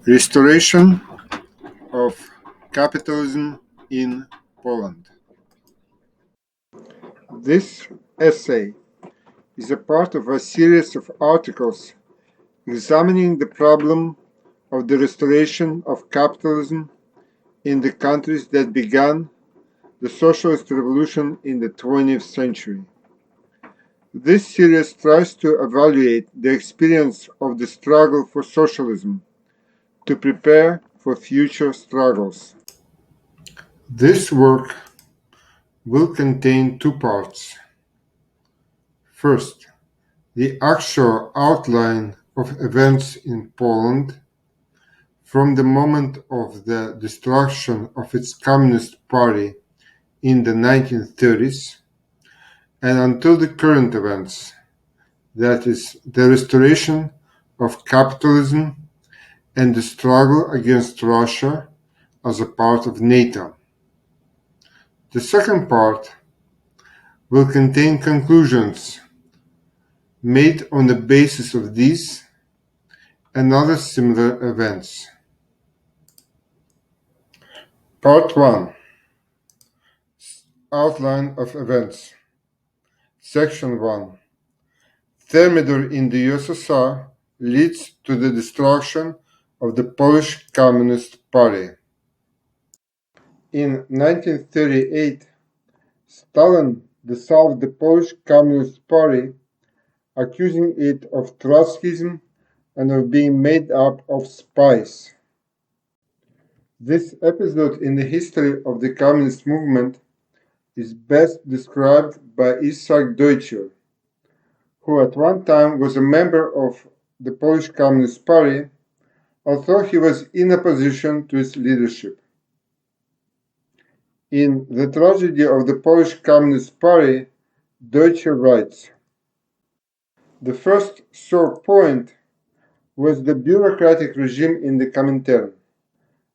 Restoration of Capitalism in Poland. This essay is a part of a series of articles examining the problem of the restoration of capitalism in the countries that began the socialist revolution in the 20th century. This series tries to evaluate the experience of the struggle for socialism to prepare for future struggles. This work will contain two parts. First, the actual outline of events in Poland from the moment of the destruction of its Communist Party in the 1930s and until the current events, that is, the restoration of capitalism and the struggle against Russia as a part of NATO. The second part will contain conclusions made on the basis of these and other similar events. Part 1. Outline of Events. Section 1. Thermidor in the USSR leads to the destruction of the Polish Communist Party. In 1938, Stalin dissolved the Polish Communist Party, accusing it of Trotskyism and of being made up of spies. This episode in the history of the communist movement is best described by Isaac Deutscher, who at one time was a member of the Polish Communist Party, although he was in opposition to its leadership. In The Tragedy of the Polish Communist Party, Deutscher writes, "The first sore point was the bureaucratic regime in the Comintern,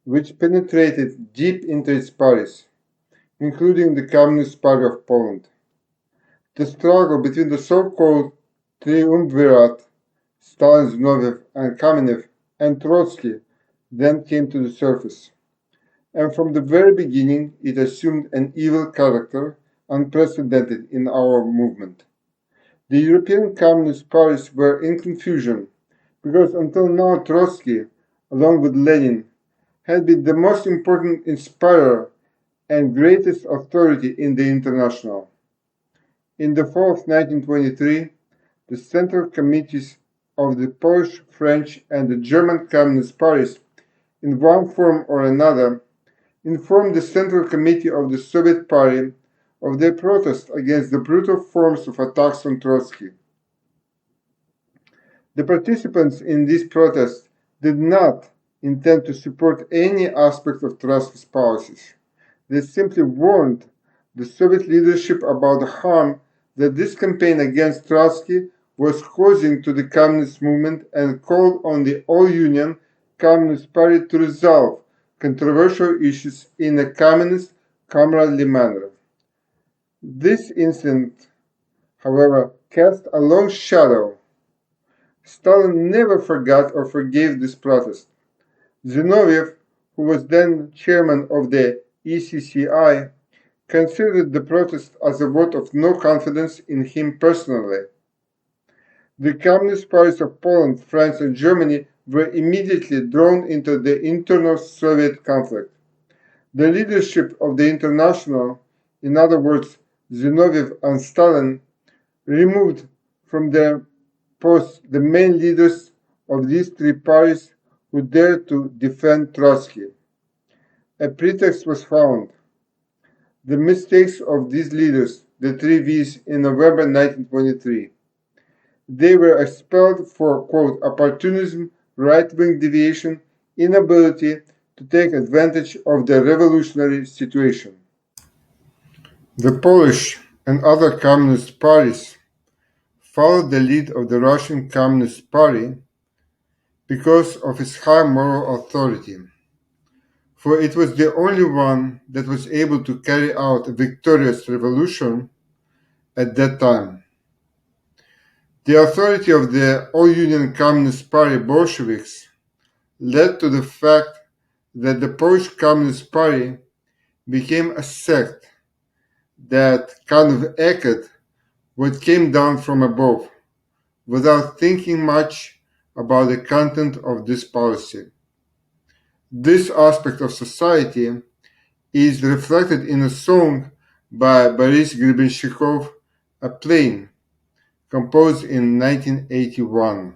which penetrated deep into its parties, including the Communist Party of Poland. The struggle between the so-called triumvirate, Stalin, Zinoviev, and Kamenev, and Trotsky then came to the surface, and from the very beginning it assumed an evil character unprecedented in our movement. The European Communist parties were in confusion, because until now Trotsky, along with Lenin, had been the most important inspirer and greatest authority in the International. In the fall of 1923, the central committees of the Polish, French, and the German Communist parties, in one form or another, informed the Central Committee of the Soviet Party of their protest against the brutal forms of attacks on Trotsky. The participants in these protests did not intend to support any aspect of Trotsky's policies. They simply warned the Soviet leadership about the harm that this campaign against Trotsky was causing to the communist movement and called on the All-Union Communist Party to resolve controversial issues in a communist, comradely manner. This incident, however, cast a long shadow. Stalin never forgot or forgave this protest. Zinoviev, who was then chairman of the ECCI, considered the protest as a vote of no confidence in him personally. The Communist parties of Poland, France, and Germany were immediately drawn into the internal Soviet conflict. The leadership of the International, in other words, Zinoviev and Stalin, removed from their posts the main leaders of these three parties who dared to defend Trotsky. A pretext was found. The mistakes of these leaders, the three V's, in November 1923. They were expelled for, quote, opportunism, right-wing deviation, inability to take advantage of the revolutionary situation. The Polish and other communist parties followed the lead of the Russian Communist Party because of its high moral authority, for it was the only one that was able to carry out a victorious revolution at that time. The authority of the All-Union Communist Party Bolsheviks led to the fact that the Polish Communist Party became a sect that kind of echoed what came down from above without thinking much about the content of this policy. This aspect of society is reflected in a song by Boris Grebenshchikov, A Plane, composed in 1981.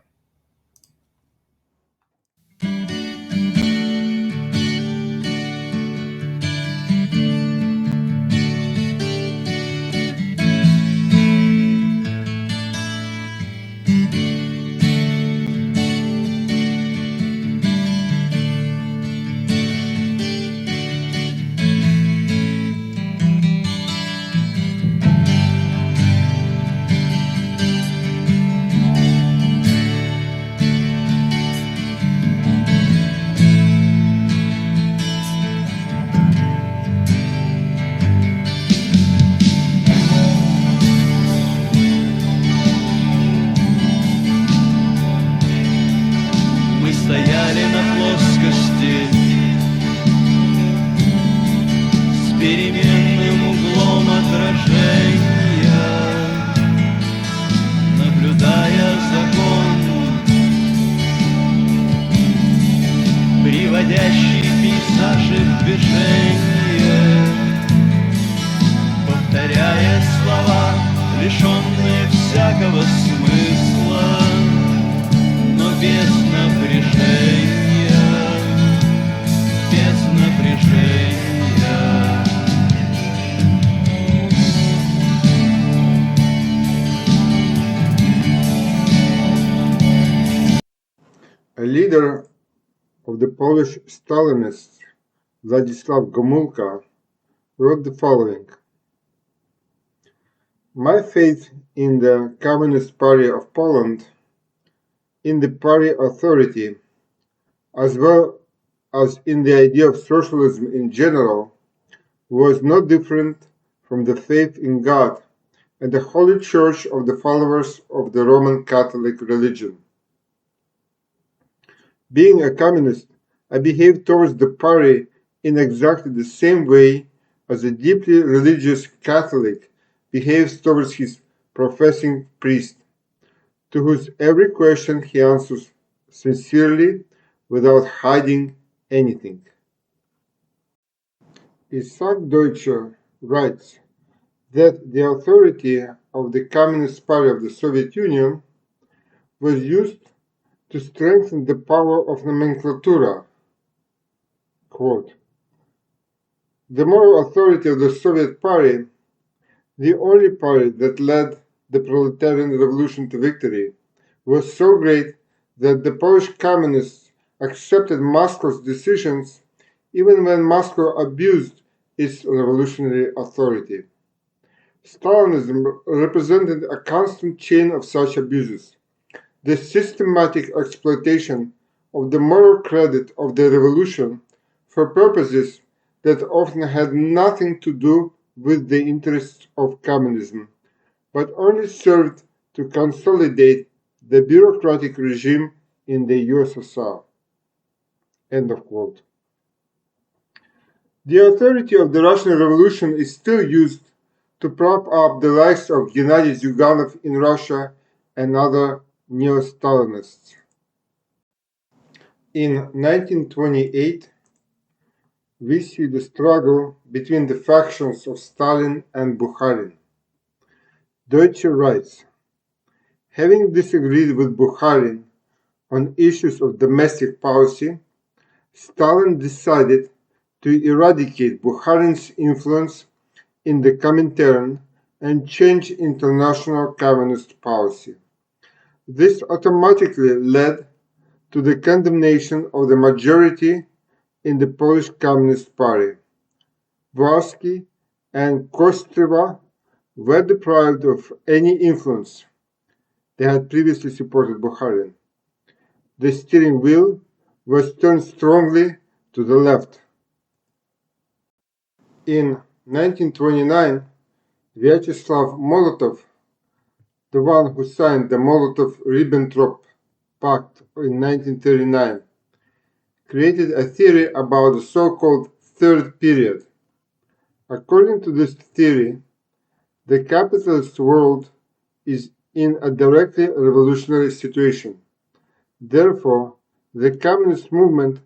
Мы стояли на плоскости с переменным углом отражения, наблюдая закон, приводящий пейзажи в движение, повторяя слова, лишенные всякого смысла, но без напряжения, без напряжения. A leader of the Polish Stalinists, Władysław Gomulka, wrote the following: My faith in the Communist Party of Poland, in the party authority, as well as in the idea of socialism in general, was no different from the faith in God and the Holy Church of the followers of the Roman Catholic religion. Being a communist, I behaved towards the party in exactly the same way as a deeply religious Catholic behaves towards his professing priest, to whose every question he answers sincerely without hiding anything. Isaac Deutscher writes that the authority of the Communist Party of the Soviet Union was used to strengthen the power of nomenclatura. Quote, the moral authority of the Soviet Party, the only party that led the proletarian revolution to victory, was so great that the Polish communists accepted Moscow's decisions even when Moscow abused its revolutionary authority. Stalinism represented a constant chain of such abuses, the systematic exploitation of the moral credit of the revolution for purposes that often had nothing to do with the interests of communism, but only served to consolidate the bureaucratic regime in the USSR. End of quote. The authority of the Russian Revolution is still used to prop up the likes of Gennady Zyuganov in Russia and other neo-Stalinists. In 1928, we see the struggle between the factions of Stalin and Bukharin. Deutsche writes, having disagreed with Bukharin on issues of domestic policy, Stalin decided to eradicate Bukharin's influence in the Comintern and change international communist policy. This automatically led to the condemnation of the majority in the Polish Communist Party. Dvorsky and Kostyva were deprived of any influence. They had previously supported Bukharin. The steering wheel was turned strongly to the left. In 1929, Vyacheslav Molotov, the one who signed the Molotov-Ribbentrop Pact in 1939, created a theory about the so-called third period. According to this theory, the capitalist world is in a directly revolutionary situation. Therefore, the communist movement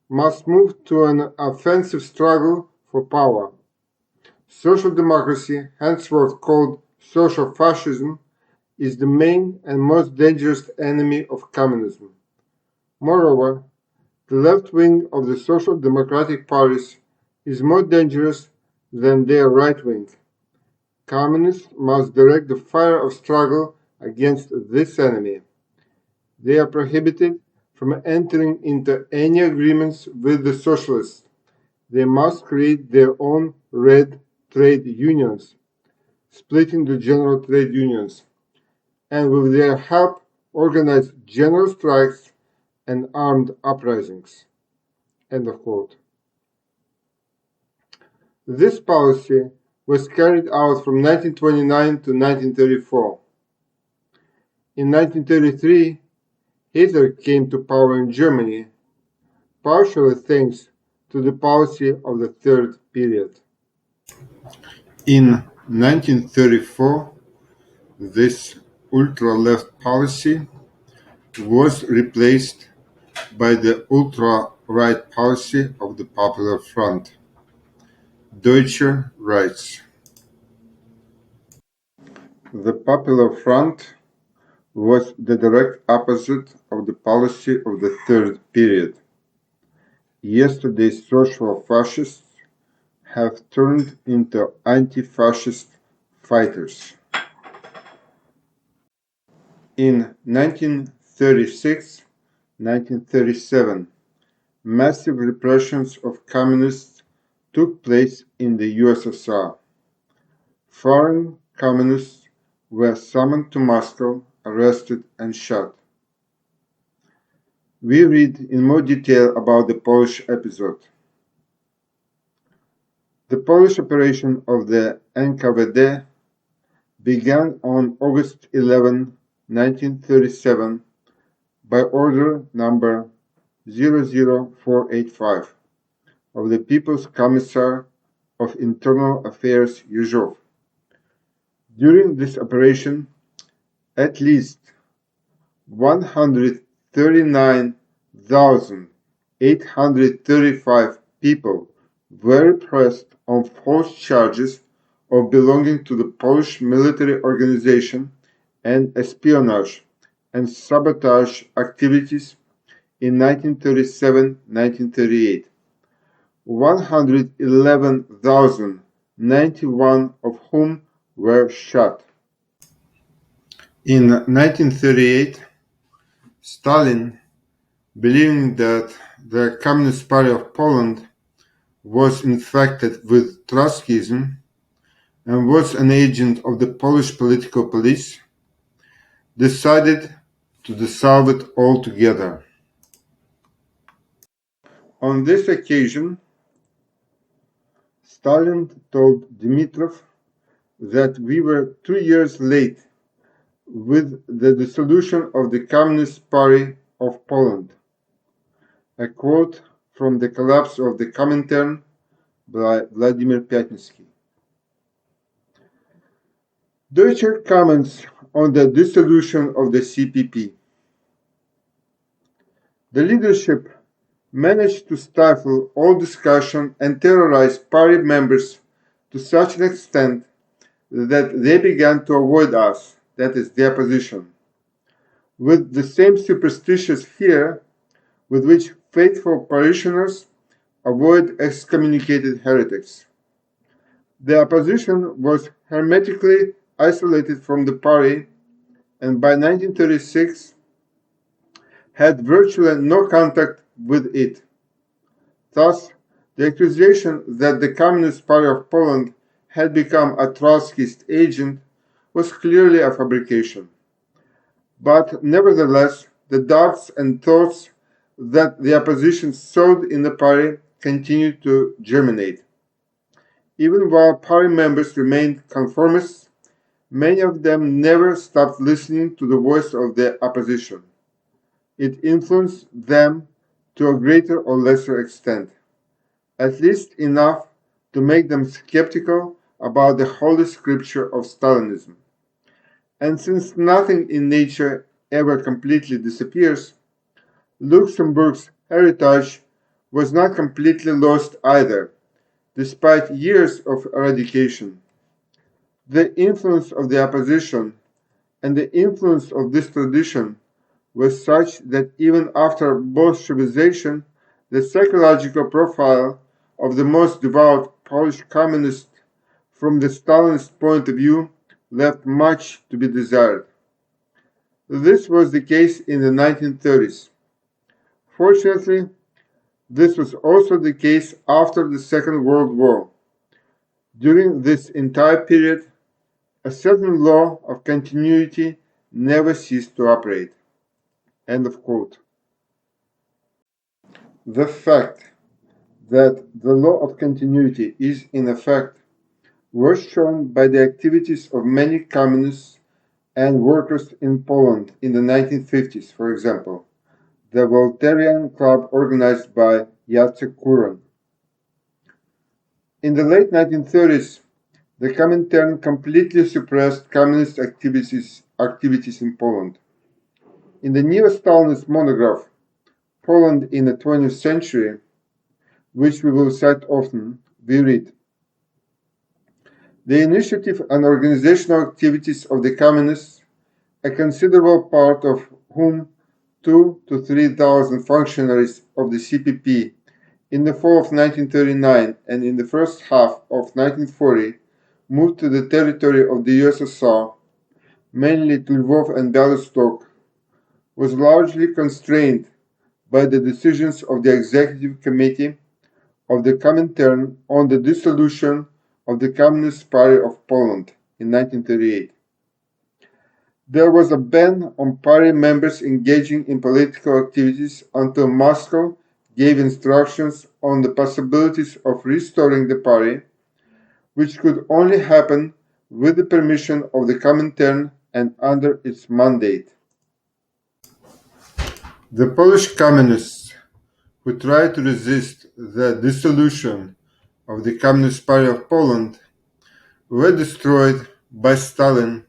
must move to an offensive struggle for power. Social democracy, henceforth called social fascism, is the main and most dangerous enemy of communism. Moreover, the left wing of the social democratic parties is more dangerous than their right wing. Communists must direct the fire of struggle against this enemy. They are prohibited from entering into any agreements with the socialists. They must create their own red trade unions, splitting the general trade unions, and with their help organize general strikes and armed uprisings. End of quote. This policy was carried out from 1929 to 1934. In 1933, Hitler came to power in Germany, partially thanks to the policy of the third period. In 1934, this ultra-left policy was replaced by the ultra-right policy of the Popular Front. Deutsche writes, "The Popular Front was the direct opposite of the policy of the third period. Yesterday's social fascists have turned into anti-fascist fighters." In 1936-1937, massive repressions of communists took place in the USSR. Foreign communists were summoned to Moscow, arrested, and shot. We read in more detail about the Polish episode. The Polish operation of the NKVD began on August 11, 1937, by Order number 00485 of the People's Commissar of Internal Affairs Yezhov. During this operation, at least 139,835 people were repressed on false charges of belonging to the Polish military organization and espionage and sabotage activities in 1937-1938, 111,091 of whom were shot. In 1938, Stalin, believing that the Communist Party of Poland was infected with Trotskyism and was an agent of the Polish political police, decided to dissolve it altogether. On this occasion, Stalin told Dimitrov that we were 2 years late with the dissolution of the Communist Party of Poland. A quote from The Collapse of the Comintern by Vladimir Pyatnitsky. Deutscher comments on the dissolution of the CPP. The leadership managed to stifle all discussion and terrorize party members to such an extent that they began to avoid us, that is, the opposition, with the same superstitious fear with which faithful parishioners avoid excommunicated heretics. The opposition was hermetically isolated from the party, and by 1936 had virtually no contact with it. Thus, the accusation that the Communist Party of Poland had become a Trotskyist agent was clearly a fabrication. But nevertheless, the doubts and thoughts that the opposition sowed in the party continued to germinate. Even while party members remained conformists, many of them never stopped listening to the voice of the opposition. It influenced them to a greater or lesser extent, at least enough to make them skeptical about the holy scripture of Stalinism. And since nothing in nature ever completely disappears, Luxembourg's heritage was not completely lost either, despite years of eradication. The influence of the opposition and the influence of this tradition was such that even after Bolshevization, the psychological profile of the most devout Polish communist from the Stalinist point of view left much to be desired. This was the case in the 1930s. Fortunately, this was also the case after the Second World War. During this entire period, a certain law of continuity never ceased to operate. End of quote. The fact that the law of continuity is in effect was shown by the activities of many communists and workers in Poland in the 1950s, for example, the Voltairean Club organized by Jacek Kuron. In the late 1930s, the Comintern completely suppressed communist activities in Poland. In the neo-Stalinist monograph, Poland in the 20th Century, which we will cite often, we read, the initiative and organizational activities of the communists, a considerable part of whom 2,000 to 3,000 functionaries of the CPP in the fall of 1939 and in the first half of 1940 moved to the territory of the USSR, mainly to Lvov and Bialystok, was largely constrained by the decisions of the Executive Committee of the Comintern on the dissolution of the Communist Party of Poland in 1938. There was a ban on party members engaging in political activities until Moscow gave instructions on the possibilities of restoring the party, which could only happen with the permission of the Comintern and under its mandate. The Polish communists who tried to resist the dissolution of the Communist Party of Poland were destroyed by Stalin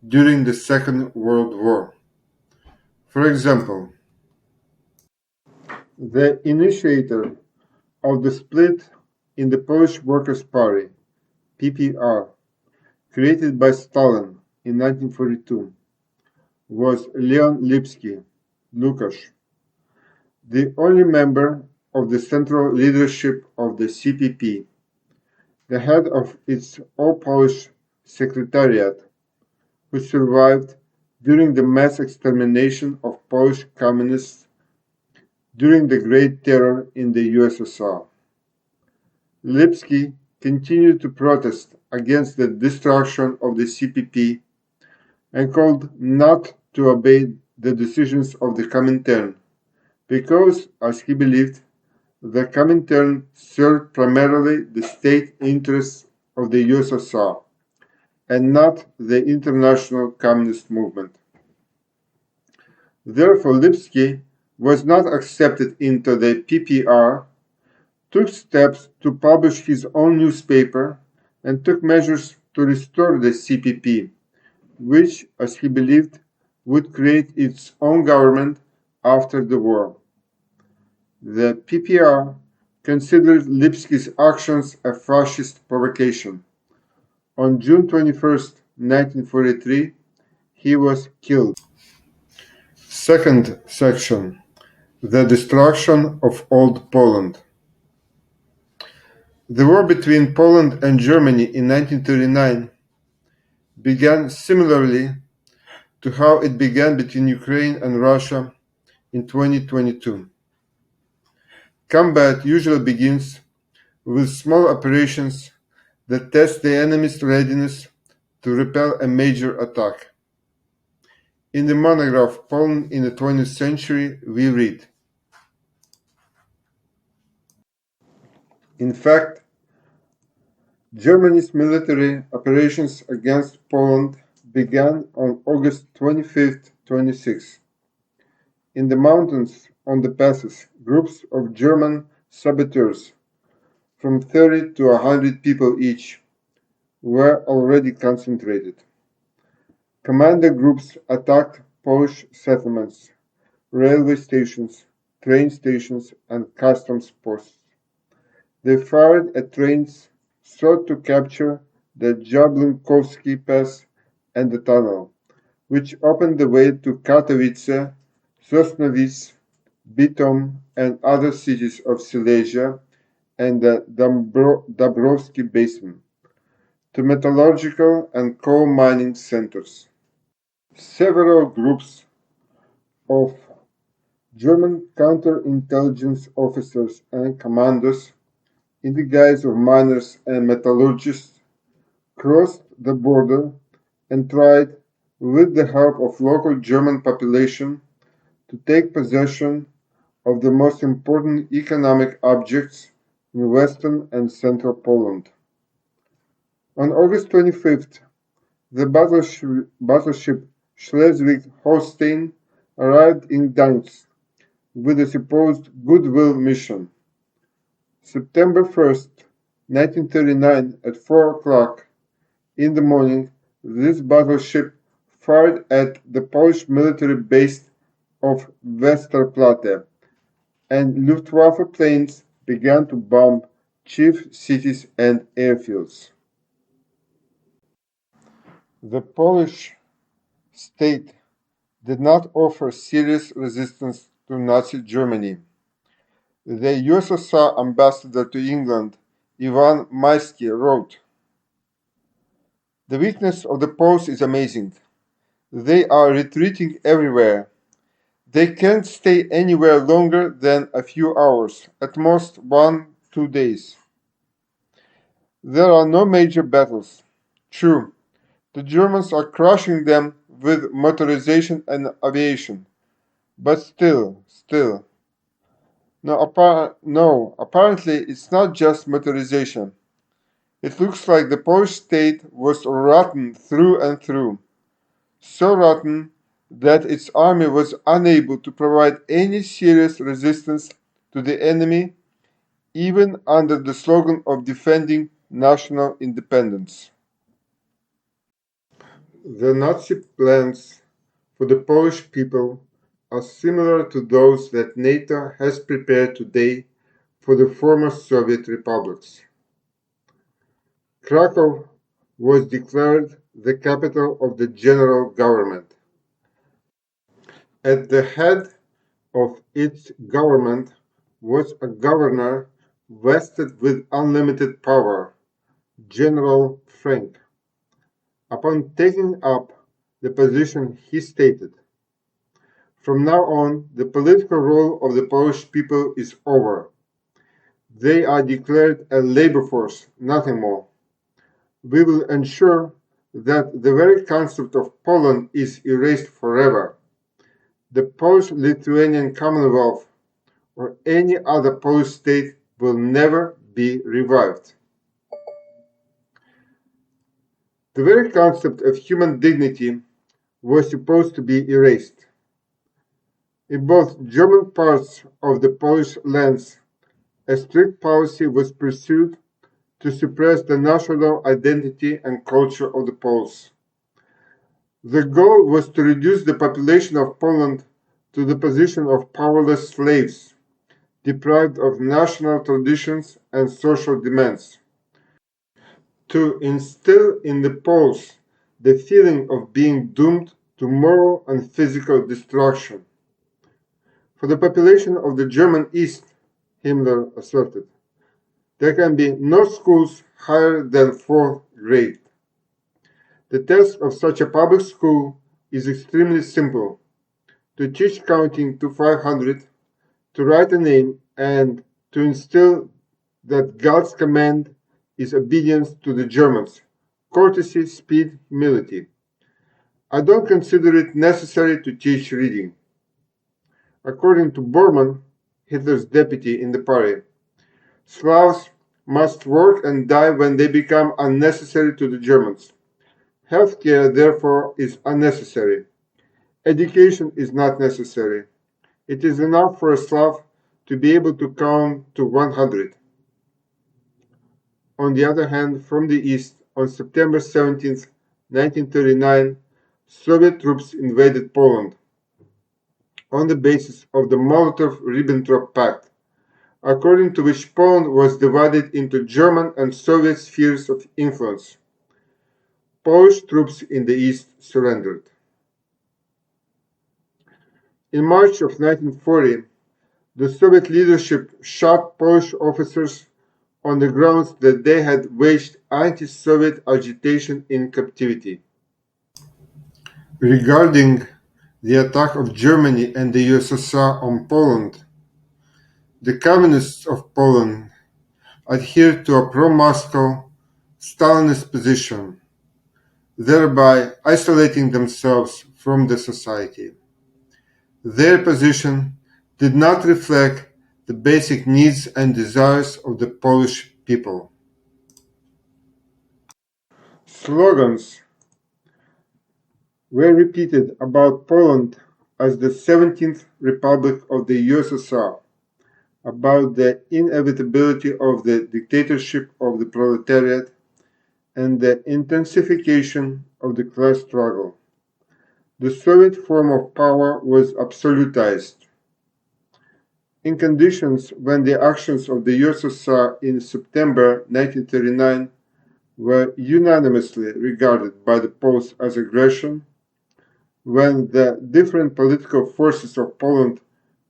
during the Second World War. For example, the initiator of the split in the Polish Workers' Party, PPR, created by Stalin in 1942, was Leon Lipski, Lukasz, the only member of the central leadership of the CPP, the head of its all-Polish secretariat, who survived during the mass extermination of Polish communists during the Great Terror in the USSR. Lipski continued to protest against the destruction of the CPP and called not to obey the decisions of the Comintern because, as he believed, the Comintern served primarily the state interests of the USSR and not the international communist movement. Therefore, Lipski was not accepted into the PPR, took steps to publish his own newspaper, and took measures to restore the CPP, which, as he believed, would create its own government after the war. The PPR considered Lipski's actions a fascist provocation. On June 21, 1943, he was killed. Second section: the destruction of Old Poland. The war between Poland and Germany in 1939 began similarly to how it began between Ukraine and Russia in 2022. Combat usually begins with small operations that test the enemy's readiness to repel a major attack. In the monograph Poland in the 20th Century, we read, in fact, Germany's military operations against Poland began on August 25-26 in the mountains on the passes, groups of German saboteurs, from 30 to 100 people each, were already concentrated. Commander groups attacked Polish settlements, railway stations, train stations, and customs posts. They fired at trains, sought to capture the Jablunkowski Pass and the tunnel, which opened the way to Katowice, Sosnowiec, Bytom, and other cities of Silesia and the Dabrowski Basin, to metallurgical and coal mining centers. Several groups of German counterintelligence officers and commandos, in the guise of miners and metallurgists, crossed the border and tried, with the help of local German population, to take possession of the most important economic objects in western and central Poland. On August 25th, the battleship Schleswig-Holstein arrived in Gdańsk with a supposed goodwill mission. September 1st, 1939, at 4 o'clock in the morning, this battleship fired at the Polish military base of Westerplatte, and Luftwaffe planes began to bomb chief cities and airfields. The Polish state did not offer serious resistance to Nazi Germany. The USSR ambassador to England, Ivan Maisky, wrote, "The weakness of the Poles is amazing. They are retreating everywhere. They can't stay anywhere longer than a few hours, at most 1, 2 days. There are no major battles. True, the Germans are crushing them with motorization and aviation, but still. No, apparently it's not just motorization. It looks like the Polish state was rotten through and through, so rotten that its army was unable to provide any serious resistance to the enemy, even under the slogan of defending national independence." The Nazi plans for the Polish people are similar to those that NATO has prepared today for the former Soviet republics. Krakow was declared the capital of the general government. At the head of its government was a governor vested with unlimited power, General Frank. Upon taking up the position, he stated, "From now on, the political role of the Polish people is over. They are declared a labor force, nothing more. We will ensure that the very concept of Poland is erased forever. The Polish-Lithuanian Commonwealth or any other Polish state will never be revived." The very concept of human dignity was supposed to be erased. In both German parts of the Polish lands, a strict policy was pursued to suppress the national identity and culture of the Poles. The goal was to reduce the population of Poland to the position of powerless slaves, deprived of national traditions and social demands. To instill in the Poles the feeling of being doomed to moral and physical destruction. For the population of the German East, Himmler asserted, there can be no schools higher than fourth grade. The test of such a public school is extremely simple: to teach counting to 500, to write a name, and to instill that God's command is obedience to the Germans, courtesy, speed, humility. I don't consider it necessary to teach reading. According to Bormann, Hitler's deputy in the party, Slavs must work and die when they become unnecessary to the Germans. Healthcare, therefore, is unnecessary. Education is not necessary. It is enough for a Slav to be able to count to 100. On the other hand, from the east, on September 17, 1939, Soviet troops invaded Poland on the basis of the Molotov-Ribbentrop Pact, according to which Poland was divided into German and Soviet spheres of influence. Polish troops in the east surrendered. In March of 1940, the Soviet leadership shot Polish officers on the grounds that they had waged anti-Soviet agitation in captivity. Regarding the attack of Germany and the USSR on Poland, the Communists of Poland adhered to a pro-Moscow Stalinist position, thereby isolating themselves from the society. Their position did not reflect the basic needs and desires of the Polish people. Slogans were repeated about Poland as the 17th Republic of the USSR, about the inevitability of the dictatorship of the proletariat and the intensification of the class struggle. The Soviet form of power was absolutized. In conditions when the actions of the USSR in September 1939 were unanimously regarded by the Poles as aggression, when the different political forces of Poland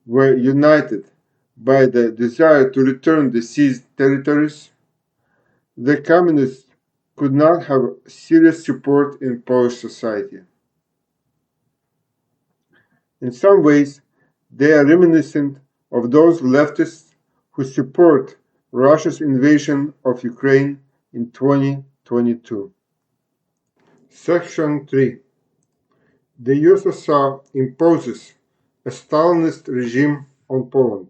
were united by the desire to return the seized territories, the Communists could not have serious support in Polish society. In some ways, they are reminiscent of those leftists who support Russia's invasion of Ukraine in 2022. Section 3. The USSR imposes a Stalinist regime on Poland.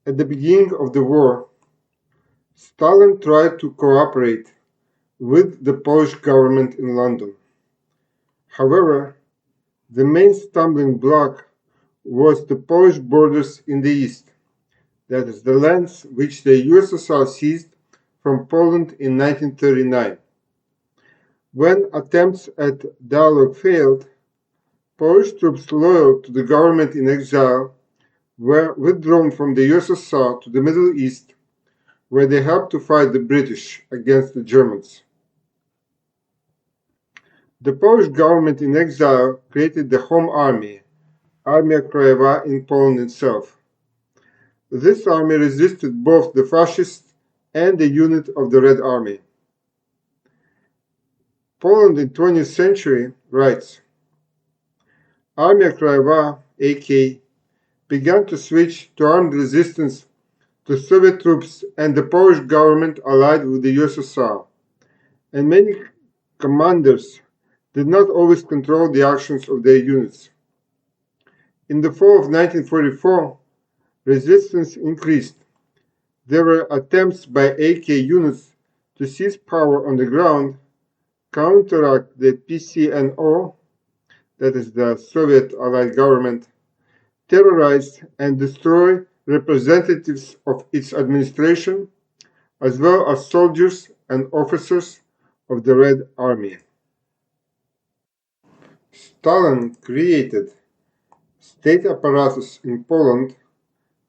At the beginning of the war, Stalin tried to cooperate with the Polish government in London. However, the main stumbling block was the Polish borders in the east, that is, the lands which the USSR seized from Poland in 1939. When attempts at dialogue failed, Polish troops loyal to the government in exile were withdrawn from the USSR to the Middle East, where they helped to fight the British against the Germans. The Polish government in exile created the Home Army, Armia Krajowa in Poland itself. This army resisted both the fascists and the unit of the Red Army. Poland in 20th century writes, Armia Krajowa, AK, began to switch to armed resistance to Soviet troops, and the Polish government allied with the USSR, and many commanders did not always control the actions of their units. In the fall of 1944, resistance increased. There were attempts by AK units to seize power on the ground, counteract the PCNO, that is the Soviet allied government, terrorize and destroy representatives of its administration, as well as soldiers and officers of the Red Army. Stalin created state apparatus in Poland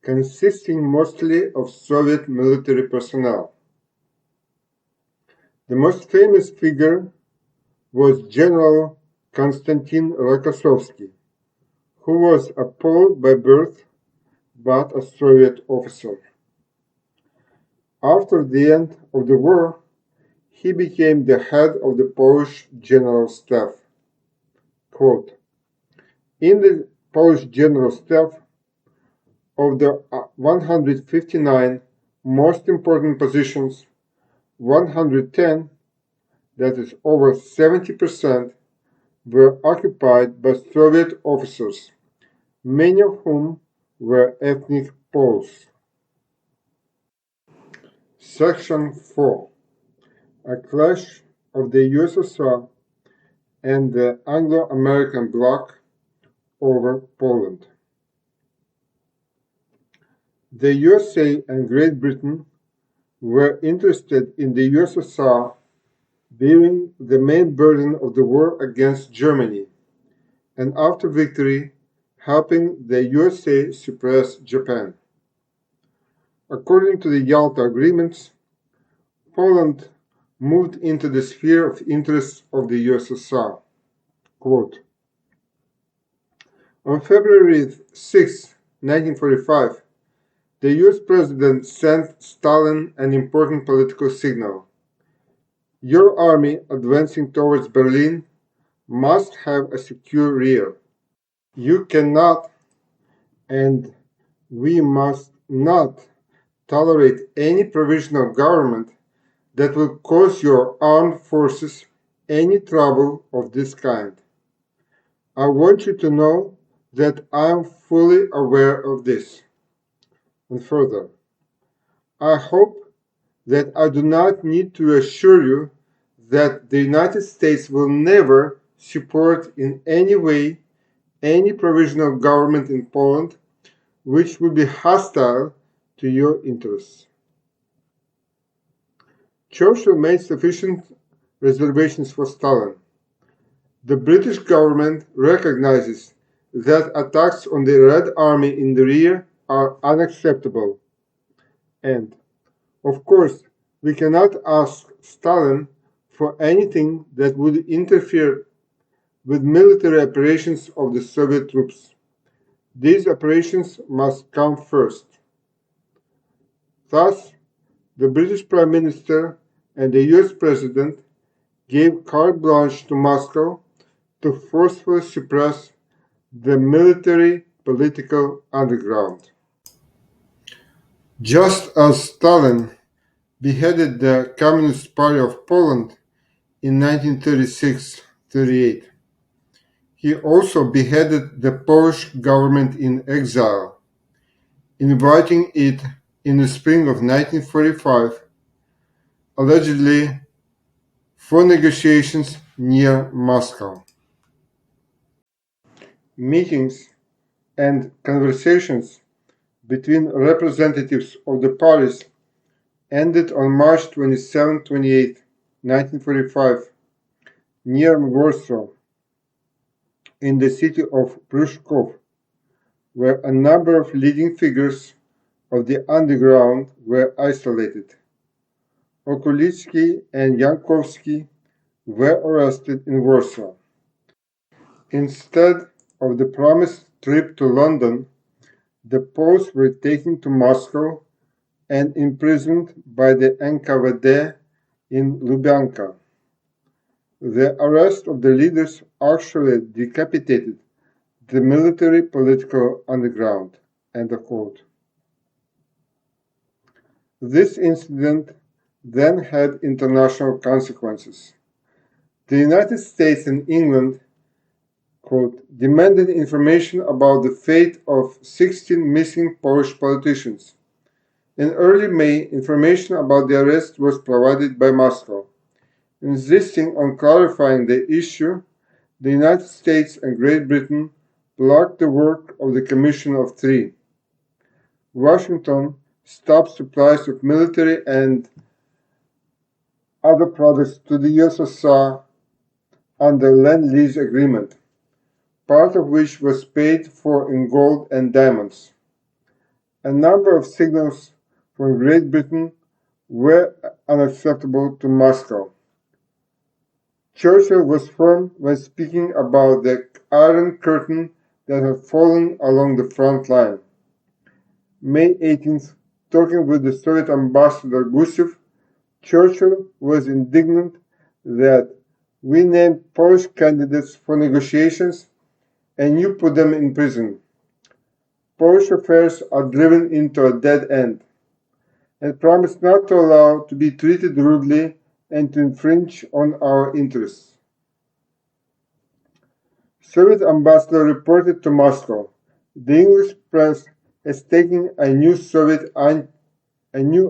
consisting mostly of Soviet military personnel. The most famous figure was General Konstantin Rokossovsky, who was a Pole by birth but a Soviet officer. After the end of the war, he became the head of the Polish General Staff. Quote, in the Polish General Staff, of the 159 most important positions, 110, that is over 70%, were occupied by Soviet officers, many of whom were ethnic Poles. Section 4. A clash of the USSR and the Anglo-American bloc over Poland. The USA and Great Britain were interested in the USSR bearing the main burden of the war against Germany, and after victory, helping the USA suppress Japan. According to the Yalta agreements, Poland moved into the sphere of interest of the USSR. Quote, on February 6, 1945, the US president sent Stalin an important political signal. Your army advancing towards Berlin must have a secure rear. You cannot and we must not tolerate any provisional government that will cause your armed forces any trouble of this kind. I want you to know that I am fully aware of this. And further, I hope that I do not need to assure you that the United States will never support in any way any provisional government in Poland which would be hostile to your interests. Churchill made sufficient reservations for Stalin. The British government recognizes that attacks on the Red Army in the rear are unacceptable, and, of course, we cannot ask Stalin for anything that would interfere with military operations of the Soviet troops. These operations must come first. Thus, the British Prime Minister and the US President gave carte blanche to Moscow to forcefully suppress the military political underground. Just as Stalin beheaded the Communist Party of Poland in 1936-38, he also beheaded the Polish government in exile, inviting it in the spring of 1945, allegedly for negotiations near Moscow. Meetings and conversations between representatives of the parties ended on March 27-28, 1945, near Warsaw, in the city of Pruszków, where a number of leading figures of the underground were isolated. Okulicki and Jankowski were arrested in Warsaw. Instead of the promised trip to London, the Poles were taken to Moscow and imprisoned by the NKVD in Lubyanka. The arrest of the leaders actually decapitated the military political underground. End of quote. This incident then had international consequences. The United States and England, quote, demanded information about the fate of 16 missing Polish politicians. In early May, information about the arrest was provided by Moscow. Insisting on clarifying the issue, the United States and Great Britain blocked the work of the Commission of Three. Washington stopped supplies of military and other products to the USSR under Lend-Lease agreement, part of which was paid for in gold and diamonds. A number of signals from Great Britain were unacceptable to Moscow. Churchill was firm when speaking about the Iron Curtain that had fallen along the front line. May 18th, talking with the Soviet ambassador Gusev, Churchill was indignant that we named Polish candidates for negotiations and you put them in prison. Polish affairs are driven into a dead end, and promised not to allow to be treated rudely and to infringe on our interests. Soviet ambassador reported to Moscow, the English press is taking a new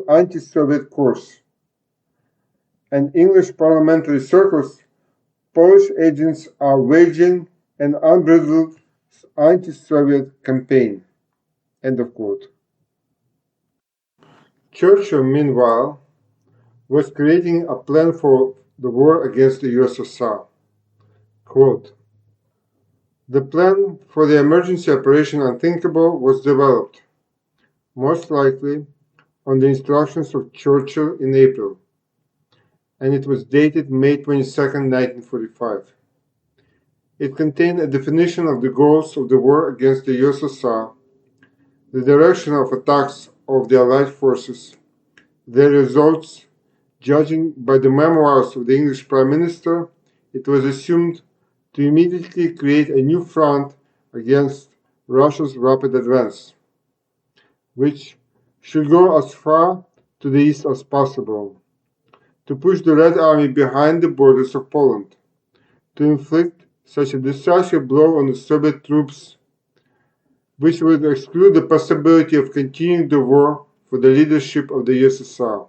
anti-Soviet course, and English parliamentary circles, Polish agents are waging an unbridled anti-Soviet campaign. End of quote. Churchill, meanwhile, was creating a plan for the war against the USSR. Quote, the plan for the emergency operation Unthinkable was developed, most likely on the instructions of Churchill in April, and it was dated May 22, 1945. It contained a definition of the goals of the war against the USSR, the direction of attacks of the Allied forces, their results. Judging by the memoirs of the English Prime Minister, it was assumed to immediately create a new front against Russia's rapid advance, which should go as far to the east as possible, to push the Red Army behind the borders of Poland, to inflict such a decisive blow on the Soviet troops which would exclude the possibility of continuing the war for the leadership of the USSR,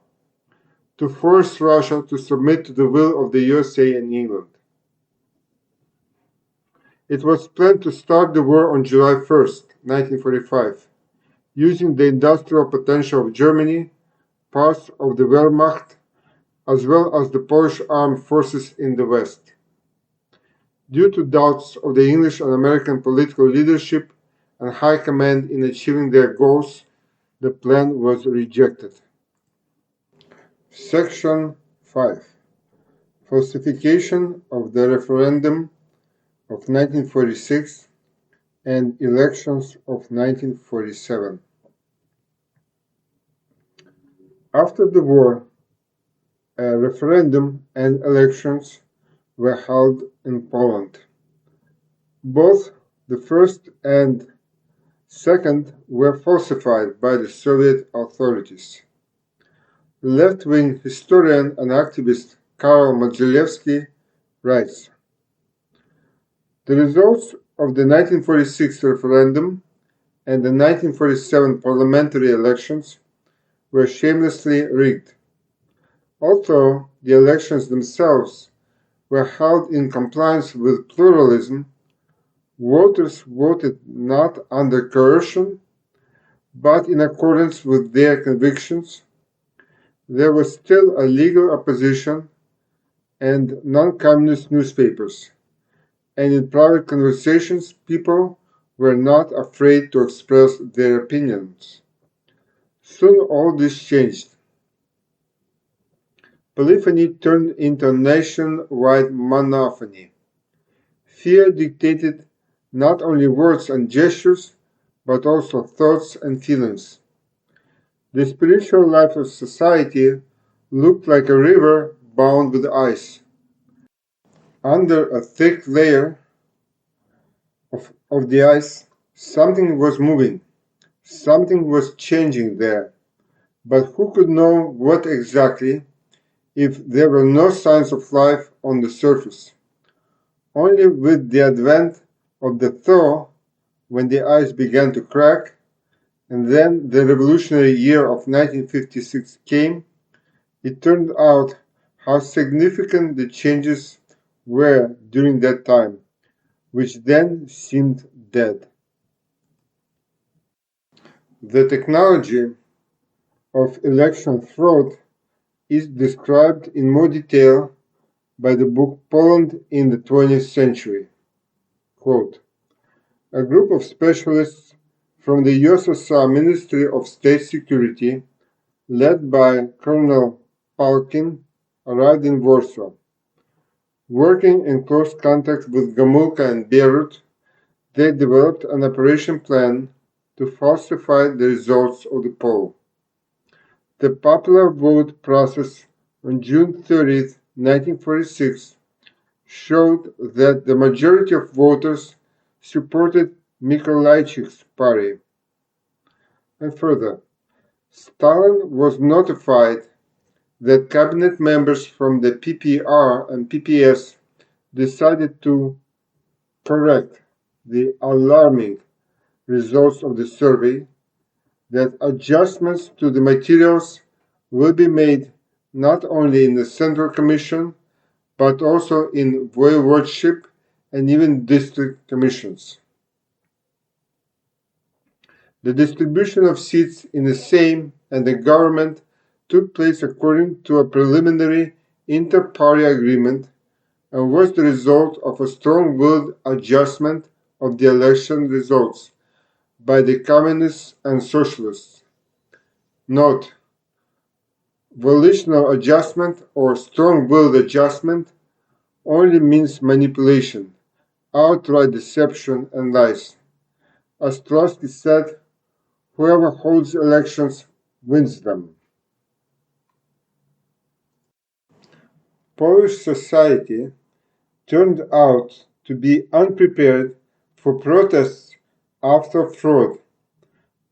to force Russia to submit to the will of the USA and England. It was planned to start the war on July 1, 1945, using the industrial potential of Germany, parts of the Wehrmacht, as well as the Polish armed forces in the West. Due to doubts of the English and American political leadership and high command in achieving their goals, the plan was rejected. Section 5. Falsification of the referendum of 1946 and elections of 1947. After the war, a referendum and elections were held in Poland. Both the first and second were falsified by the Soviet authorities. Left-wing historian and activist Karol Modzelewski writes, the results of the 1946 referendum and the 1947 parliamentary elections were shamelessly rigged. Although the elections themselves were held in compliance with pluralism, voters voted not under coercion, but in accordance with their convictions. There was still a legal opposition and non-communist newspapers, and in private conversations people were not afraid to express their opinions. Soon all this changed. Polyphony turned into nationwide monophony. Fear dictated not only words and gestures, but also thoughts and feelings. The spiritual life of society looked like a river bound with ice. Under a thick layer of the ice, something was moving, something was changing there. But who could know what exactly if there were no signs of life on the surface? Only with the advent of the thaw, when the ice began to crack, and then the revolutionary year of 1956 came, it turned out how significant the changes were during that time, which then seemed dead. The technology of election fraud is described in more detail by the book Poland in the 20th Century. Quote, a group of specialists from the USSR Ministry of State Security, led by Colonel Palkin, arrived in Warsaw. Working in close contact with Gomulka and Beirut, they developed an operation plan to falsify the results of the poll. The popular vote process on June 30, 1946, showed that the majority of voters supported Mykolaichik's party. And further, Stalin was notified that cabinet members from the PPR and PPS decided to correct the alarming results of the survey, that adjustments to the materials will be made not only in the Central Commission, but also in voivodeship and even district commissions. The distribution of seats in the Sejm and the government took place according to a preliminary inter-party agreement and was the result of a strong-willed adjustment of the election results by the communists and socialists. Note, volitional adjustment or strong-willed adjustment only means manipulation, outright deception, and lies. As Trotsky said, whoever holds elections wins them. Polish society turned out to be unprepared for protests after fraud,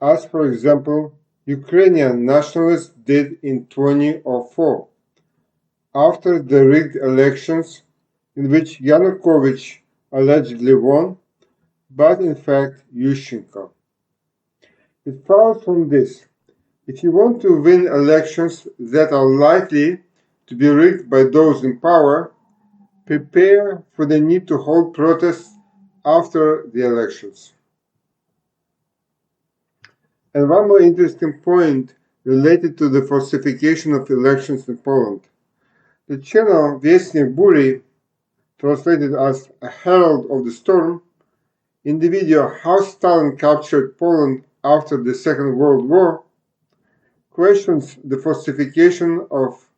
as for example Ukrainian nationalists did in 2004, after the rigged elections in which Yanukovych allegedly won, but in fact Yushchenko. It follows from this: if you want to win elections that are likely to be rigged by those in power, prepare for the need to hold protests after the elections. And one more interesting point related to the falsification of elections in Poland. The channel Wiesnik Buri, translated as a herald of the storm, in the video How Stalin Captured Poland After the Second World War, questions the falsification of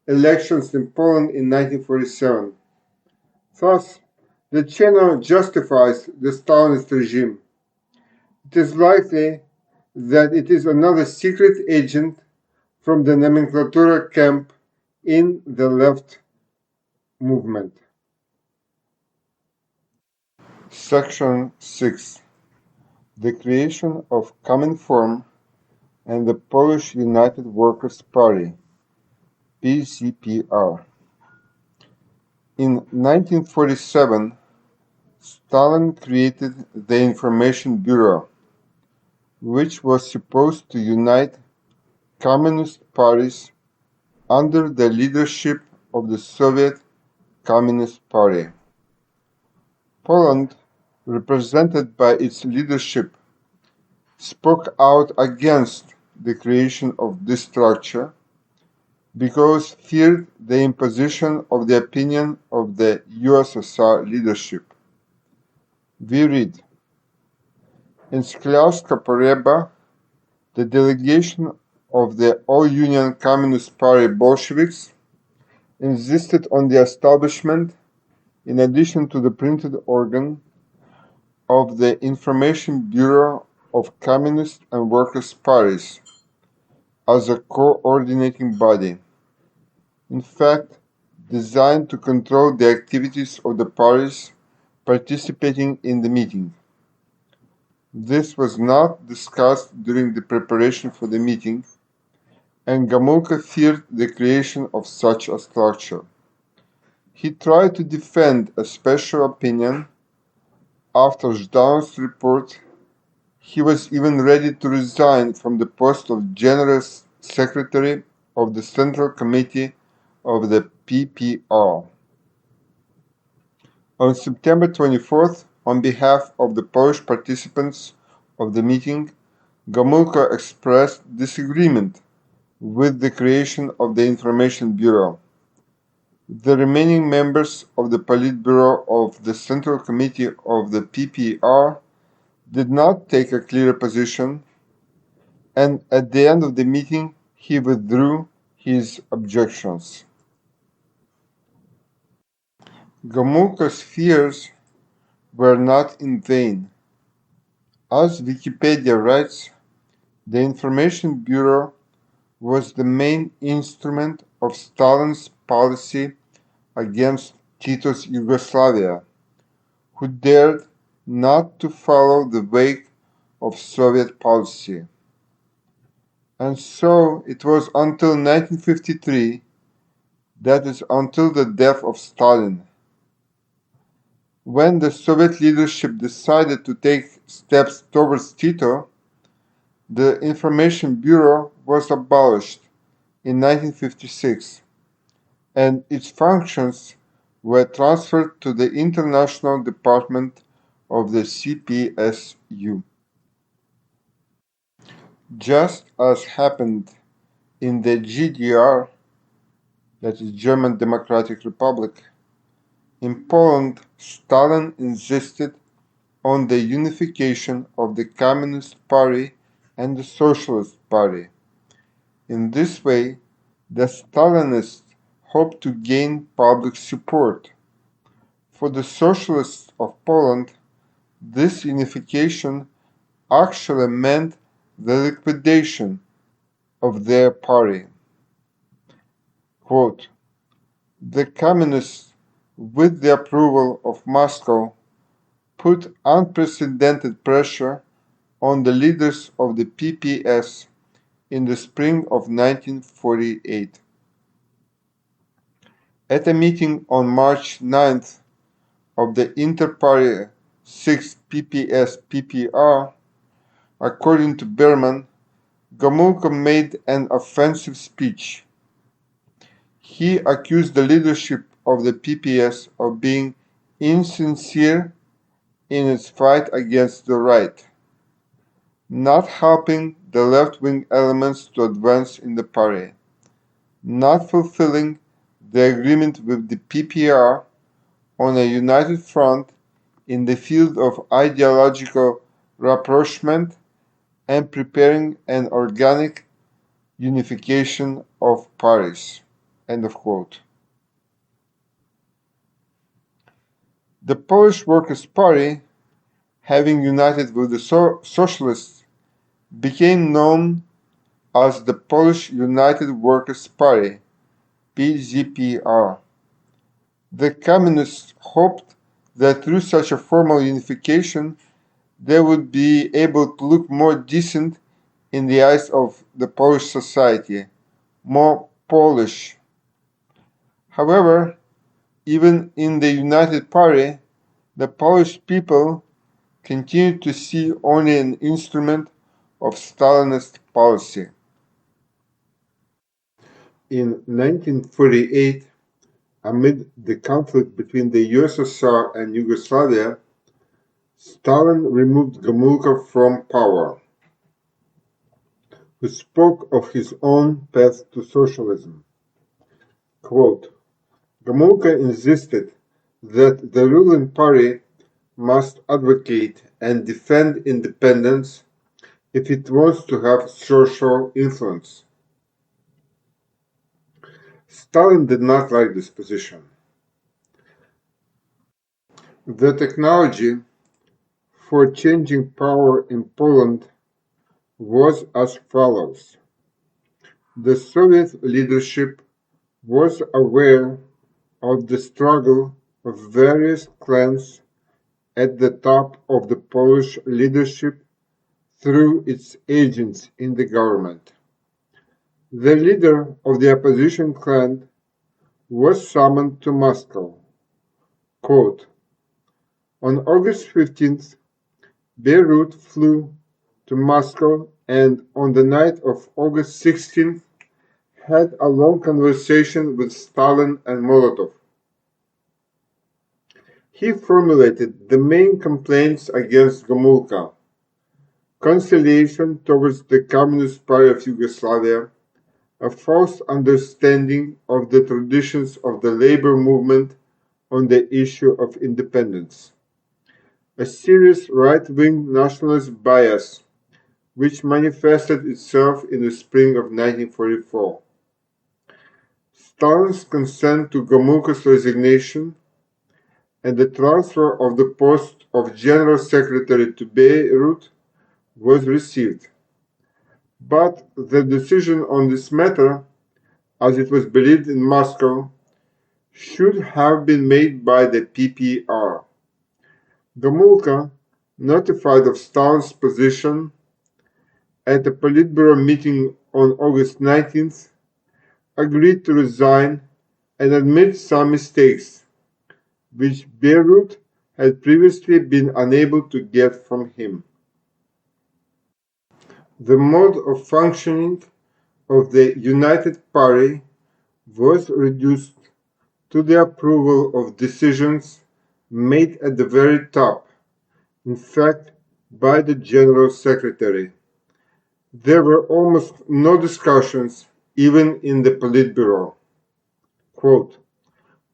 elections in Poland in 1947. Thus, the channel justifies the Stalinist regime. It is likely that it is another secret agent from the nomenclatura camp in the left movement. Section 6. The creation of Cominform and the Polish United Workers' Party, PZPR. In 1947, Stalin created the Information Bureau, which was supposed to unite communist parties under the leadership of the Soviet Communist Party. Poland, represented by its leadership, spoke out against the creation of this structure because feared the imposition of the opinion of the USSR leadership. We read, in Skliawska Poreba, the delegation of the All-Union Communist Party Bolsheviks insisted on the establishment, in addition to the printed organ, of the Information Bureau of Communist and Workers' Parties as a coordinating body, in fact, designed to control the activities of the parties participating in the meeting. This was not discussed during the preparation for the meeting, and Gomulka feared the creation of such a structure. He tried to defend a special opinion. After Zhdanow's report, he was even ready to resign from the post of General Secretary of the Central Committee of the PPR. On September 24th, on behalf of the Polish participants of the meeting, Gomulka expressed disagreement with the creation of the Information Bureau. The remaining members of the Politburo of the Central Committee of the PPR did not take a clear position, and at the end of the meeting he withdrew his objections. Gomulka's fears were not in vain. As Wikipedia writes, the Information Bureau was the main instrument of Stalin's policy against Tito's Yugoslavia, who dared not to follow the wake of Soviet policy. And so it was until 1953, that is until the death of Stalin, when the Soviet leadership decided to take steps towards Tito, the Information Bureau was abolished in 1956, and its functions were transferred to the International Department of the CPSU. Just as happened in the GDR, that is German Democratic Republic, in Poland, Stalin insisted on the unification of the Communist Party and the Socialist Party. In this way, the Stalinists hoped to gain public support. For the Socialists of Poland, this unification actually meant the liquidation of their party. Quote, the Communists, with the approval of Moscow, put unprecedented pressure on the leaders of the PPS in the spring of 1948. At a meeting on March 9th of the Inter-Party 6th PPS-PPR, according to Berman, Gomulka made an offensive speech. He accused the leadership of the PPS of being insincere in its fight against the right, not helping the left-wing elements to advance in the party, not fulfilling the agreement with the PPR on a united front in the field of ideological rapprochement and preparing an organic unification of parties. End of quote. The Polish Workers' Party, having united with the Socialists, became known as the Polish United Workers' Party, PZPR. The Communists hoped that through such a formal unification, they would be able to look more decent in the eyes of the Polish society, more Polish. However, even in the United Party, the Polish people continued to see only an instrument of Stalinist policy. In 1948, amid the conflict between the USSR and Yugoslavia, Stalin removed Gomulka from power, who spoke of his own path to socialism. Quote, Gomulka insisted that the ruling party must advocate and defend independence if it wants to have social influence. Stalin did not like this position. The technology for changing power in Poland was as follows. The Soviet leadership was aware of the struggle of various clans at the top of the Polish leadership through its agents in the government. The leader of the opposition clan was summoned to Moscow. Quote, on August 15th, Beirut flew to Moscow and on the night of August 16th had a long conversation with Stalin and Molotov. He formulated the main complaints against Gomulka: conciliation towards the Communist Party of Yugoslavia, a false understanding of the traditions of the labor movement on the issue of independence, a serious right-wing nationalist bias which manifested itself in the spring of 1944. Stalin's consent to Gomulka's resignation and the transfer of the post of General Secretary to Beirut was received. But the decision on this matter, as it was believed in Moscow, should have been made by the PPR. Gomulka, notified of Stalin's position at a Politburo meeting on August 19th, agreed to resign and admit some mistakes, which Beirut had previously been unable to get from him. The mode of functioning of the United Party was reduced to the approval of decisions made at the very top, in fact by the General Secretary, There were almost no discussions, even in the Politburo. Quote,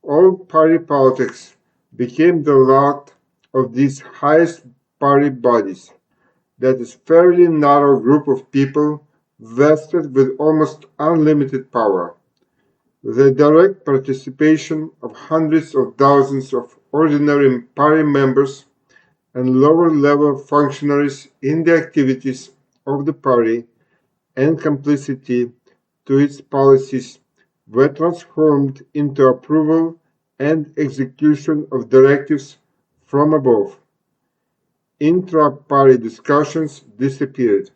all party politics became the lot of these highest party bodies, that is fairly narrow group of people vested with almost unlimited power. The direct participation of hundreds of thousands of ordinary party members and lower-level functionaries in the activities of the party and complicity to its policies were transformed into approval and execution of directives from above. Intra-party discussions disappeared.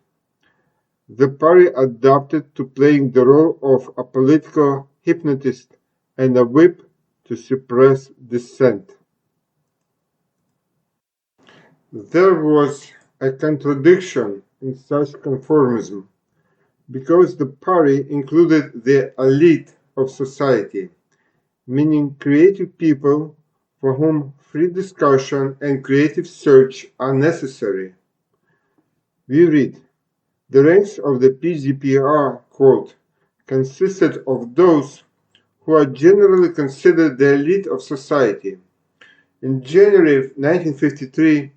The party adapted to playing the role of a political hypnotist and a whip to suppress dissent. There was a contradiction in such conformism because the party included the elite of society, meaning creative people for whom free discussion and creative search are necessary. We read, the ranks of the PZPR, quote, consisted of those who are generally considered the elite of society. In January 1953,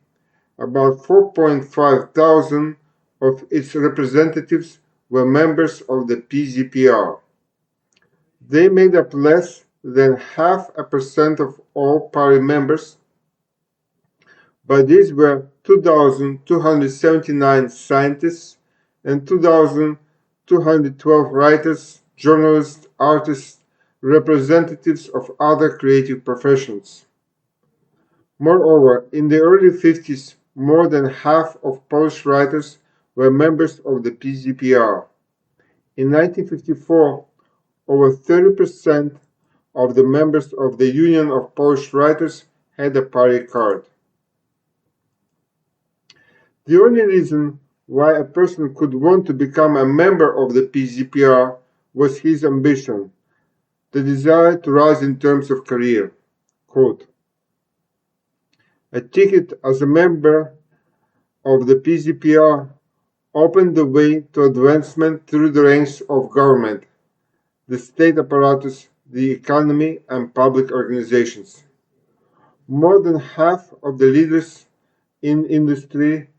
about 4.5 thousand of its representatives were members of the PZPR. They made up less than half a percent of all party members, but these were 2,279 scientists and 2,212 writers, journalists, artists, representatives of other creative professions. Moreover, in the early 50s, more than half of Polish writers were members of the PZPR. In 1954, over 30% of the members of the Union of Polish Writers had a party card. The only reason why a person could want to become a member of the PZPR was his ambition, the desire to rise in terms of career. Quote, a ticket as a member of the PZPR opened the way to advancement through the ranks of government, the state apparatus, the economy, and public organizations. More than half of the leaders in industry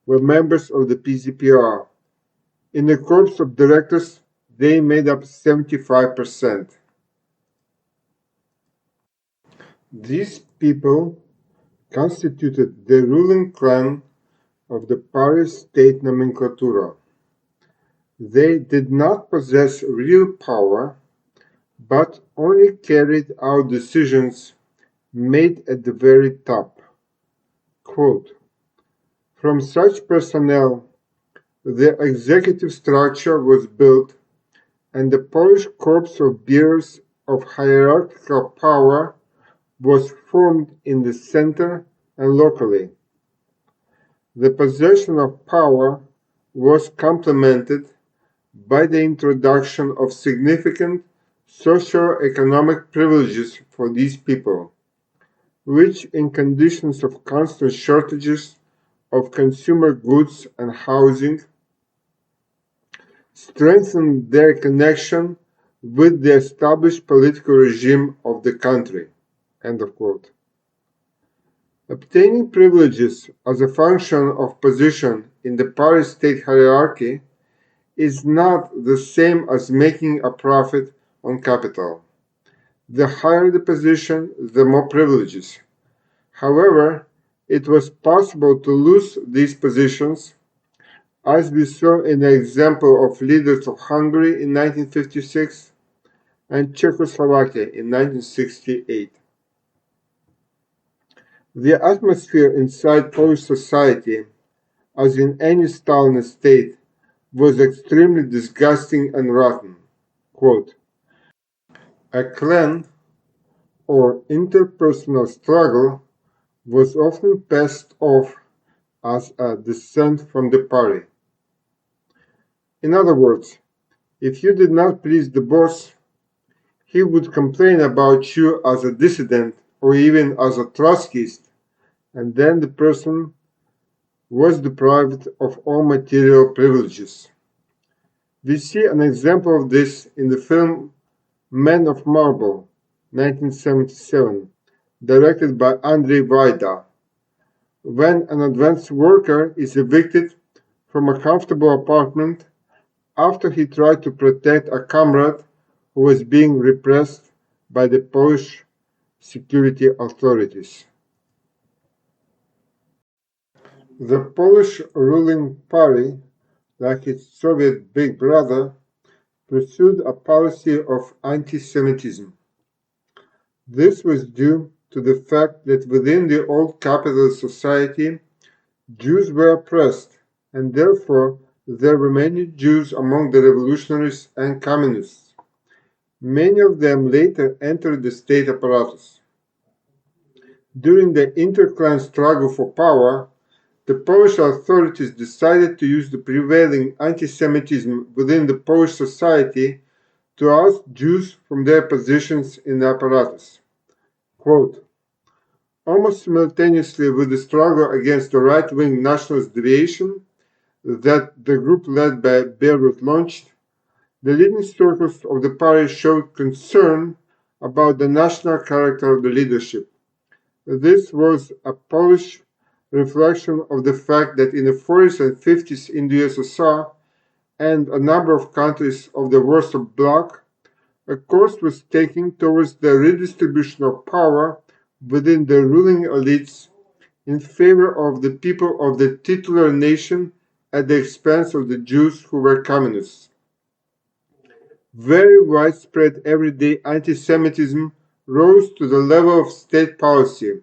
were members of the PZPR. In the corps of directors, they made up 75%. These people constituted the ruling clan of the Paris state nomenclatura. They did not possess real power, but only carried out decisions made at the very top. Quote, from such personnel, the executive structure was built, and the Polish corps of bearers of hierarchical power was formed in the center and locally. The possession of power was complemented by the introduction of significant socio-economic privileges for these people, which in conditions of constant shortages of consumer goods and housing strengthened their connection with the established political regime of the country. End of quote. Obtaining privileges as a function of position in the Paris state hierarchy is not the same as making a profit on capital. The higher the position, the more privileges. However, it was possible to lose these positions, as we saw in the example of leaders of Hungary in 1956 and Czechoslovakia in 1968. The atmosphere inside Polish society, as in any Stalinist state, was extremely disgusting and rotten. Quote, a clan or interpersonal struggle was often passed off as a dissent from the party. In other words, if you did not please the boss, he would complain about you as a dissident or even as a Trotskyist, and then the person was deprived of all material privileges. We see an example of this in the film Man of Marble, 1977, directed by Andrzej Wajda, when an advanced worker is evicted from a comfortable apartment after he tried to protect a comrade who was being repressed by the Polish security authorities. The Polish ruling party, like its Soviet big brother, pursued a policy of anti-Semitism. This was due to the fact that within the old capitalist society, Jews were oppressed, and therefore there were many Jews among the revolutionaries and communists. Many of them later entered the state apparatus. During the interclan struggle for power, the Polish authorities decided to use the prevailing anti-Semitism within the Polish society to oust Jews from their positions in the apparatus. Quote, almost simultaneously with the struggle against the right-wing nationalist deviation that the group led by Beirut launched, the leading circles of the party showed concern about the national character of the leadership. This was a Polish reflection of the fact that in the 40s and 50s in the USSR and a number of countries of the Warsaw Bloc, a course was taken towards the redistribution of power within the ruling elites in favor of the people of the titular nation at the expense of the Jews who were communists. Very widespread everyday anti-Semitism rose to the level of state policy.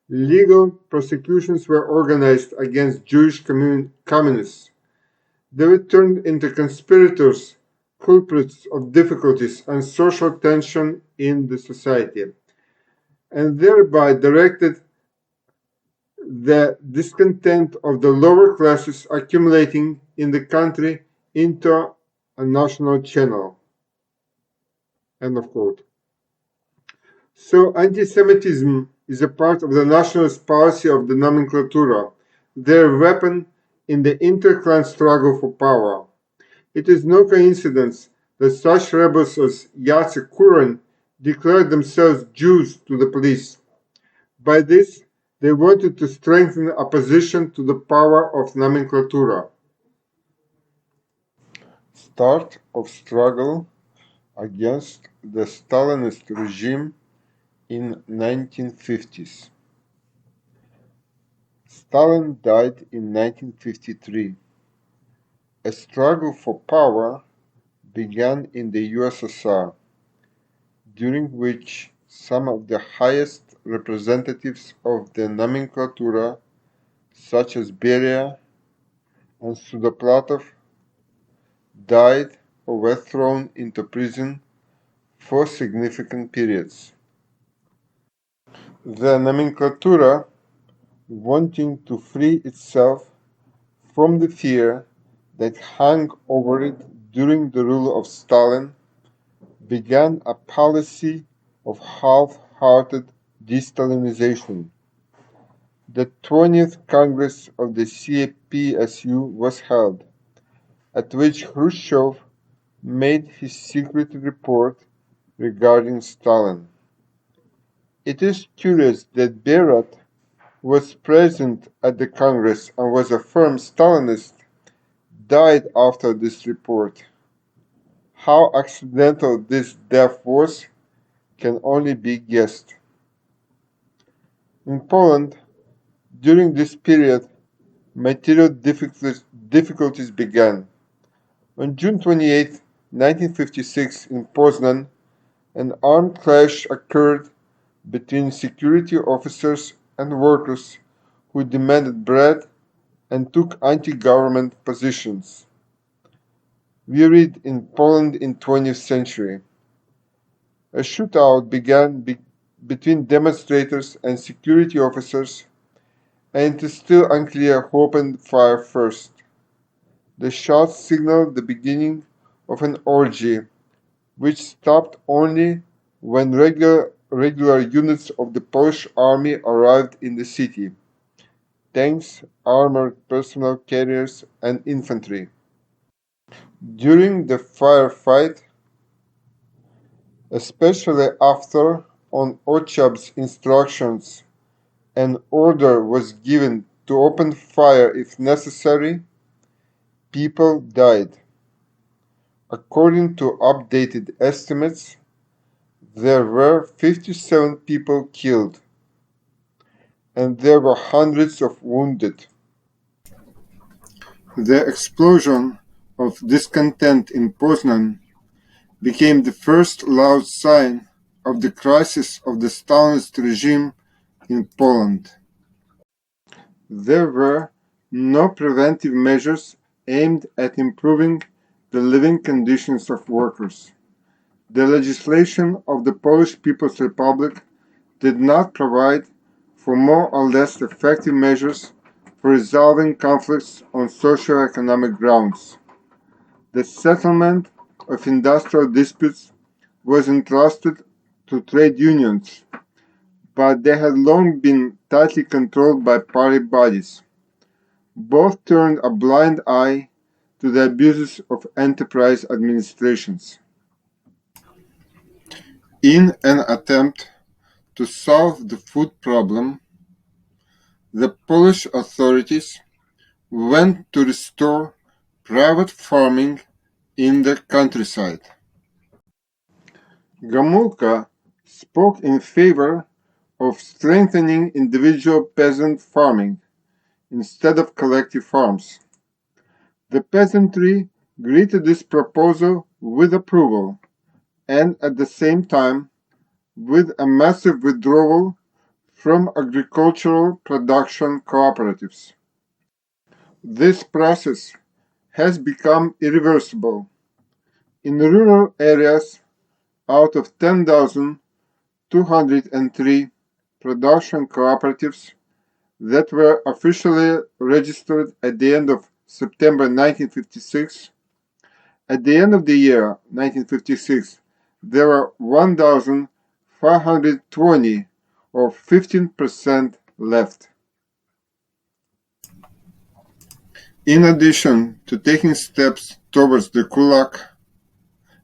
Legal prosecutions were organized against Jewish communists. They were turned into conspirators, culprits of difficulties and social tension in the society, and thereby directed the discontent of the lower classes accumulating in the country into a national channel. End of quote. So anti-Semitism is a part of the nationalist policy of the nomenclatura, their weapon in the interclan struggle for power. It is no coincidence that such rebels as Jacek Kuron declared themselves Jews to the police. By this, they wanted to strengthen opposition to the power of nomenclatura. Start of struggle against the Stalinist regime in 1950s. Stalin died in 1953. A struggle for power began in the USSR, during which some of the highest representatives of the nomenclatura, such as Beria and Sudoplatov, died or were thrown into prison for significant periods. The nomenclatura, wanting to free itself from the fear that hung over it during the rule of Stalin, began a policy of half-hearted de-Stalinization. The 20th Congress of the CPSU was held, at which Khrushchev made his secret report regarding Stalin. It is curious that Berat, who was present at the Congress and was a firm Stalinist, died after this report. How accidental this death was can only be guessed. In Poland, during this period, material difficulties began. On June 28, 1956, in Poznan, an armed clash occurred between security officers and workers who demanded bread and took anti-government positions. We read in Poland in 20th century. A shootout began between demonstrators and security officers, and it is still unclear who opened fire first. The shots signaled the beginning of an orgy, which stopped only when regular units of the Polish army arrived in the city: tanks, armored personnel carriers, and infantry. During the firefight, especially after, on Ochab's instructions, an order was given to open fire if necessary, people died. According to updated estimates, there were 57 people killed, and there were hundreds of wounded. The explosion of discontent in Poznan became the first loud sign of the crisis of the Stalinist regime in Poland. There were no preventive measures aimed at improving the living conditions of workers. The legislation of the Polish People's Republic did not provide for more or less effective measures for resolving conflicts on socio-economic grounds. The settlement of industrial disputes was entrusted to trade unions, but they had long been tightly controlled by party bodies. Both turned a blind eye to the abuses of enterprise administrations. In an attempt to solve the food problem, the Polish authorities went to restore private farming in the countryside. Gomulka spoke in favor of strengthening individual peasant farming instead of collective farms. The peasantry greeted this proposal with approval and at the same time with a massive withdrawal from agricultural production cooperatives. This process has become irreversible. In rural areas, out of 10,203 production cooperatives that were officially registered at the end of September 1956, at the end of the year 1956, there were 1,520, or 15% left. In addition to taking steps towards the kulak,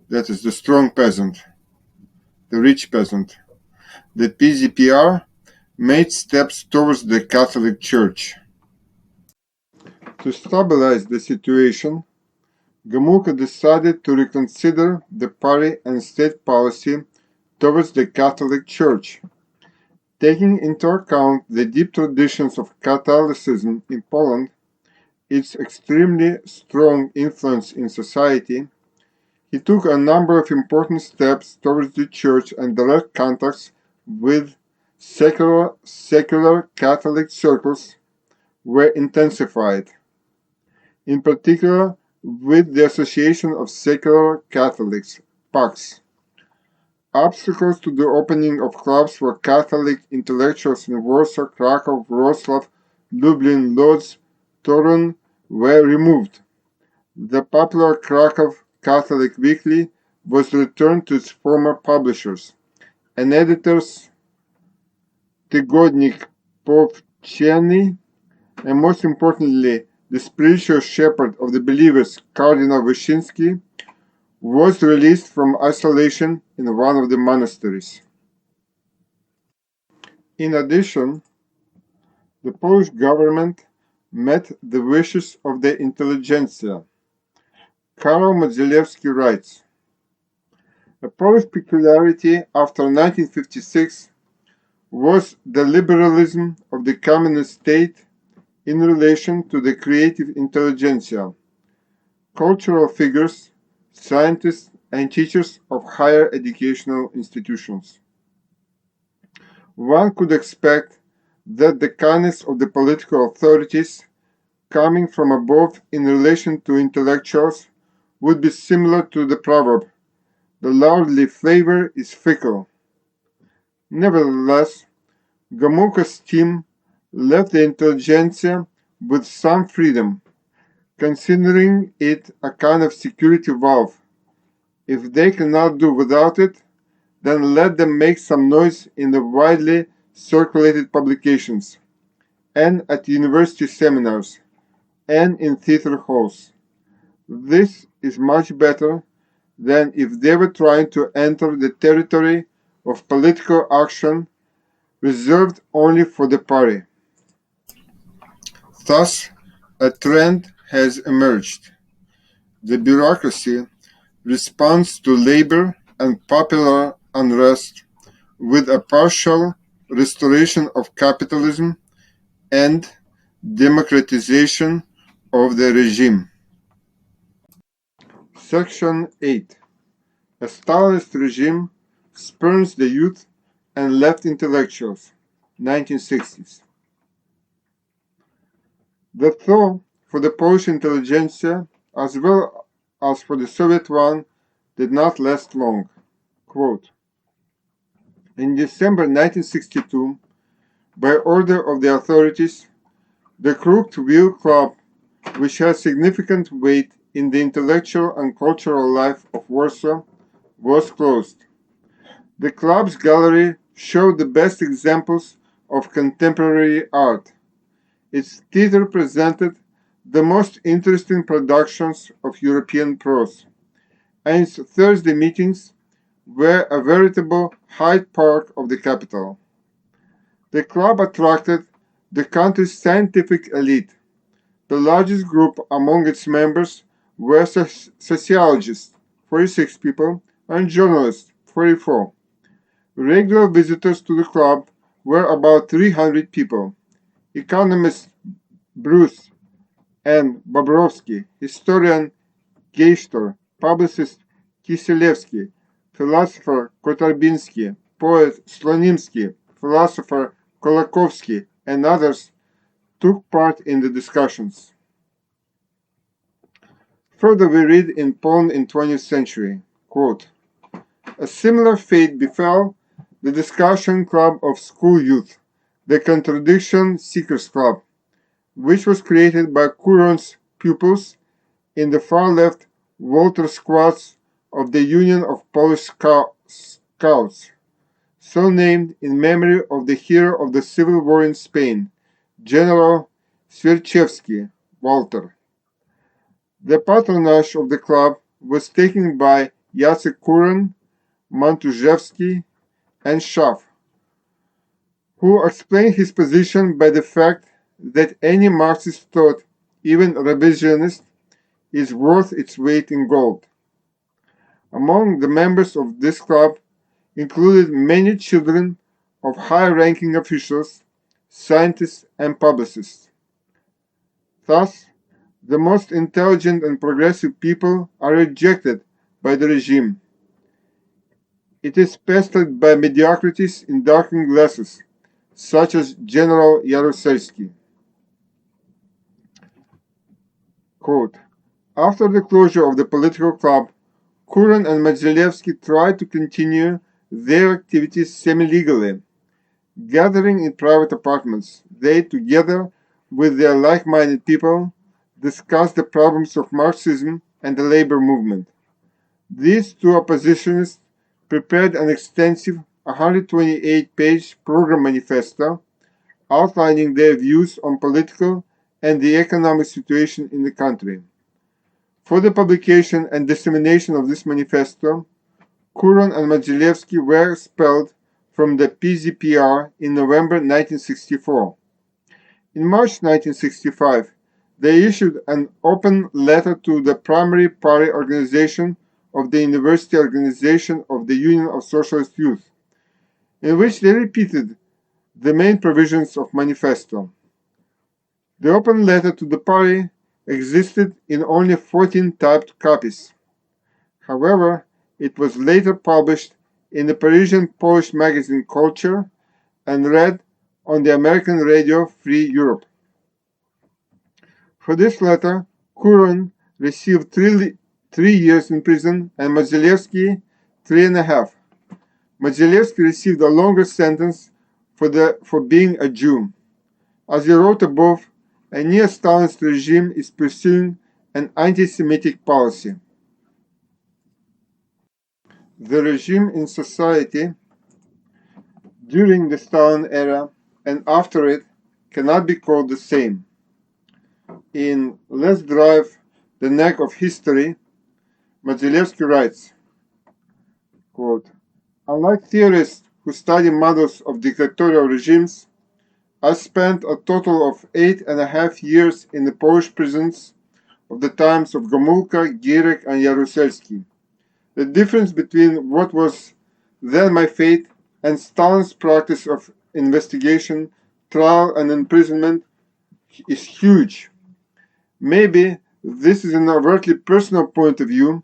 that is the strong peasant, the rich peasant, the PZPR made steps towards the Catholic Church. To stabilize the situation, Gomulka decided to reconsider the party and state policy towards the Catholic Church. Taking into account the deep traditions of Catholicism in Poland, its extremely strong influence in society, he took a number of important steps towards the Church, and direct contacts with secular Catholic circles were intensified, in particular with the Association of Secular Catholics, PAX. Obstacles to the opening of clubs for Catholic intellectuals in Warsaw, Krakow, Wrocław, Lublin, Lodz, Torun were removed. The popular Krakow Catholic Weekly was returned to its former publishers, and editors Tygodnik Powszechny, and most importantly, the spiritual shepherd of the believers, Cardinal Wyszynski, was released from isolation in one of the monasteries. In addition, the Polish government met the wishes of the intelligentsia. Karol Modzelewski writes, "A Polish peculiarity after 1956 was the liberalism of the communist state in relation to the creative intelligentsia, cultural figures, scientists, and teachers of higher educational institutions. One could expect that the kindness of the political authorities coming from above in relation to intellectuals would be similar to the proverb, 'The lordly flavor is fickle.' Nevertheless, Gomulka's team left the intelligentsia with some freedom, considering it a kind of security valve. If they cannot do without it, then let them make some noise in the widely circulated publications, and at university seminars, and in theater halls. This is much better than if they were trying to enter the territory of political action reserved only for the party. Thus, a trend has emerged. The bureaucracy responds to labor and popular unrest with a partial restoration of capitalism and democratization of the regime. Section 8. A Stalinist regime spurns the youth and left intellectuals. 1960s. The thaw for the Polish intelligentsia, as well as for the Soviet one, did not last long. Quote, in December 1962, by order of the authorities, the Crooked Wheel Club, which has significant weight in the intellectual and cultural life of Warsaw, was closed. The club's gallery showed the best examples of contemporary art. Its theater presented the most interesting productions of European prose, and its Thursday meetings were a veritable Hyde Park of the capital. The club attracted the country's scientific elite. The largest group among its members were sociologists, 46 people, and journalists, 44. Regular visitors to the club were about 300 people. Economists Bruce and Bobrovsky, historian Geistor, publicist Kiselevsky, philosopher Kotarbinsky, poet Slonimsky, philosopher Kolakovsky, and others took part in the discussions. Further, we read in Poem in 20th Century, quote, a similar fate befell the discussion club of school youth, the Contradiction Seekers Club, which was created by Kuron's pupils in the far-left Walter Squads of the Union of Polish Scouts, so named in memory of the hero of the Civil War in Spain, General Swierczewski, Walter. The patronage of the club was taken by Jacek Kuron, Mantuzewski, and Schaff, who explained his position by the fact that any Marxist thought, even revisionist, is worth its weight in gold. Among the members of this club included many children of high-ranking officials, scientists, and publicists. Thus, the most intelligent and progressive people are rejected by the regime. It is pestered by mediocrities in darkened glasses, such as General Jaruzelski. Quote, after the closure of the political club, Kuron and Modzilevsky tried to continue their activities semi-legally. Gathering in private apartments, they, together with their like-minded people, discussed the problems of Marxism and the labor movement. These two oppositionists prepared an extensive 128-page program manifesto outlining their views on political and the economic situation in the country. For the publication and dissemination of this manifesto, Kuron and Modzilevsky were expelled from the PZPR in November 1964. In March 1965, they issued an open letter to the primary party organization of the University Organization of the Union of Socialist Youth, in which they repeated the main provisions of manifesto. The open letter to the party existed in only 14 typed copies. However, it was later published in the Parisian Polish magazine Culture and read on the American radio Free Europe. For this letter, Kuron received 3 years in prison and Modzilevsky 3.5. Modzilevsky received a longer sentence for being a Jew. As he wrote above, a neo-Stalinist regime is pursuing an anti-Semitic policy. The regime in society during the Stalin era and after it cannot be called the same. In Let's Drive the Neck of History, Mazilevsky writes, quote, "Unlike theorists who study models of dictatorial regimes, I spent a total of 8.5 years in the Polish prisons of the times of Gomulka, Gierek, and Jaruzelski. The difference between what was then my fate and Stalin's practice of investigation, trial, and imprisonment is huge. Maybe this is an overtly personal point of view,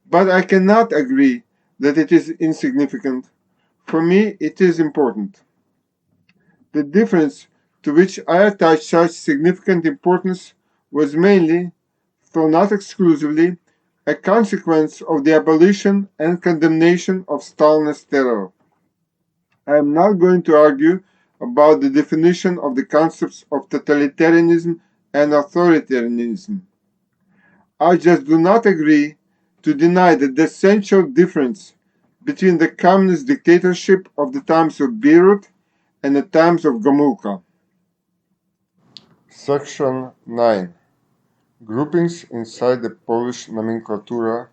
but I cannot agree that it is insignificant. For me, it is important. The difference to which I attach such significant importance was mainly, though not exclusively, a consequence of the abolition and condemnation of Stalinist terror. I am not going to argue about the definition of the concepts of totalitarianism and authoritarianism. I just do not agree to deny the essential difference between the communist dictatorship of the times of Beirut and the times of Gomulka. Section 9. Groupings inside the Polish nomenclatura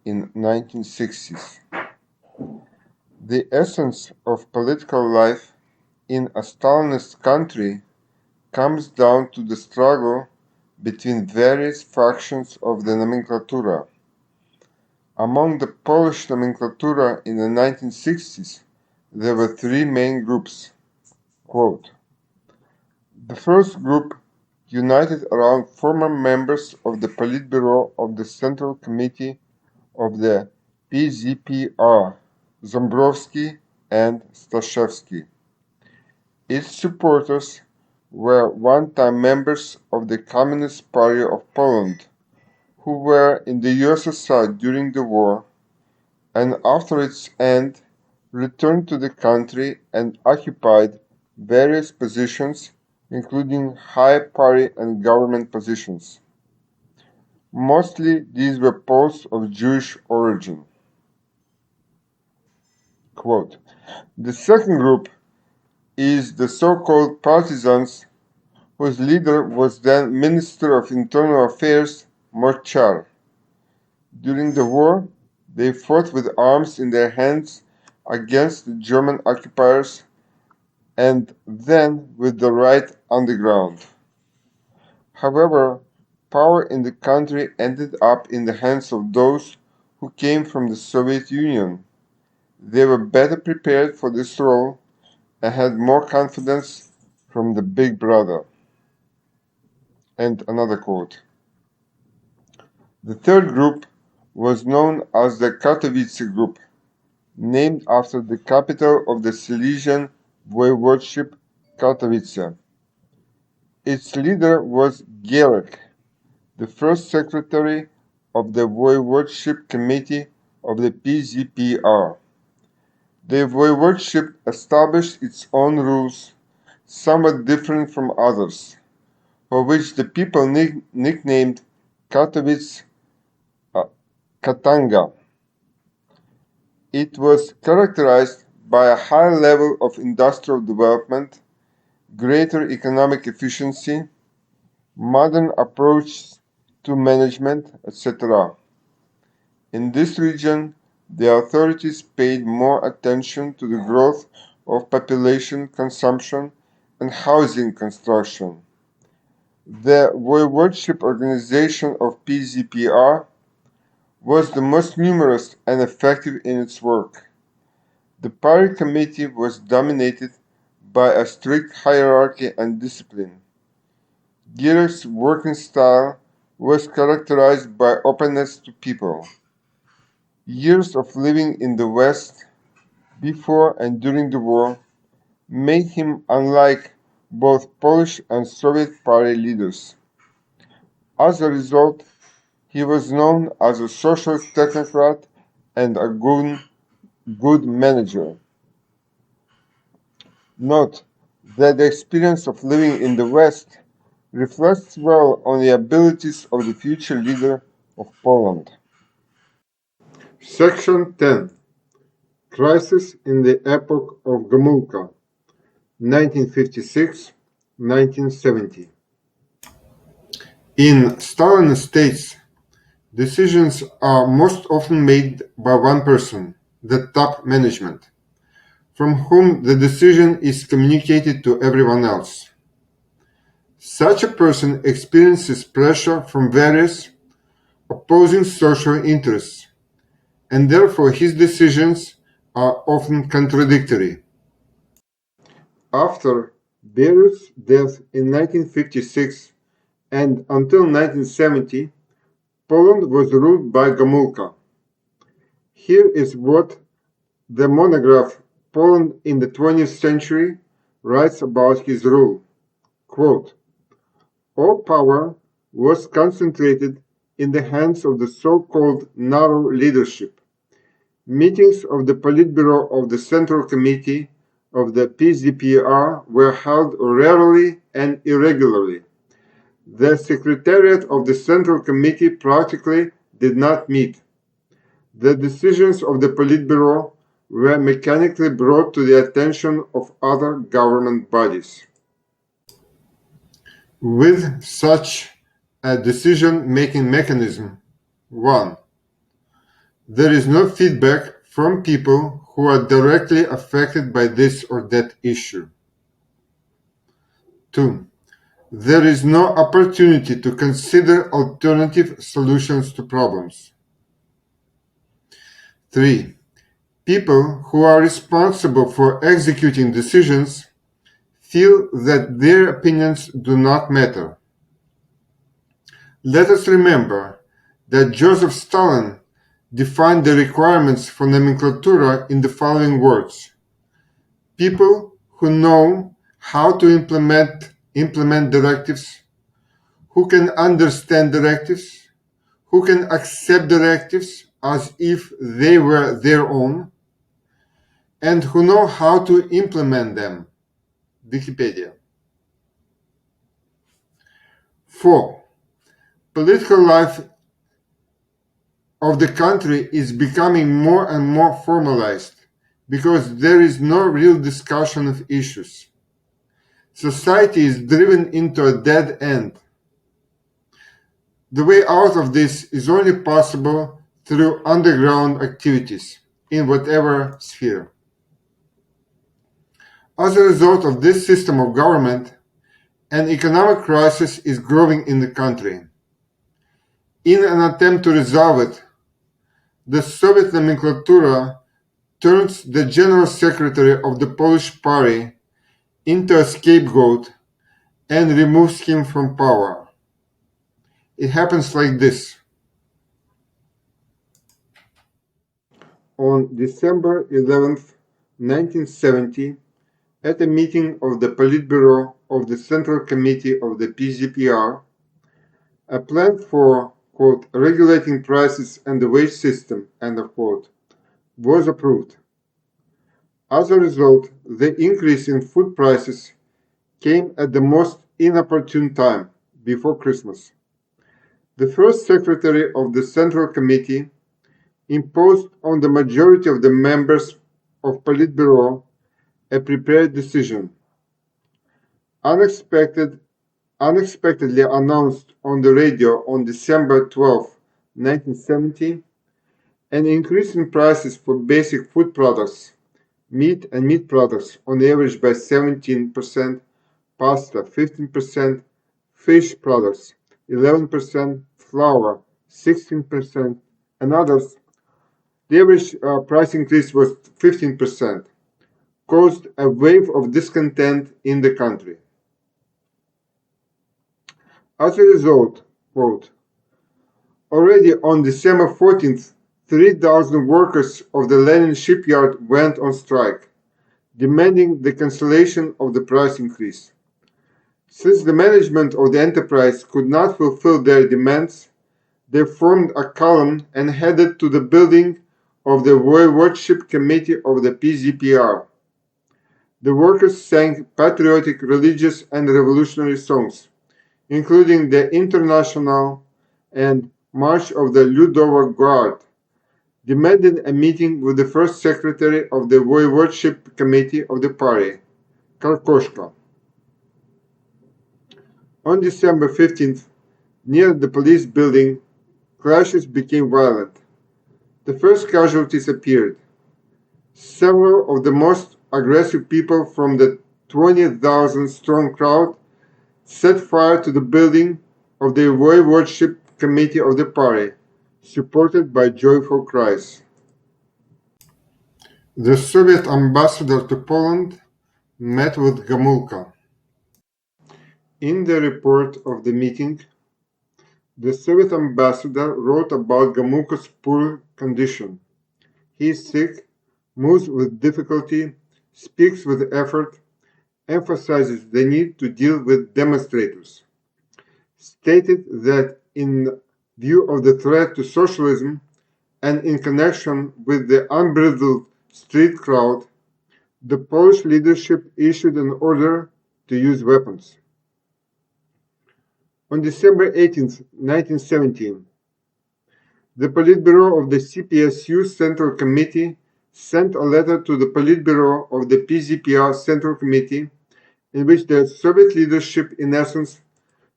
in 1960s. The essence of political life in a Stalinist country comes down to the struggle between various factions of the nomenclatura. Among the Polish nomenclatura in the 1960s, there were three main groups. Quote, the first group united around former members of the Politburo of the Central Committee of the PZPR, Zombrowski and Staszewski. Its supporters were one-time members of the Communist Party of Poland, who were in the USSR during the war, and after its end returned to the country and occupied various positions, including high party and government positions. Mostly these were Poles of Jewish origin. Quote, the second group is the so-called partisans, whose leader was then Minister of Internal Affairs Morchar. During the war, they fought with arms in their hands against the German occupiers and then with the right underground. However, power in the country ended up in the hands of those who came from the Soviet Union. They were better prepared for this role and had more confidence from the Big Brother. And another quote. The third group was known as the Katowice group, named after the capital of the Silesian voivodeship, Katowice. Its leader was Gierek, the first secretary of the voivodeship committee of the PZPR. The voivodeship established its own rules, somewhat different from others, for which the people nicknamed Katowice Katanga. It was characterized by a high level of industrial development, greater economic efficiency, modern approaches to management, etc. In this region, the authorities paid more attention to the growth of population consumption and housing construction. The voivodeship organization of PZPR was the most numerous and effective in its work. The party committee was dominated by a strict hierarchy and discipline. Gierek's working style was characterized by openness to people. Years of living in the West, before and during the war, made him unlike both Polish and Soviet party leaders. As a result, he was known as a socialist technocrat and a good manager. Note that the experience of living in the West reflects well on the abilities of the future leader of Poland. Section 10. Crisis in the Epoch of Gomulka, 1956-1970. In Stalinist states, Decisions are most often made by one person, the top management, from whom the decision is communicated to everyone else. Such a person experiences pressure from various opposing social interests, and therefore his decisions are often contradictory. After Beirut's death in 1956 and until 1970, Poland was ruled by Gomulka. Here is what the monograph Poland in the 20th Century writes about his rule. Quote, all power was concentrated in the hands of the so-called narrow leadership. Meetings of the Politburo of the Central Committee of the PZPR were held rarely and irregularly. The Secretariat of the Central Committee practically did not meet. The decisions of the Politburo were mechanically brought to the attention of other government bodies. With such a decision-making mechanism, 1. There is no feedback from people who are directly affected by this or that issue. 2. There is no opportunity to consider alternative solutions to problems. 3. People who are responsible for executing decisions feel that their opinions do not matter. Let us remember that Joseph Stalin defined the requirements for nomenclatura in the following words. People who know how to implement directives, who can understand directives, who can accept directives as if they were their own, and who know how to implement them. Wikipedia. 4. Political life of the country is becoming more and more formalized because there is no real discussion of issues. Society is driven into a dead end. The way out of this is only possible through underground activities in whatever sphere. As a result of this system of government, an economic crisis is growing in the country. In an attempt to resolve it, the Soviet nomenclatura turns the General Secretary of the Polish Party into a scapegoat and removes him from power. It happens like this. On December 11th, 1970, at a meeting of the Politburo of the Central Committee of the PZPR, a plan for, quote, regulating prices and the wage system, end of quote, was approved. As a result, the increase in food prices came at the most inopportune time, before Christmas. The first secretary of the Central Committee imposed on the majority of the members of Politburo a prepared decision. Unexpectedly announced on the radio on December 12, 1970, an increase in prices for basic food products, meat and meat products on average by 17%, pasta 15%, fish products 11%, flour 16%, and others. The average price increase was 15%, caused a wave of discontent in the country. As a result, quote, already on December 14th, 3,000 workers of the Lenin shipyard went on strike, demanding the cancellation of the price increase. Since the management of the enterprise could not fulfill their demands, they formed a column and headed to the building of the Voivodeship Committee of the PZPR. The workers sang patriotic, religious, and revolutionary songs, including the International and March of the Ludova Guard, demanded a meeting with the first secretary of the Voivodeship Committee of the party, Karkoshka. On December 15th, near the police building, clashes became violent. The first casualties appeared. Several of the most aggressive people from the 20,000 strong crowd set fire to the building of the Voivodeship Committee of the party, supported by joyful cries. The Soviet ambassador to Poland met with Gomulka. In the report of the meeting, the Soviet ambassador wrote about Gomulka's poor condition. He is sick, moves with difficulty, speaks with effort, emphasizes the need to deal with demonstrators, stated that in view of the threat to socialism and in connection with the unbridled street crowd, the Polish leadership issued an order to use weapons. On December 18, 1917, the Politburo of the CPSU Central Committee sent a letter to the Politburo of the PZPR Central Committee in which the Soviet leadership, in essence,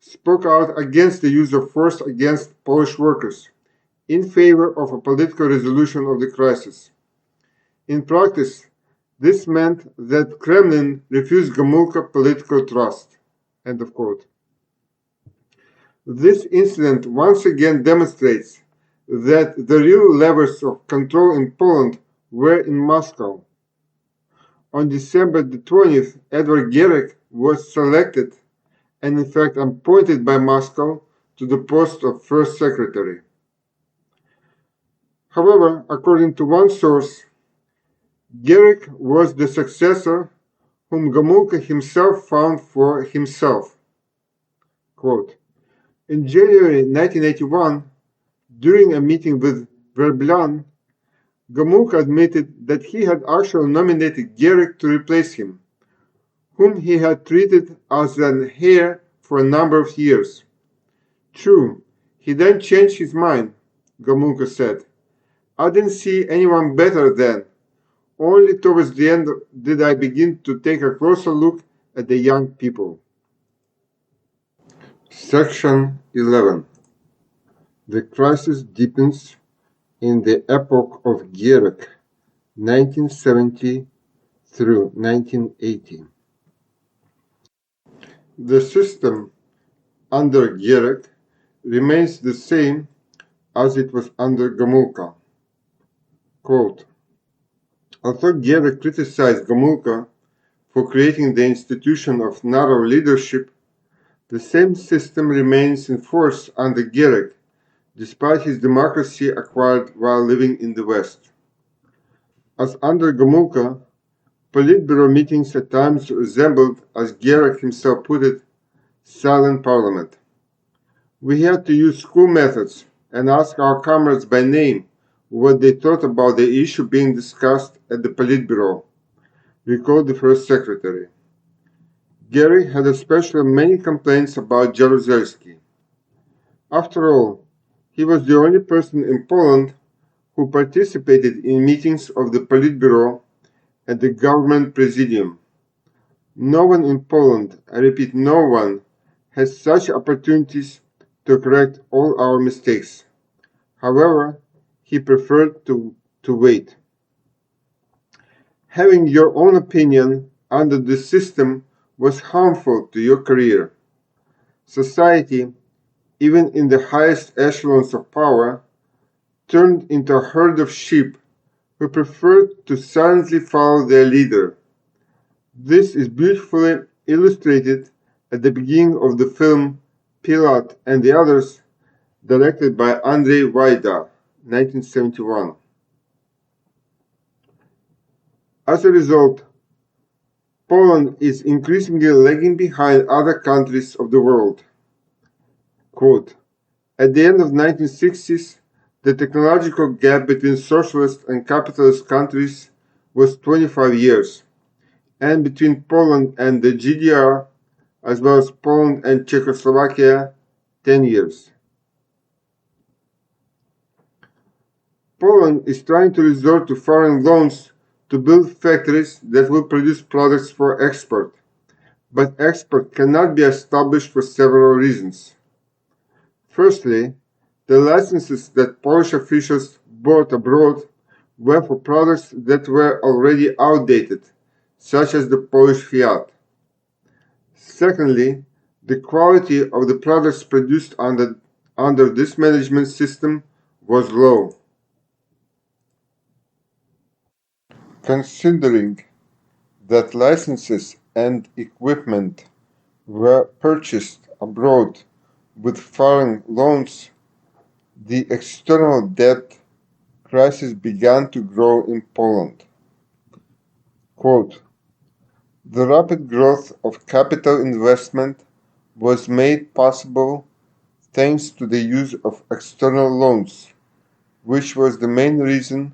spoke out against the use of force against Polish workers, in favor of a political resolution of the crisis. In practice, this meant that Kremlin refused Gomulka political trust. End of quote. This incident once again demonstrates that the real levers of control in Poland were in Moscow. On December the 20th, Edward Gierek was selected and in fact appointed by Moscow to the post of first secretary. However, according to one source, Gierek was the successor whom Gomulka himself found for himself. Quote, in January 1981, during a meeting with Verblan, Gomulka admitted that he had actually nominated Gierek to replace him, whom he had treated as an heir for a number of years. True, he then changed his mind, Gomulka said. I didn't see anyone better then. Only towards the end did I begin to take a closer look at the young people. Section 11. The crisis deepens in the epoch of Gierek, 1970 through 1980. The system under Gierek remains the same as it was under Gomulka. Quote, although Gierek criticized Gomulka for creating the institution of narrow leadership, the same system remains in force under Gierek, despite his democracy acquired while living in the West. As under Gomulka, Politburo meetings at times resembled, as Gierek himself put it, silent parliament. We had to use school methods and ask our comrades by name what they thought about the issue being discussed at the Politburo, recalled the first secretary. Gierek had especially many complaints about Jaruzelski. After all, he was the only person in Poland who participated in meetings of the Politburo and the government presidium. No one in Poland, I repeat, no one, has such opportunities to correct all our mistakes. However, he preferred to wait. Having your own opinion under the system was harmful to your career. Society, even in the highest echelons of power, turned into a herd of sheep who preferred to silently follow their leader. This is beautifully illustrated at the beginning of the film Pilot and the Others, directed by Andrzej Wajda, 1971. As a result, Poland is increasingly lagging behind other countries of the world. Quote, at the end of the 1960s, the technological gap between socialist and capitalist countries was 25 years, and between Poland and the GDR, as well as Poland and Czechoslovakia, 10 years. Poland is trying to resort to foreign loans to build factories that will produce products for export, but export cannot be established for several reasons. Firstly, The licenses that Polish officials bought abroad were for products that were already outdated, such as the Polish Fiat. Secondly, the quality of the products produced under this management system was low. Considering that licenses and equipment were purchased abroad with foreign loans, the external debt crisis began to grow in Poland. Quote, the rapid growth of capital investment was made possible thanks to the use of external loans, which was the main reason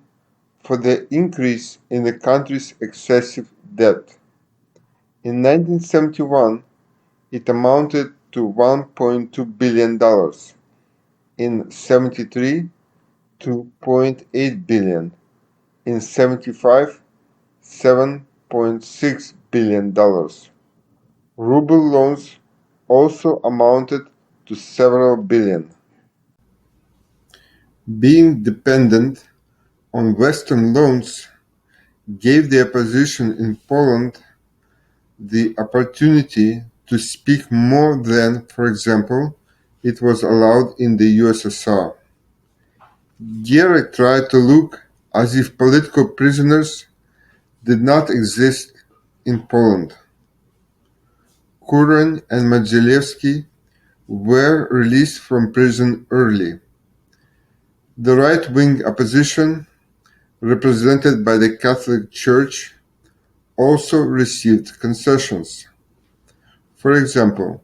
for the increase in the country's excessive debt. In 1971, it amounted to $1.2 billion. In 73, $2.8 billion. In 75, $7.6 billion. Ruble loans also amounted to several billion. Being dependent on Western loans gave the opposition in Poland the opportunity to speak more than, for example, it was allowed in the USSR. Gierek tried to look as if political prisoners did not exist in Poland. Kuroń and Magdzielewski were released from prison early. The right-wing opposition, represented by the Catholic Church, also received concessions. For example,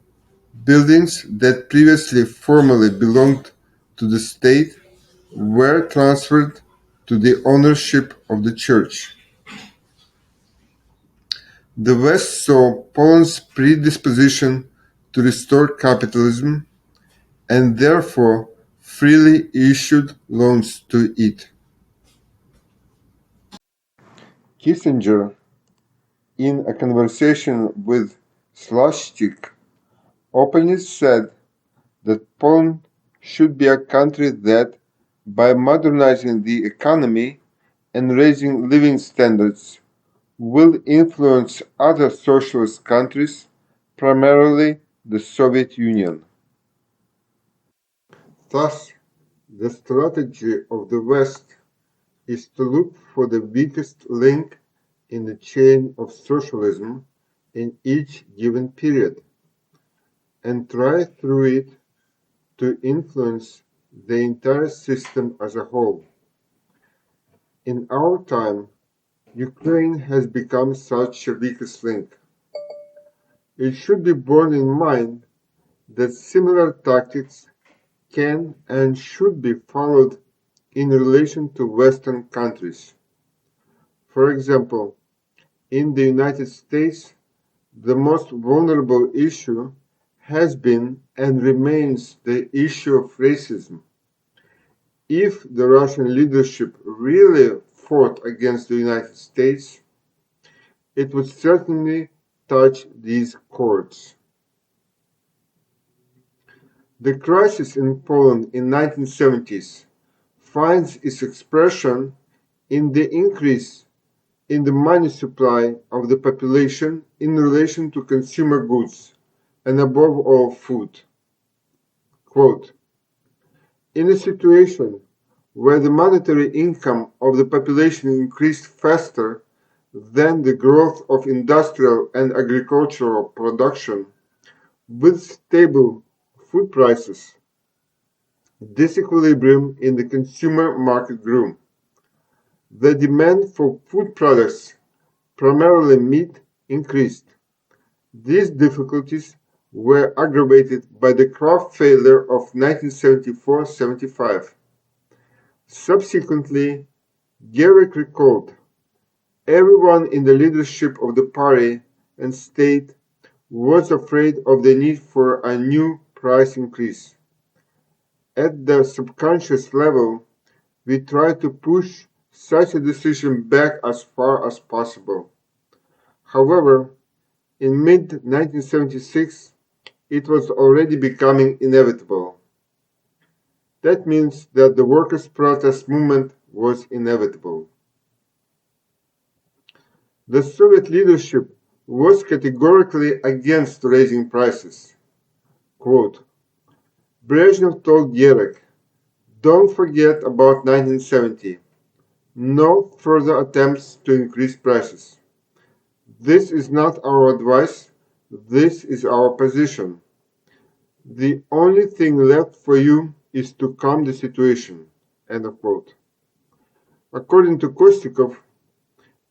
buildings that previously formally belonged to the state were transferred to the ownership of the Church. The West saw Poland's predisposition to restore capitalism and therefore freely issued loans to it. Kissinger, in a conversation with Slashchik, openly said that Poland should be a country that, by modernizing the economy and raising living standards, will influence other socialist countries, primarily the Soviet Union. Thus, the strategy of the West is to look for the weakest link in the chain of socialism in each given period and try through it to influence the entire system as a whole. In our time, Ukraine has become such a weakest link. It should be borne in mind that similar tactics can and should be followed in relation to Western countries. For example, in the United States, the most vulnerable issue has been and remains the issue of racism. If the Russian leadership really fought against the United States, it would certainly touch these chords. The crisis in Poland in the 1970s finds its expression in the increase in the money supply of the population in relation to consumer goods, and above all food. Quote, in a situation where the monetary income of the population increased faster than the growth of industrial and agricultural production, with stable food prices, disequilibrium in the consumer market grew. The demand for food products, primarily meat, increased. These difficulties were aggravated by the crop failure of 1974-75. Subsequently, Gierek recalled, everyone in the leadership of the party and state was afraid of the need for a new price increase. At the subconscious level, we tried to push such a decision back as far as possible. However, in mid-1976, it was already becoming inevitable. That means that the workers' protest movement was inevitable. The Soviet leadership was categorically against raising prices. Quote, Brezhnev told Gierek, don't forget about 1970. No further attempts to increase prices. This is not our advice. This is our position. The only thing left for you is to calm the situation. End of quote. According to Kostikov,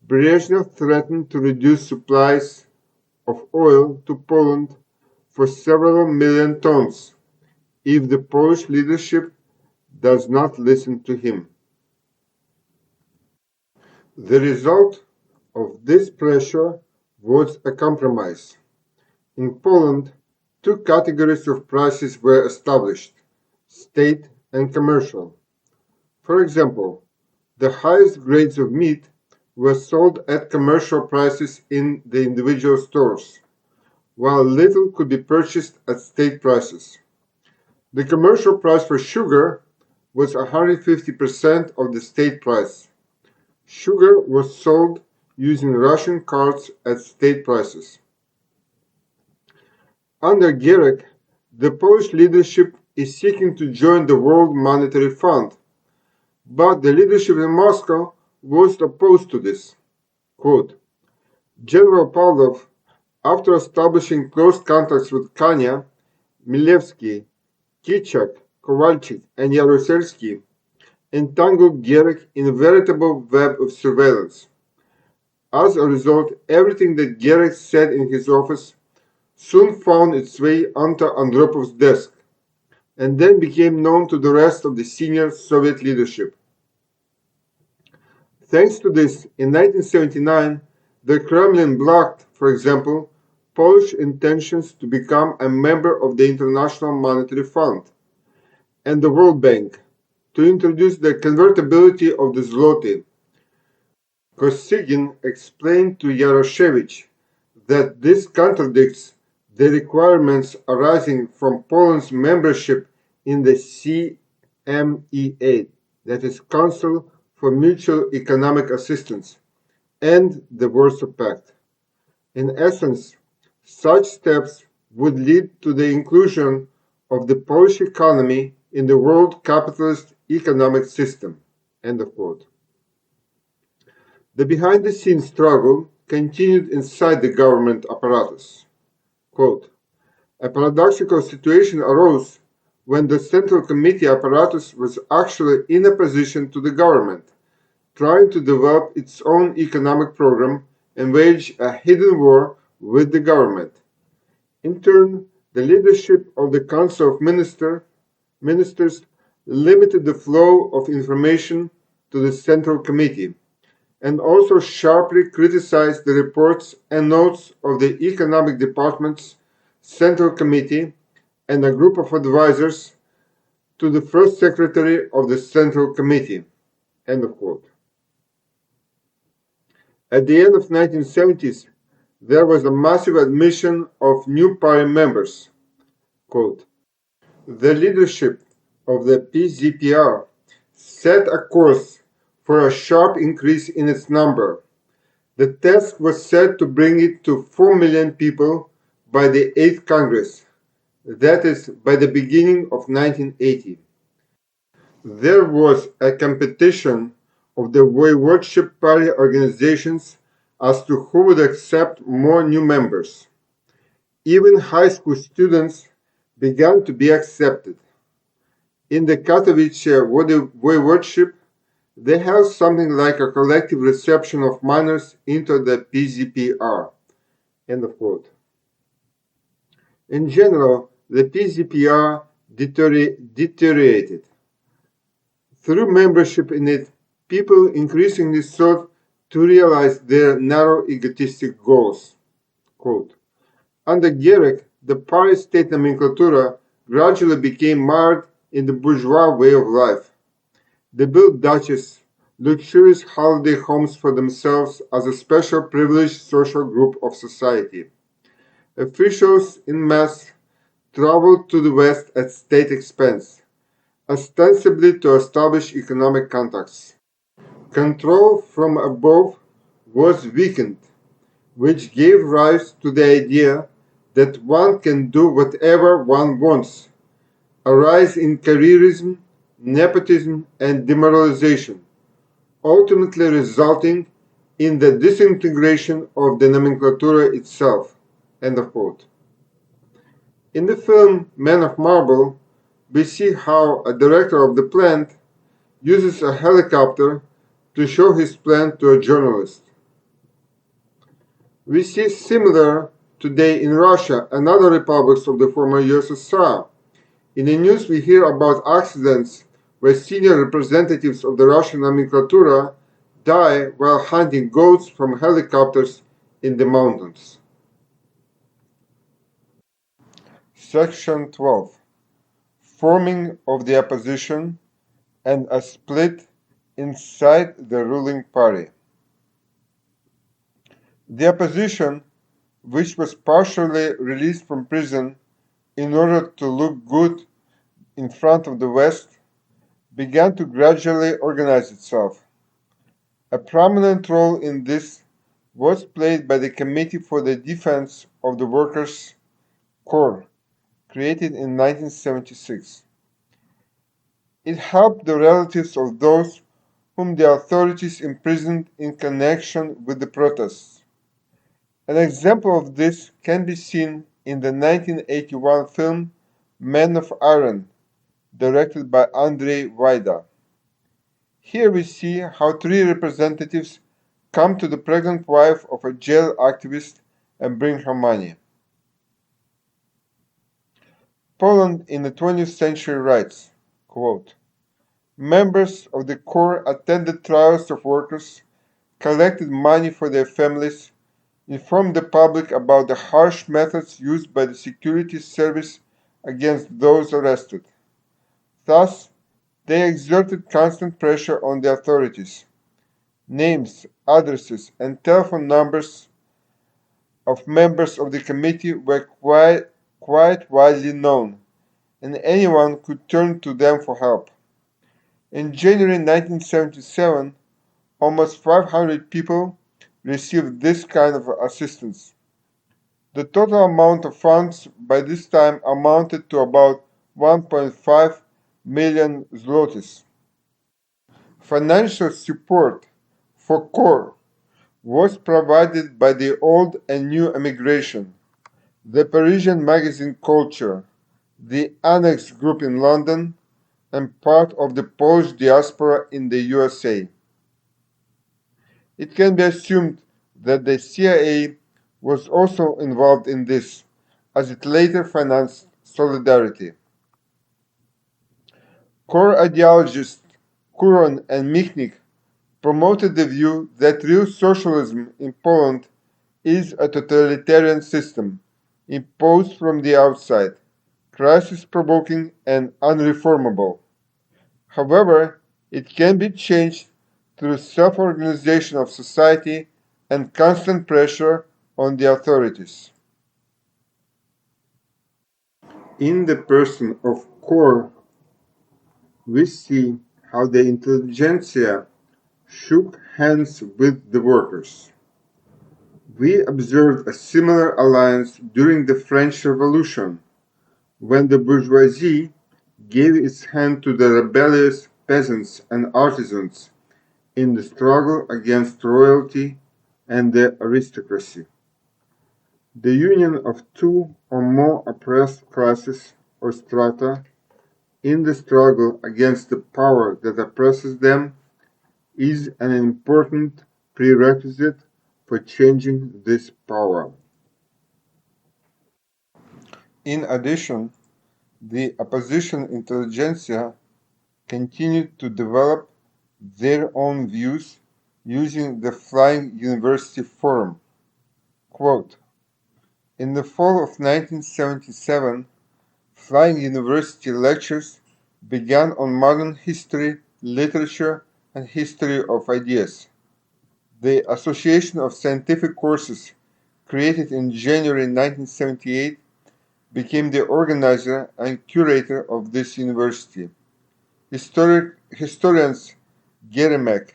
Brezhnev threatened to reduce supplies of oil to Poland for several million tons if the Polish leadership does not listen to him. The result of this pressure was a compromise. In Poland, two categories of prices were established: state and commercial. For example, the highest grades of meat were sold at commercial prices in the individual stores, while little could be purchased at state prices. The commercial price for sugar was 150% of the state price. Sugar was sold using Russian cards at state prices. Under Gierek, the Polish leadership is seeking to join the World Monetary Fund, but the leadership in Moscow was opposed to this. Quote, General Pavlov, after establishing close contacts with Kanya, Milevsky, Kichak, Kovalchik, and Yaroselsky, entangled Gierek in a veritable web of surveillance. As a result, everything that Gierek said in his office soon found its way onto Andropov's desk, and then became known to the rest of the senior Soviet leadership. Thanks to this, in 1979, the Kremlin blocked, for example, Polish intentions to become a member of the International Monetary Fund and the World Bank, to introduce the convertibility of the zloty. Kosygin explained to Yaroshevich that this contradicts the requirements arising from Poland's membership in the CMEA, that is, Council for Mutual Economic Assistance, and the Warsaw Pact. In essence, such steps would lead to the inclusion of the Polish economy in the world capitalist economic system. End of quote. The behind-the-scenes struggle continued inside the government apparatus. Quote, a paradoxical situation arose when the Central Committee apparatus was actually in opposition to the government, trying to develop its own economic program and wage a hidden war with the government. In turn, the leadership of the Council of Ministers limited the flow of information to the Central Committee, and also sharply criticized the reports and notes of the Economic Department's Central Committee and a group of advisors to the first secretary of the Central Committee. End of quote. At the end of the 1970s, there was a massive admission of new party members. Quote, the leadership of the PZPR set a course for a sharp increase in its number. The task was set to bring it to 4 million people by the 8th Congress, that is, by the beginning of 1980. There was a competition of the voivodeship party organizations as to who would accept more new members. Even high school students began to be accepted. In the Katowice voivodeship, they held something like a collective reception of minors into the PZPR. End of quote. In general, the PZPR deteriorated. Through membership in it, people increasingly sought to realize their narrow egotistic goals. Quote, under Gierek, the party state nomenclatura gradually became marred in the bourgeois way of life. They built duchies, luxurious holiday homes for themselves as a special privileged social group of society. Officials in mass traveled to the West at state expense. ostensibly to establish economic contacts. Control from above was weakened, which gave rise to the idea that one can do whatever one wants, a rise in careerism, nepotism, and demoralization, ultimately resulting in the disintegration of the nomenclatura itself. End of quote. In the film Man of Marble, we see how a director of the plant uses a helicopter to show his plan to a journalist. We see similar today in Russia and other republics of the former USSR. In the news, we hear about accidents where senior representatives of the Russian nomenclatura die while hunting goats from helicopters in the mountains. Section 12. Forming of the opposition and a split inside the ruling party. The opposition, which was partially released from prison in order to look good in front of the West, began to gradually organize itself. A prominent role in this was played by the Committee for the Defense of the Workers' Corps, created in 1976. It helped the relatives of those whom the authorities imprisoned in connection with the protests. An example of this can be seen in the 1981 film Men of Iron, directed by Andrei Wajda. Here we see how three representatives come to the pregnant wife of a jail activist and bring her money. Poland in the 20th century writes, quote, members of the Corps attended trials of workers, collected money for their families, informed the public about the harsh methods used by the security service against those arrested. Thus, they exerted constant pressure on the authorities. Names, addresses, and telephone numbers of members of the committee were quite widely known, and anyone could turn to them for help. In January 1977, almost 500 people received this kind of assistance. The total amount of funds by this time amounted to about 1.5 million zlotys. Financial support for CORE was provided by the old and new emigration, the Parisian magazine Culture, the Annex Group in London, and part of the Polish diaspora in the USA. It can be assumed that the CIA was also involved in this, as it later financed Solidarity. Core ideologists Kuron and Michnik promoted the view that real socialism in Poland is a totalitarian system imposed from the outside, crisis-provoking and unreformable. However, it can be changed through self-organization of society and constant pressure on the authorities. In the person of Kor, we see how the intelligentsia shook hands with the workers. We observed a similar alliance during the French Revolution, when the bourgeoisie gave its hand to the rebellious peasants and artisans in the struggle against royalty and the aristocracy. The union of two or more oppressed classes or strata in the struggle against the power that oppresses them is an important prerequisite for changing this power. In addition, the opposition intelligentsia continued to develop their own views using the Flying University Forum. Quote, in the fall of 1977, Flying University lectures began on modern history, literature, and history of ideas. The Association of Scientific Courses, created in January 1978, became the organizer and curator of this university. Historians Geremek,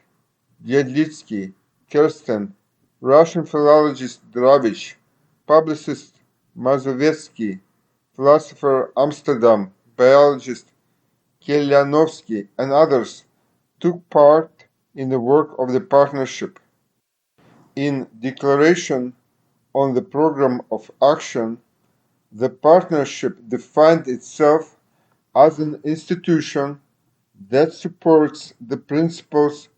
Yedlitsky, Kirsten, Russian philologist Drovich, publicist Mazovetsky, philosopher Amsterdam, biologist Kelyanovsky, and others took part in the work of the partnership. In Declaration on the Program of Action, the partnership defined itself as an institution that supports the principles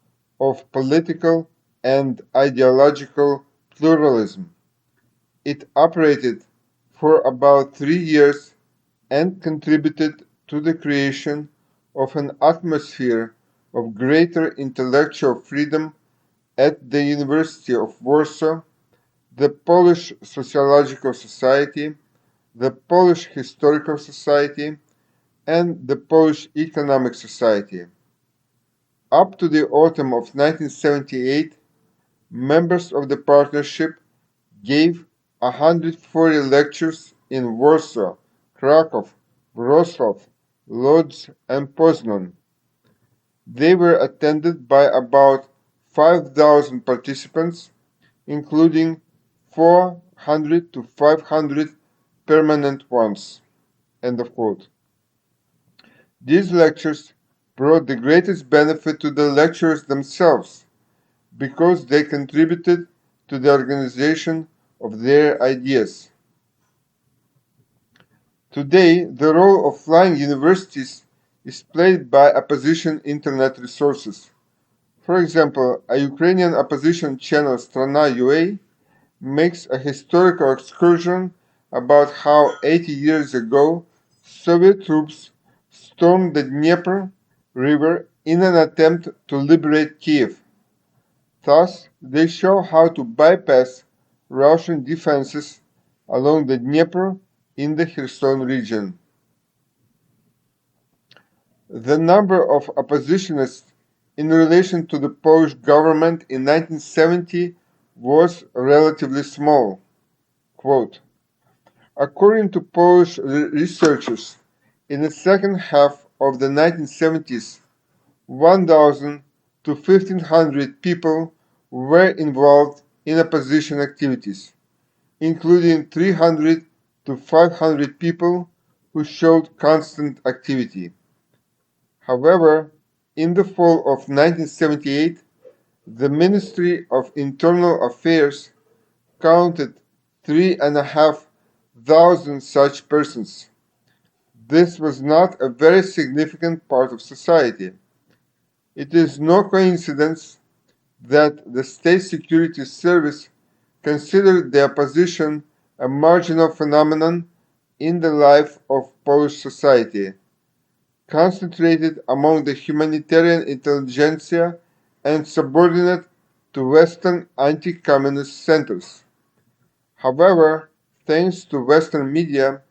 of political and ideological pluralism. It operated for about 3 years and contributed to the creation of an atmosphere of greater intellectual freedom at the University of Warsaw, the Polish Sociological Society, the Polish Historical Society, and the Polish Economic Society. Up to the autumn of 1978, members of the partnership gave 140 lectures in Warsaw, Krakow, Wrocław, Lodz, and Poznan. They were attended by about 5,000 participants, including 400 to 500 permanent ones. End of quote. These lectures brought the greatest benefit to the lecturers themselves because they contributed to the organization of their ideas. Today, the role of flying universities is played by opposition internet resources. For example, a Ukrainian opposition channel Strana UA makes a historical excursion about how 80 years ago Soviet troops stormed the Dnieper River in an attempt to liberate Kiev. Thus, they show how to bypass Russian defenses along the Dnieper in the Kherson region. The number of oppositionists in relation to the Polish government in 1970 was relatively small. Quote, according to Polish researchers, in the second half of the 1970s, 1,000 to 1,500 people were involved in opposition activities, including 300 to 500 people who showed constant activity. However, in the fall of 1978, the Ministry of Internal Affairs counted 3,500 such persons. This was not a very significant part of society. It is no coincidence that the State Security Service considered the opposition a marginal phenomenon in the life of Polish society, concentrated among the humanitarian intelligentsia and subordinate to Western anti-communist centers. However, thanks to Western media,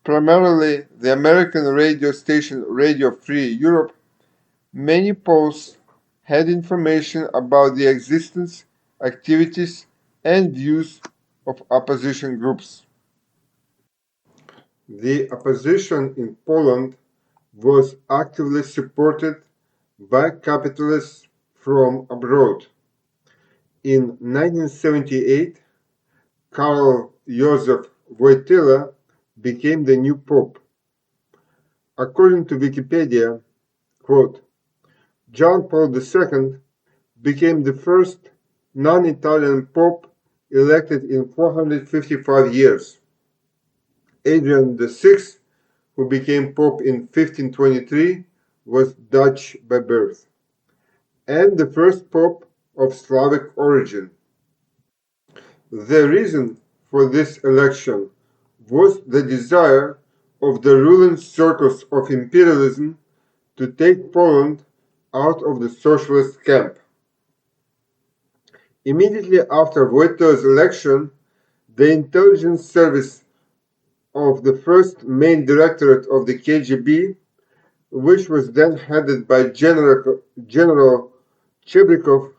primarily the American radio station Radio Free Europe, many Poles had information about the existence, activities, and views of opposition groups. The opposition in Poland was actively supported by capitalists from abroad. In 1978, Karl Joseph Wojtyla became the new pope. According to Wikipedia, quote, John Paul II became the first non-Italian pope elected in 455 years. Adrian VI, who became pope in 1523, was Dutch by birth, and the first pope of Slavic origin. The reason for this election was the desire of the ruling circles of imperialism to take Poland out of the socialist camp. Immediately after Wojtyła's election, the intelligence service of the first main directorate of the KGB, which was then headed by General Chebrikov,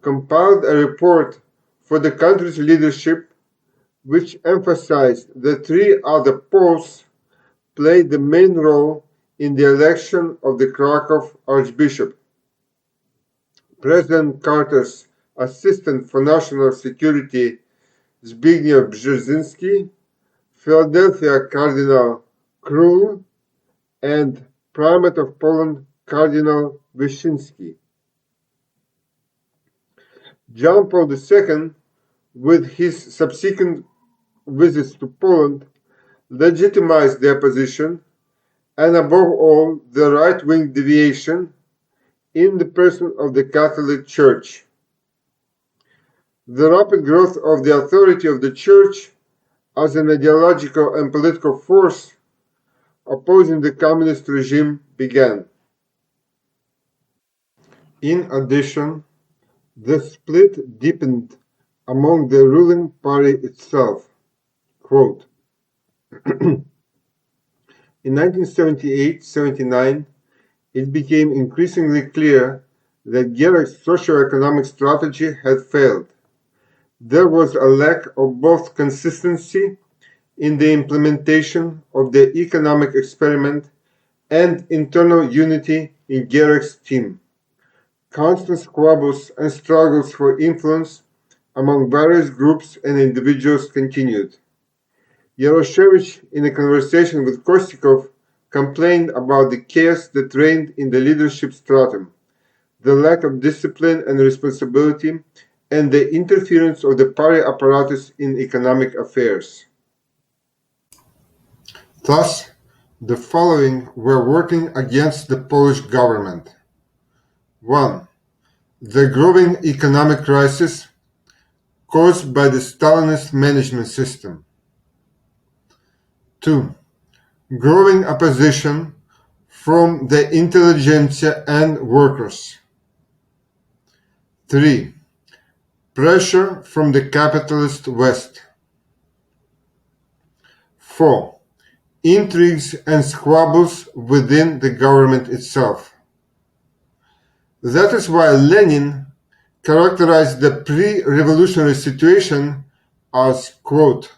compiled a report for the country's leadership, which emphasized that three other Poles played the main role in the election of the Krakow Archbishop. President Carter's Assistant for National Security Zbigniew Brzezinski, Philadelphia Cardinal Król, and Primate of Poland Cardinal Wyszynski. John Paul II, with his subsequent visits to Poland, legitimized the opposition and, above all, the right-wing deviation in the person of the Catholic Church. The rapid growth of the authority of the Church as an ideological and political force opposing the communist regime began. In addition, the split deepened among the ruling party itself. Quote, in 1978-79, it became increasingly clear that Gerek's socio-economic strategy had failed. There was a lack of both consistency in the implementation of the economic experiment and internal unity in Gerek's team. Constant squabbles and struggles for influence among various groups and individuals continued. Yaroshevich, in a conversation with Korsakov, complained about the chaos that reigned in the leadership stratum, the lack of discipline and responsibility, and the interference of the party apparatus in economic affairs. Thus, the following were working against the Polish government. 1. The growing economic crisis caused by the Stalinist management system. 2. Growing opposition from the intelligentsia and workers. 3. Pressure from the capitalist West. 4. Intrigues and squabbles within the government itself. That is why Lenin characterized the pre-revolutionary situation as, quote,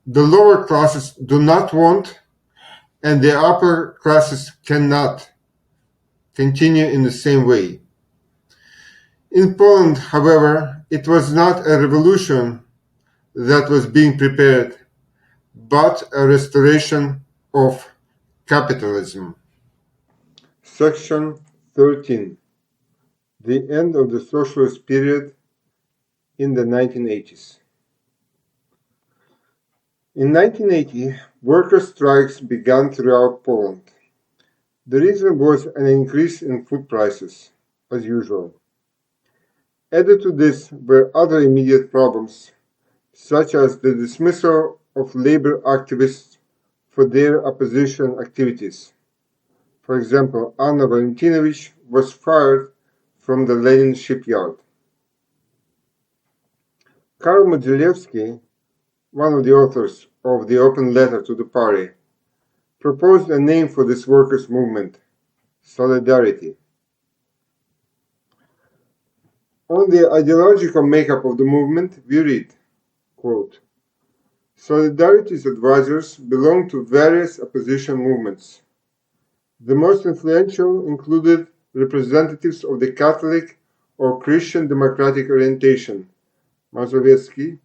the lower classes do not want and the upper classes cannot continue in the same way. In Poland, however, it was not a revolution that was being prepared, but a restoration of capitalism. Section 13. The end of the socialist period in the 1980s. In 1980, worker strikes began throughout Poland. The reason was an increase in food prices, as usual. Added to this were other immediate problems, such as the dismissal of labor activists for their opposition activities. For example, Anna Valentinovich was fired from the Lenin shipyard. Karl Modzelewski, one of the authors of the open letter to the party, proposed a name for this workers' movement, Solidarity. On the ideological makeup of the movement, we read, quote, Solidarity's advisors belonged to various opposition movements. The most influential included representatives of the Catholic or Christian democratic orientation, Mazowiecki,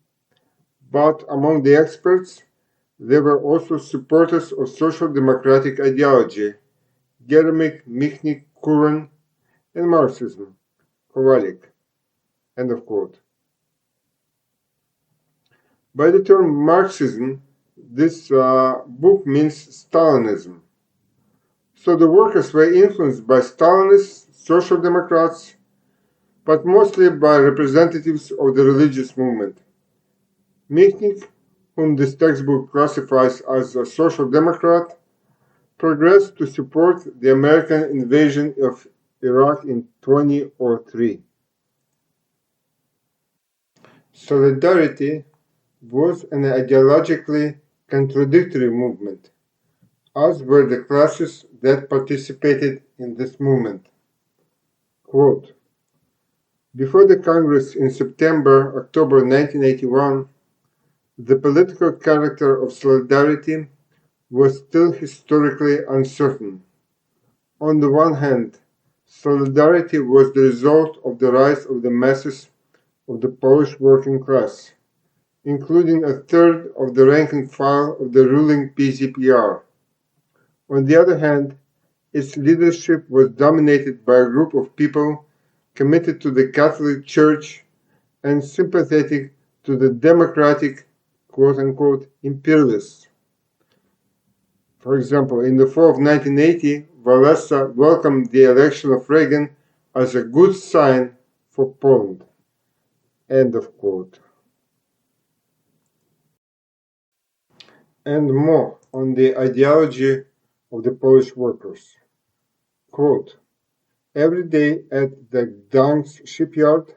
but among the experts, there were also supporters of social democratic ideology, Geremik, Michnik, Kuran, and Marxism, Kowalik. End of quote. By the term Marxism, this book means Stalinism. So the workers were influenced by Stalinists, social democrats, but mostly by representatives of the religious movement. Michnik, whom this textbook classifies as a social democrat, progressed to support the American invasion of Iraq in 2003. Solidarity was an ideologically contradictory movement, as were the classes that participated in this movement. Quote, before the Congress in September-October 1981, the political character of Solidarity was still historically uncertain. On the one hand, solidarity was the result of the rise of the masses of the Polish working class, including a third of the rank and file of the ruling PZPR. On the other hand, its leadership was dominated by a group of people committed to the Catholic Church and sympathetic to the democratic quote unquote imperialists. For example, in the fall of 1980, Walesa welcomed the election of Reagan as a good sign for Poland. End of quote. And more on the ideology of the Polish workers. Quote, every day at the Gdansk shipyard,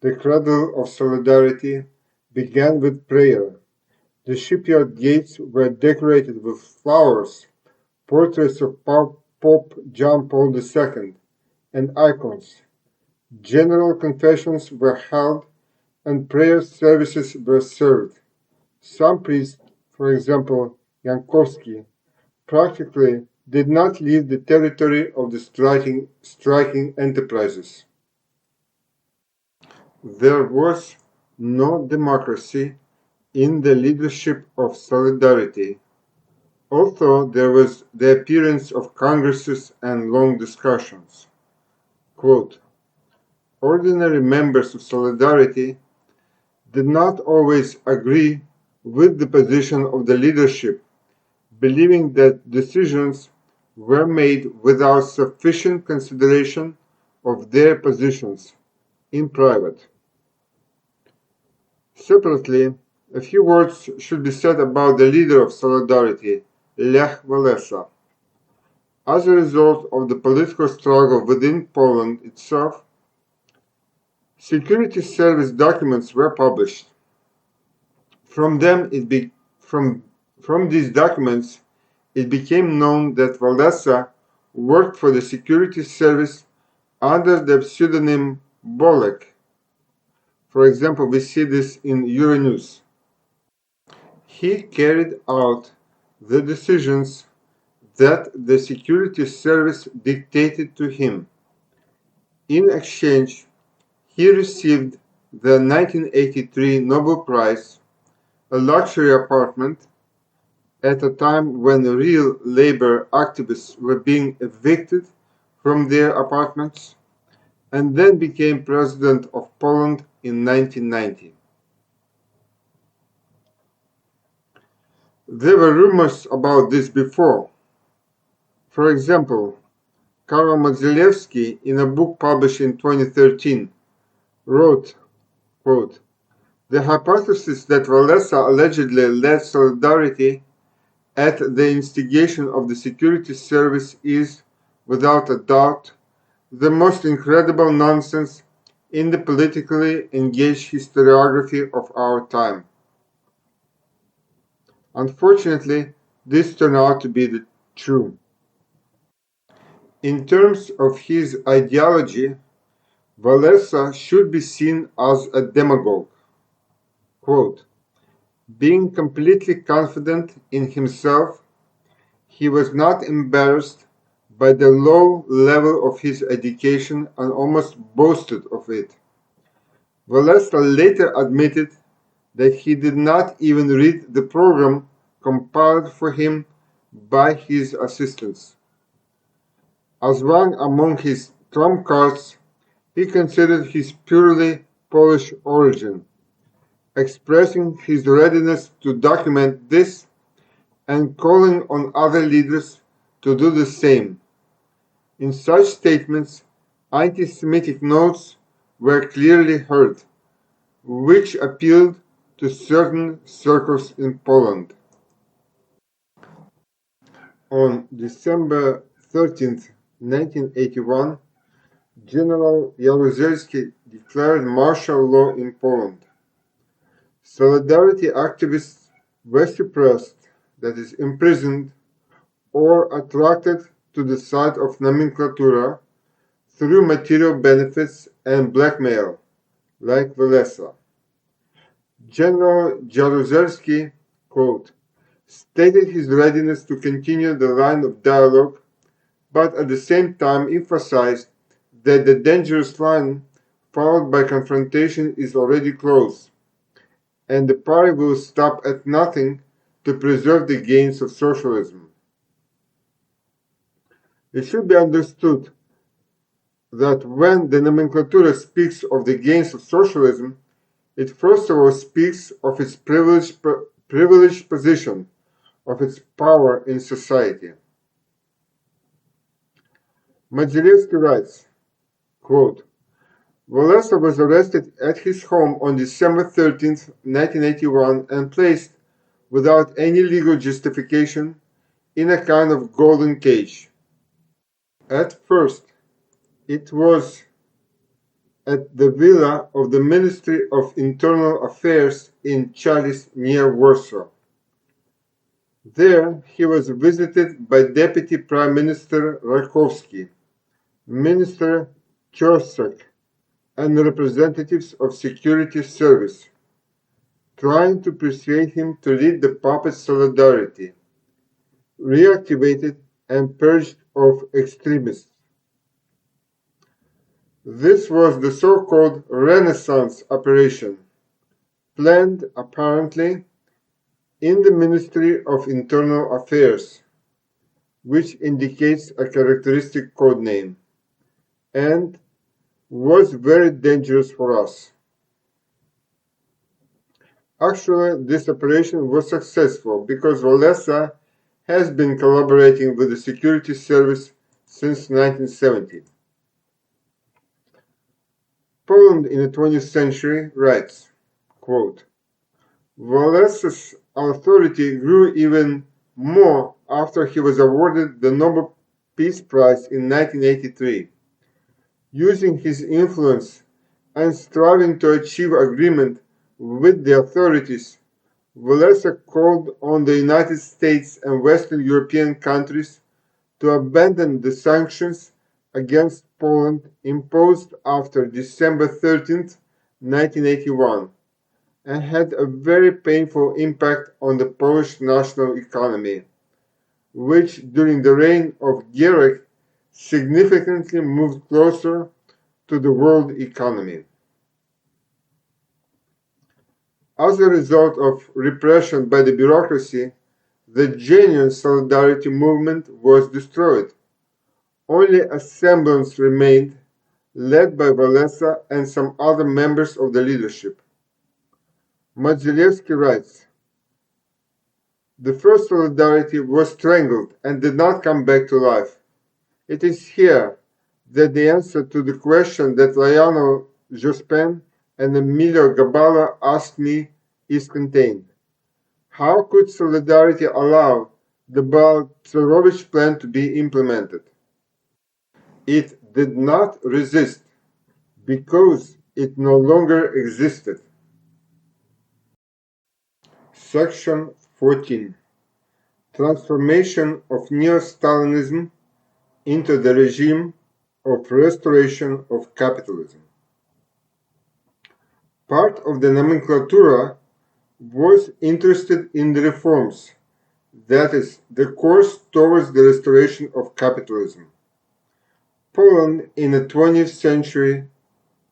the cradle of solidarity began with prayer. The shipyard gates were decorated with flowers, portraits of Pope John Paul II, and icons. General confessions were held and prayer services were served. Some priests, for example Jankowski, practically did not leave the territory of the striking enterprises. There was no democracy in the leadership of Solidarity, although there was the appearance of congresses and long discussions. Quote, ordinary members of Solidarity did not always agree with the position of the leadership, believing that decisions were made without sufficient consideration of their positions in private. Separately, a few words should be said about the leader of Solidarity, Lech Walesa. As a result of the political struggle within Poland itself, security service documents were published. From these documents, it became known that Walesa worked for the security service under the pseudonym Bolek. For example, we see this in Euronews. He carried out the decisions that the security service dictated to him. In exchange, he received the 1983 Nobel Prize, a luxury apartment, at a time when real labor activists were being evicted from their apartments, and then became president of Poland in 1990. There were rumors about this before. For example, Karol Modzelewski, in a book published in 2013, wrote, quote, the hypothesis that Walesa allegedly led Solidarity at the instigation of the security service is, without a doubt, the most incredible nonsense in the politically engaged historiography of our time. Unfortunately, this turned out to be true. In terms of his ideology, Walesa should be seen as a demagogue. Quote, being completely confident in himself, he was not embarrassed by the low level of his education and almost boasted of it. Walesa later admitted that he did not even read the program compiled for him by his assistants. As one among his trump cards, he considered his purely Polish origin, expressing his readiness to document this and calling on other leaders to do the same. In such statements, anti-Semitic notes were clearly heard, which appealed to certain circles in Poland. On December 13, 1981, General Jaruzelski declared martial law in Poland. Solidarity activists were suppressed, that is, imprisoned, or attracted to the side of nomenklatura through material benefits and blackmail, like Walesa. General Jaruzelski, quote, stated his readiness to continue the line of dialogue but at the same time emphasized that the dangerous line followed by confrontation is already close, and the party will stop at nothing to preserve the gains of socialism. It should be understood that when the nomenclatura speaks of the gains of socialism, it first of all speaks of its privileged position, of its power in society. Majewski writes, quote, Walesa was arrested at his home on December 13, 1981 and placed, without any legal justification, in a kind of golden cage. At first, it was at the villa of the Ministry of Internal Affairs in Chalice near Warsaw. There he was visited by Deputy Prime Minister Rakowski, Minister Czosek, and representatives of security service, trying to persuade him to lead the puppet Solidarity, reactivated and purged of extremists. This was the so-called Renaissance operation, planned apparently in the Ministry of Internal Affairs, which indicates a characteristic code name, and was very dangerous for us. Actually, this operation was successful because Walesa has been collaborating with the security service since 1970. Poland in the 20th century writes, quote, Walesa's authority grew even more after he was awarded the Nobel Peace Prize in 1983. Using his influence and striving to achieve agreement with the authorities, Walesa called on the United States and Western European countries to abandon the sanctions against Poland imposed after December 13, 1981, and had a very painful impact on the Polish national economy, which during the reign of Gierek significantly moved closer to the world economy. As a result of repression by the bureaucracy, the genuine solidarity movement was destroyed. Only a semblance remained, led by Walesa and some other members of the leadership. Majewski writes, the first solidarity was strangled and did not come back to life. It is here that the answer to the question that Lionel Jospin and Emilio Gabala asked me is contained. How could solidarity allow the Baltzerovich plan to be implemented? It did not resist because it no longer existed. Section 14. Transformation of Neo-Stalinism into the regime of restoration of capitalism. Part of the nomenclatura was interested in the reforms, that is, the course towards the restoration of capitalism. Poland in the 20th century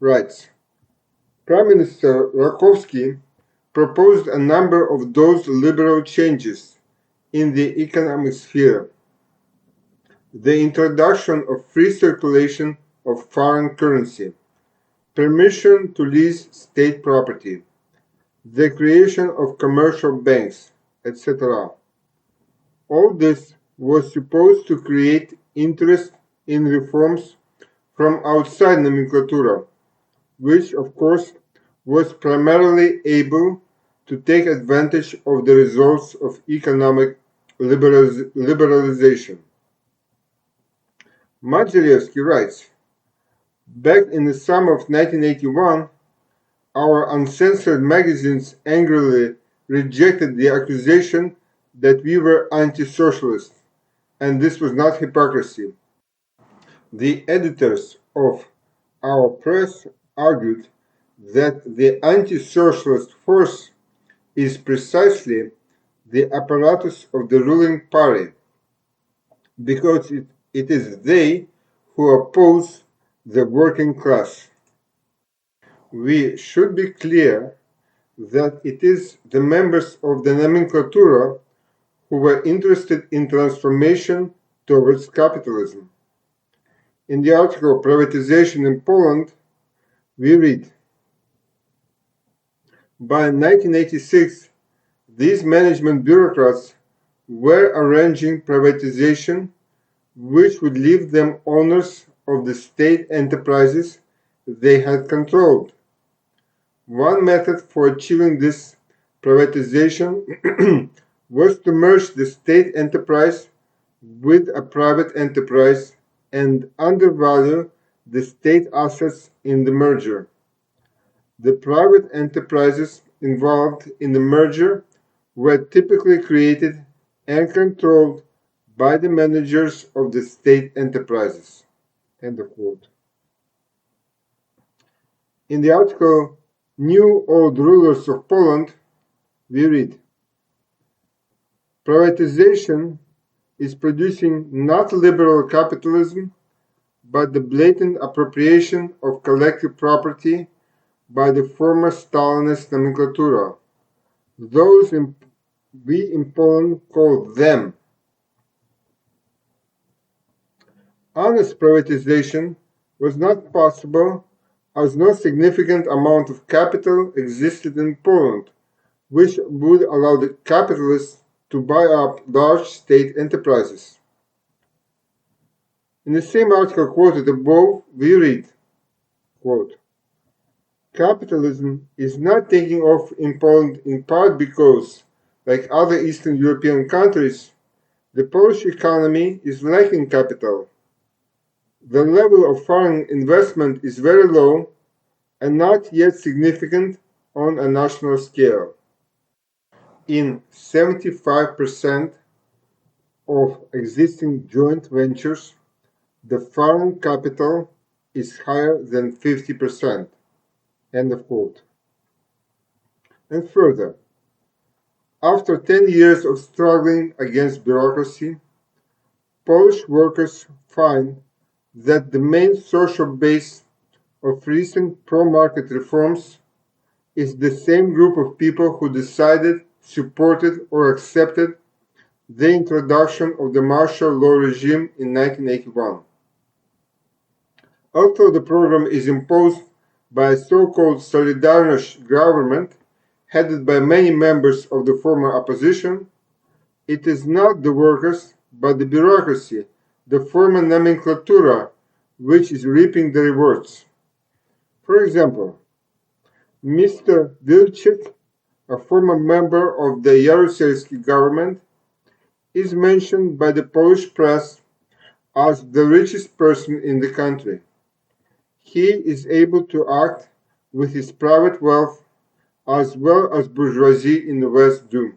writes, Prime Minister Rakowski proposed a number of those liberal changes in the economic sphere. The introduction of free circulation of foreign currency, permission to lease state property, the creation of commercial banks, etc. All this was supposed to create interest in reforms from outside nomenclatura, which of course was primarily able to take advantage of the results of economic liberalization. Majewski writes, back in the summer of 1981, our uncensored magazines angrily rejected the accusation that we were anti-socialist, and this was not hypocrisy. The editors of our press argued that the anti-socialist force is precisely the apparatus of the ruling party, because It is they who oppose the working class. We should be clear that it is the members of the nomenclatura who were interested in transformation towards capitalism. In the article Privatization in Poland, we read, by 1986, these management bureaucrats were arranging privatization which would leave them owners of the state enterprises they had controlled. One method for achieving this privatization was to merge the state enterprise with a private enterprise and undervalue the state assets in the merger. The private enterprises involved in the merger were typically created and controlled by the managers of the state enterprises. End of quote. In the article New Old Rulers of Poland, we read, privatization is producing not liberal capitalism, but the blatant appropriation of collective property by the former Stalinist nomenclatura. Those we in Poland call them. Honest privatization was not possible as no significant amount of capital existed in Poland, which would allow the capitalists to buy up large state enterprises. In the same article quoted above, we read, quote, capitalism is not taking off in Poland in part because, like other Eastern European countries, the Polish economy is lacking capital. The level of foreign investment is very low and not yet significant on a national scale. In 75% of existing joint ventures, the foreign capital is higher than 50%. End of quote. And further, after 10 years of struggling against bureaucracy, Polish workers find that the main social base of recent pro-market reforms is the same group of people who decided, supported, or accepted the introduction of the martial law regime in 1981. Although the program is imposed by a so-called Solidarność government, headed by many members of the former opposition, it is not the workers, but the bureaucracy, the former nomenclatura, which is reaping the rewards. For example, Mr. Wilczek, a former member of the Jaruzelski government, is mentioned by the Polish press as the richest person in the country. He is able to act with his private wealth as well as bourgeoisie in the West do.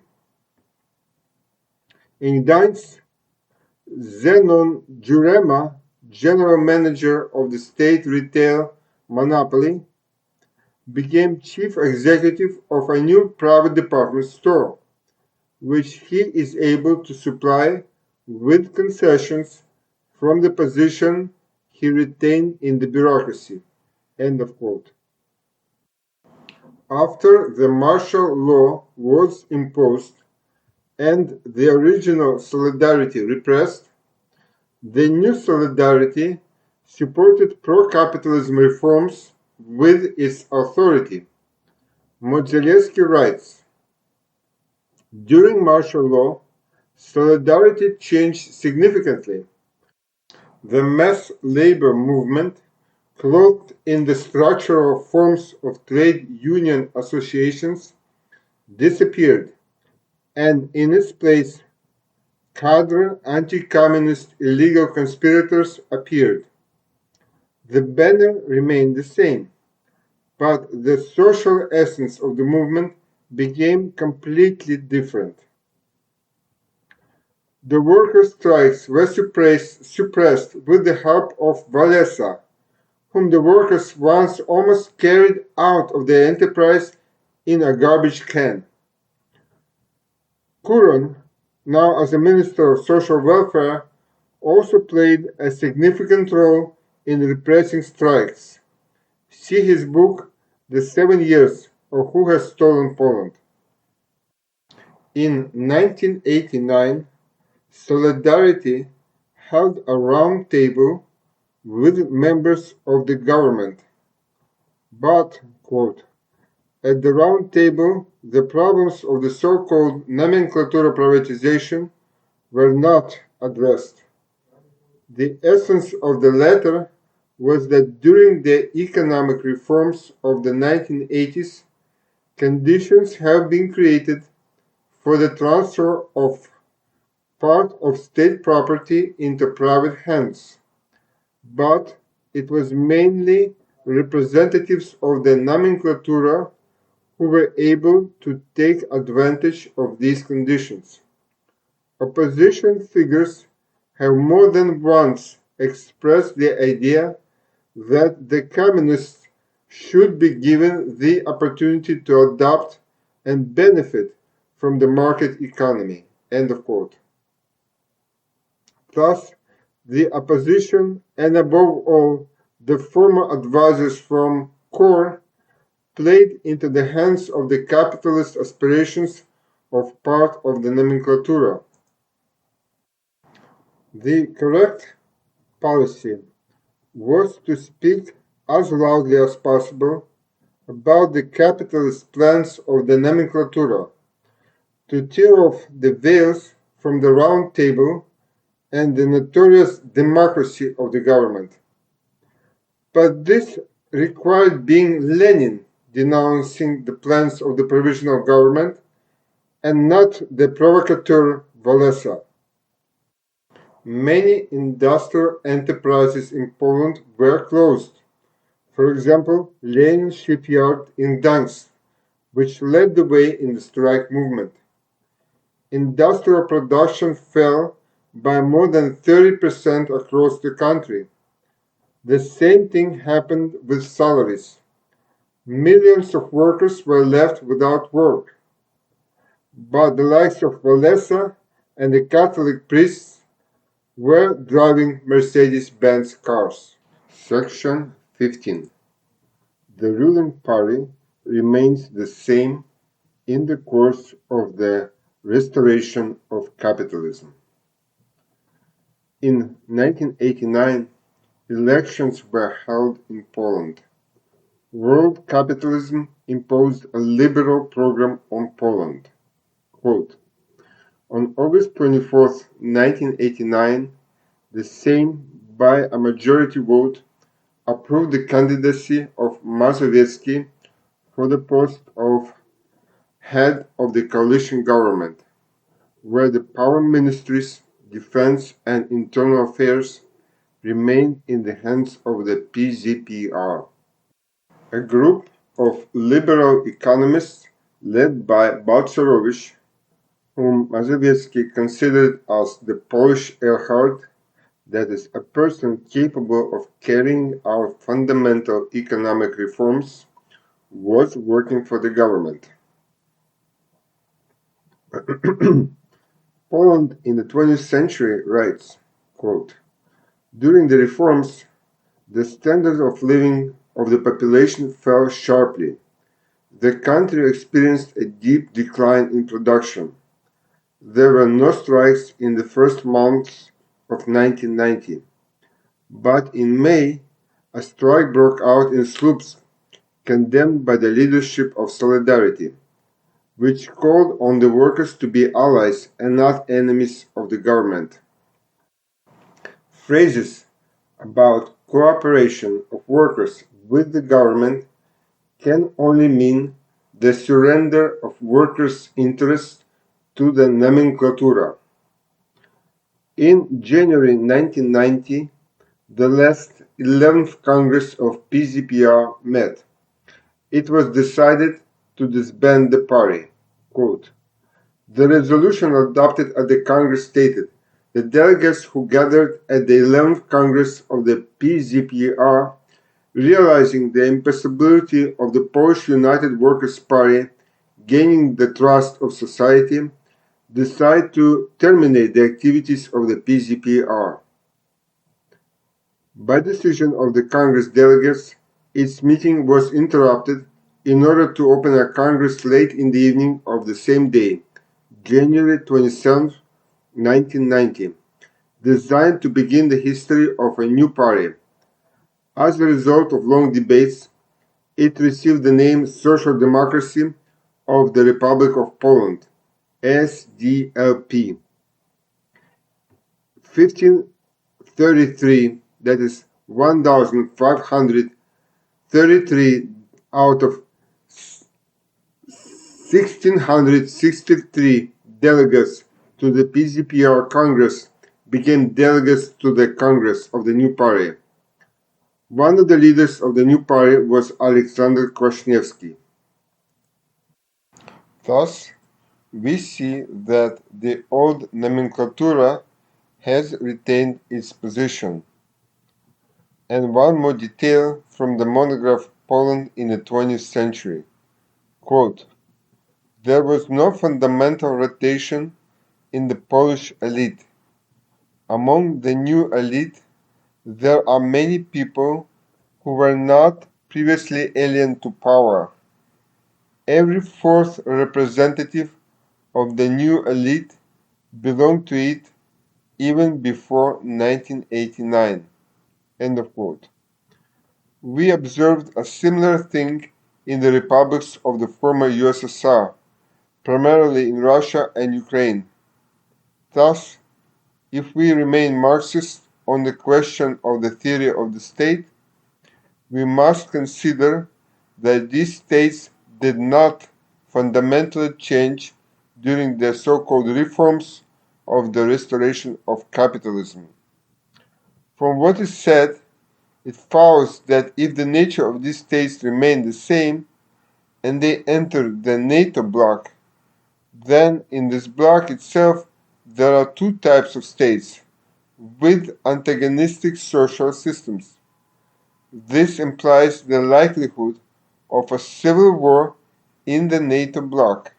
In Gdańsk, Zenon Jurema, general manager of the state retail monopoly, became chief executive of a new private department store, which he is able to supply with concessions from the position he retained in the bureaucracy. End of quote. After the martial law was imposed and the original Solidarity repressed, the new Solidarity supported pro-capitalism reforms with its authority. Modzelewski writes, during martial law, Solidarity changed significantly. The mass labor movement, clothed in the structural forms of trade union associations, disappeared, and in its place, cadre anti-communist illegal conspirators appeared. The banner remained the same, but the social essence of the movement became completely different. The workers' strikes were suppressed with the help of Walesa, whom the workers once almost carried out of the enterprise in a garbage can. Kuron, now as a minister of social welfare, also played a significant role in repressing strikes. See his book, The 7 Years of Who Has Stolen Poland. In 1989, Solidarity held a round table with members of the government, but, quote, at the round table, the problems of the so-called nomenclatura privatization were not addressed. The essence of the letter was that during the economic reforms of the 1980s, conditions have been created for the transfer of part of state property into private hands, but it was mainly representatives of the nomenclatura who were able to take advantage of these conditions. Opposition figures have more than once expressed the idea that the communists should be given the opportunity to adopt and benefit from the market economy. End of quote. Thus, the opposition, and above all, the former advisors from CORE, played into the hands of the capitalist aspirations of part of the nomenclatura. The correct policy was to speak as loudly as possible about the capitalist plans of the nomenclatura, to tear off the veils from the round table and the notorious democracy of the government. But this required being Lenin denouncing the plans of the provisional government and not the provocateur Walesa. Many industrial enterprises in Poland were closed. For example, Lenin shipyard in Gdańsk, which led the way in the strike movement. Industrial production fell by more than 30% across the country. The same thing happened with salaries. Millions of workers were left without work. But the likes of Walesa and the Catholic priests were driving Mercedes-Benz cars. Section 15. The ruling party remains the same in the course of the restoration of capitalism. In 1989, elections were held in Poland. World capitalism imposed a liberal program on Poland. Quote, on August 24, 1989, the Sejm, by a majority vote, approved the candidacy of Mazowiecki for the post of head of the coalition government, where the power ministries, defense, and internal affairs remained in the hands of the PZPR. A group of liberal economists led by Balcerowicz, whom Mazowiecki considered as the Polish Erhard, that is, a person capable of carrying out fundamental economic reforms, was working for the government. Poland in the 20th century writes, quote, during the reforms, the standard of living of the population fell sharply. The country experienced a deep decline in production. There were no strikes in the first months of 1990. But in May, a strike broke out in Słupsk, condemned by the leadership of Solidarity, which called on the workers to be allies and not enemies of the government. Phrases about cooperation of workers with the government can only mean the surrender of workers' interests to the nomenclatura. In January 1990, the last 11th Congress of PZPR met. It was decided to disband the party. Quote, the resolution adopted at the Congress stated, the delegates who gathered at the 11th Congress of the PZPR, realizing the impossibility of the Polish United Workers' Party gaining the trust of society, decide to terminate the activities of the PZPR. By decision of the Congress delegates, its meeting was interrupted in order to open a Congress late in the evening of the same day, January 27, 1990, designed to begin the history of a new party. As a result of long debates, it received the name Social Democracy of the Republic of Poland, SDLP. 1533, that is 1,533 out of 1,663 delegates to the PZPR Congress became delegates to the Congress of the new party. One of the leaders of the new party was Alexander Kwasniewski. Thus, we see that the old nomenclatura has retained its position. And one more detail from the monograph Poland in the 20th century. Quote, there was no fundamental rotation in the Polish elite. Among the new elite, there are many people who were not previously alien to power. Every fourth representative of the new elite belonged to it even before 1989. End of quote. We observed a similar thing in the republics of the former USSR, primarily in Russia and Ukraine. Thus, if we remain Marxist on the question of the theory of the state, we must consider that these states did not fundamentally change during the so-called reforms of the restoration of capitalism. From what is said, it follows that if the nature of these states remained the same and they entered the NATO bloc, then in this bloc itself there are two types of states with antagonistic social systems. This implies the likelihood of a civil war in the NATO bloc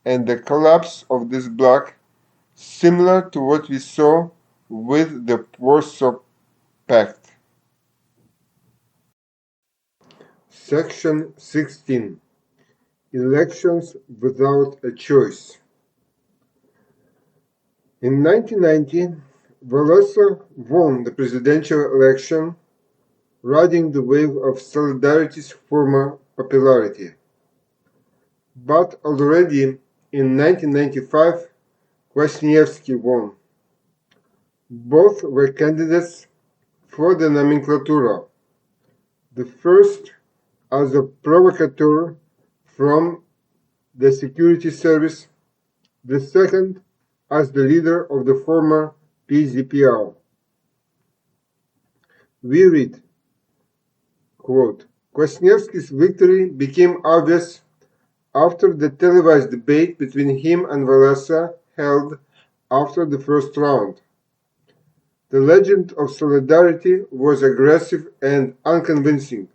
and the collapse of this bloc, similar to what we saw with the Warsaw Pact. Section 16. Elections without a choice. In 1990, Walesa won the presidential election, riding the wave of Solidarity's former popularity. But already in 1995, Kwasniewski won. Both were candidates for the nomenclatura, the first as a provocateur from the security service, the second as the leader of the former PZPR. We read, quote, Kwasniewski's victory became obvious after the televised debate between him and Walesa held after the first round. The legend of solidarity was aggressive and unconvincing,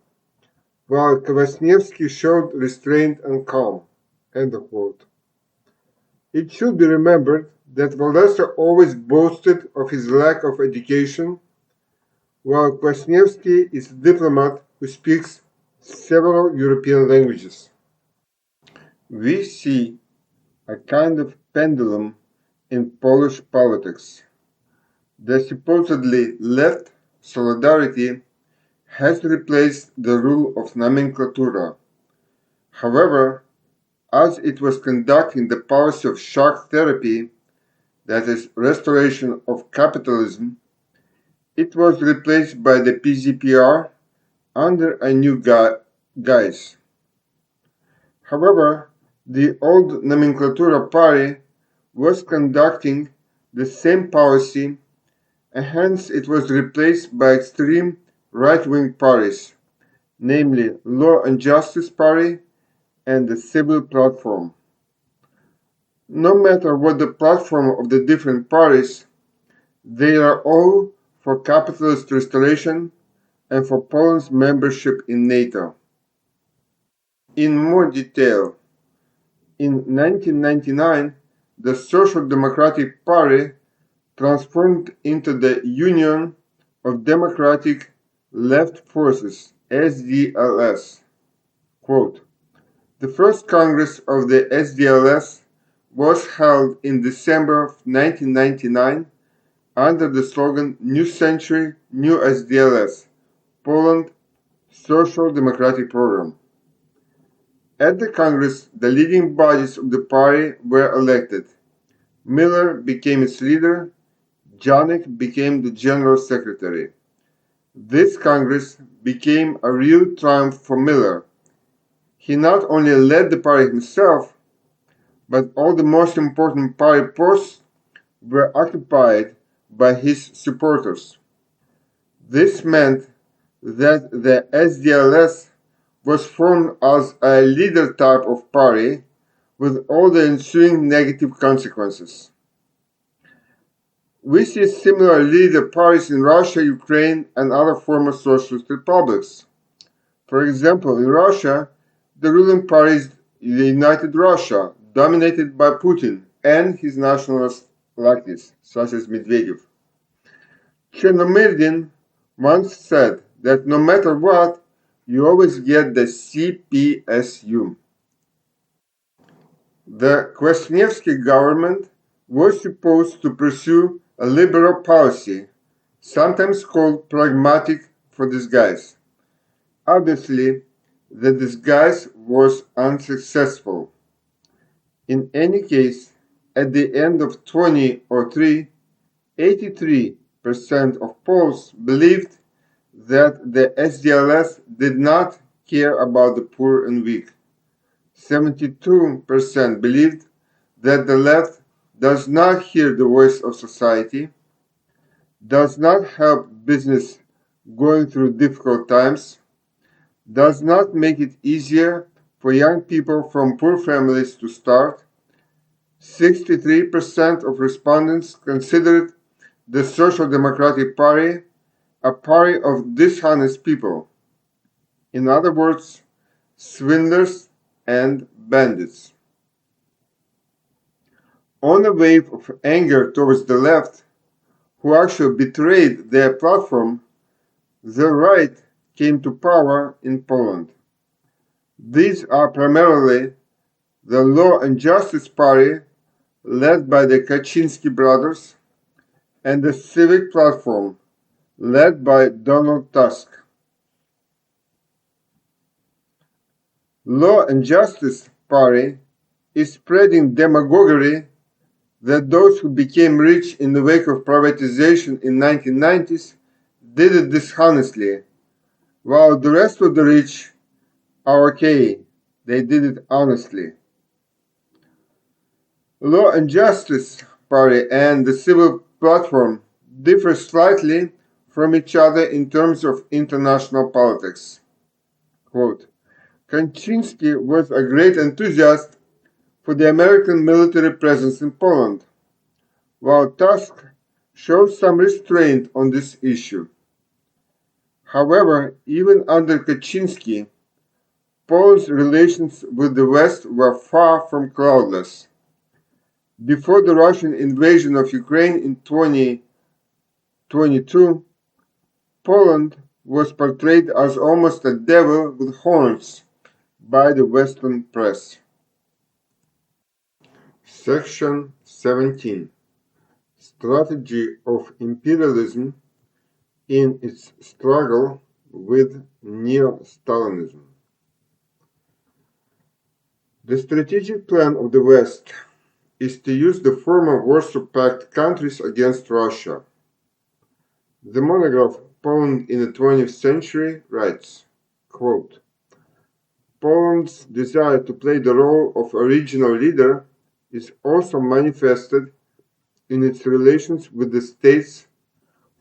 while Kwasniewski showed restraint and calm. End of quote. It should be remembered that Walesa always boasted of his lack of education, while Kwasniewski is a diplomat who speaks several European languages. We see a kind of pendulum in Polish politics. The supposedly left solidarity has replaced the rule of nomenclatura. However, as it was conducting the policy of shock therapy, that is, restoration of capitalism, it was replaced by the PZPR under a new guise. However, the old nomenclatura party was conducting the same policy, and hence it was replaced by extreme right-wing parties, namely Law and Justice Party and the Civil Platform. No matter what the platform of the different parties, they are all for capitalist restoration and for Poland's membership in NATO. In more detail, in 1999, the Social Democratic Party transformed into the Union of Democratic Left Forces, SDLS. Quote, the first Congress of the SDLS was held in December of 1999 under the slogan New Century, New SDLS, Poland Social Democratic Program. At the Congress, the leading bodies of the party were elected. Miller became its leader, Janek became the general secretary. This Congress became a real triumph for Miller. He not only led the party himself, but all the most important party posts were occupied by his supporters. This meant that the SDLS was formed as a leader type of party with all the ensuing negative consequences. We see similar leader parties in Russia, Ukraine, and other former socialist republics. For example, in Russia, the ruling party is the United Russia, dominated by Putin and his nationalist lackeys, such as Medvedev. Chernomyrdin once said that no matter what, you always get the CPSU. The Kwasniewski government was supposed to pursue a liberal policy, sometimes called pragmatic for disguise. Obviously, the disguise was unsuccessful. In any case, at the end of 2003, 83% of Poles believed that the SDLS did not care about the poor and weak. 72% believed that the left does not hear the voice of society, does not help business going through difficult times, does not make it easier for young people from poor families to start. 63% of respondents considered the Social Democratic Party a party of dishonest people. In other words, swindlers and bandits. On a wave of anger towards the left, who actually betrayed their platform, the right came to power in Poland. These are primarily the Law and Justice Party, led by the Kaczynski brothers, and the Civic Platform, led by Donald Tusk. Law and Justice Party is spreading demagoguery that those who became rich in the wake of privatization in 1990s did it dishonestly, while the rest of the rich are okay, they did it honestly. Law and Justice Party and the Civil Platform differ slightly from each other in terms of international politics. Quote, Kaczynski was a great enthusiast for the American military presence in Poland, while Tusk showed some restraint on this issue. However, even under Kaczynski, Poland's relations with the West were far from cloudless. Before the Russian invasion of Ukraine in 2022, Poland was portrayed as almost a devil with horns by the Western press. Section 17. Strategy of imperialism in its struggle with neo-Stalinism. The strategic plan of the West is to use the former Warsaw Pact countries against Russia. The monograph Poland in the 20th Century writes, quote, Poland's desire to play the role of a regional leader is also manifested in its relations with the states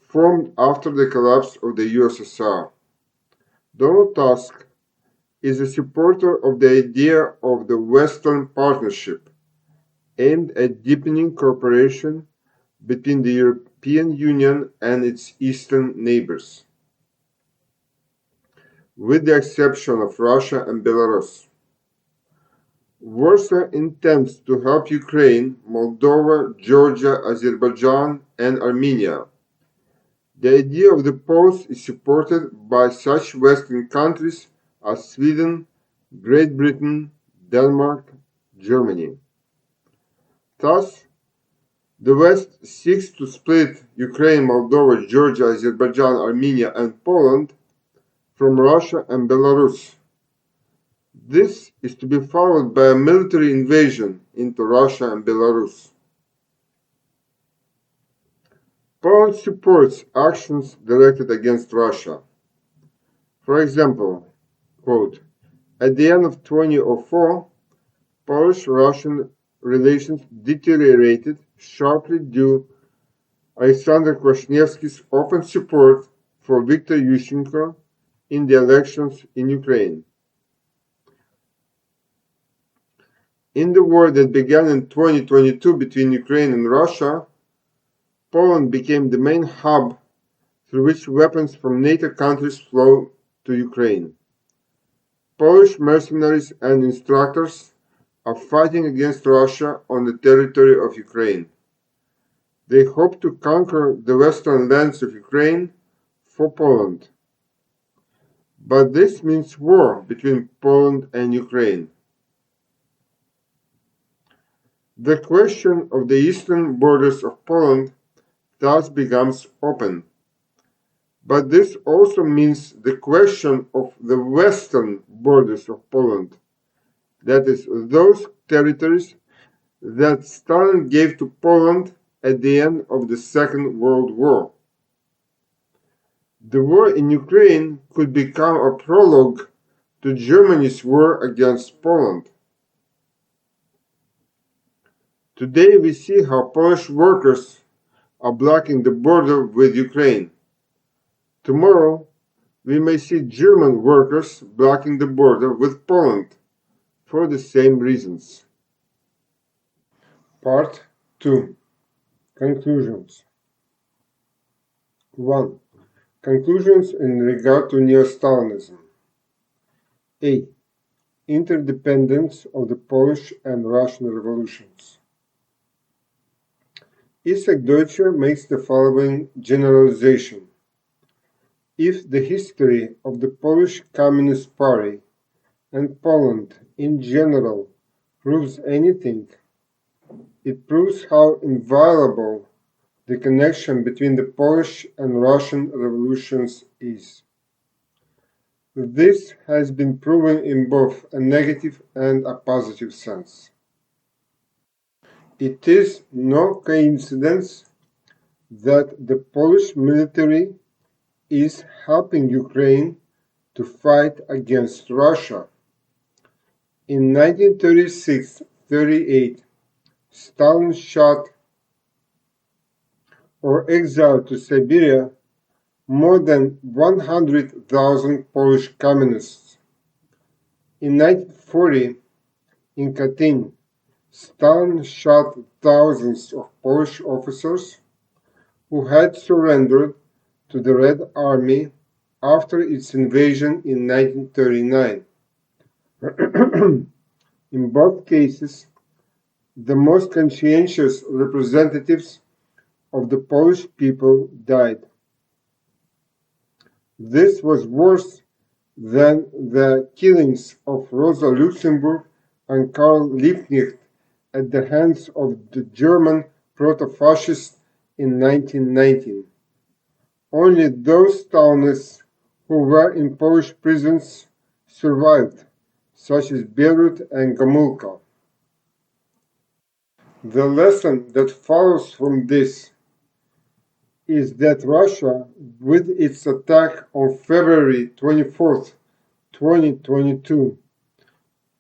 formed after the collapse of the USSR. Donald Tusk is a supporter of the idea of the Western Partnership, aimed at deepening cooperation between the European Union and its eastern neighbors, with the exception of Russia and Belarus. Warsaw intends to help Ukraine, Moldova, Georgia, Azerbaijan, and Armenia. The idea of the Poles is supported by such Western countries as Sweden, Great Britain, Denmark, Germany. Thus, the West seeks to split Ukraine, Moldova, Georgia, Azerbaijan, Armenia, and Poland from Russia and Belarus. This is to be followed by a military invasion into Russia and Belarus. Poland supports actions directed against Russia. For example, quote, at the end of 2004, Polish-Russian relations deteriorated sharply due Alexander Kwasniewski's open support for Viktor Yushchenko in the elections in Ukraine. In the war that began in 2022 between Ukraine and Russia, Poland became the main hub through which weapons from NATO countries flow to Ukraine. Polish mercenaries and instructors are fighting against Russia on the territory of Ukraine. They hope to conquer the western lands of Ukraine for Poland. But this means war between Poland and Ukraine. The question of the eastern borders of Poland thus becomes open. But this also means the question of the western borders of Poland, that is, those territories that Stalin gave to Poland at the end of the Second World War. The war in Ukraine could become a prologue to Germany's war against Poland. Today we see how Polish workers are blocking the border with Ukraine. Tomorrow we may see German workers blocking the border with Poland for the same reasons. Part 2. Conclusions. 1. Conclusions in regard to Neo-Stalinism. A. Interdependence of the Polish and Russian revolutions. Isaac Deutscher makes the following generalization. If the history of the Polish Communist Party and Poland in general proves anything, it proves how inviolable the connection between the Polish and Russian revolutions is. This has been proven in both a negative and a positive sense. It is no coincidence that the Polish military is helping Ukraine to fight against Russia. In 1936-38, Stalin shot or exiled to Siberia more than 100,000 Polish communists. In 1940, in Katyn, Stalin shot thousands of Polish officers who had surrendered to the Red Army after its invasion in 1939. In both cases, the most conscientious representatives of the Polish people died. This was worse than the killings of Rosa Luxemburg and Karl Liebknecht at the hands of the German proto-fascists in 1919. Only those Stalinists who were in Polish prisons survived, such as Beirut and Gomulka. The lesson that follows from this is that Russia, with its attack on February 24, 2022,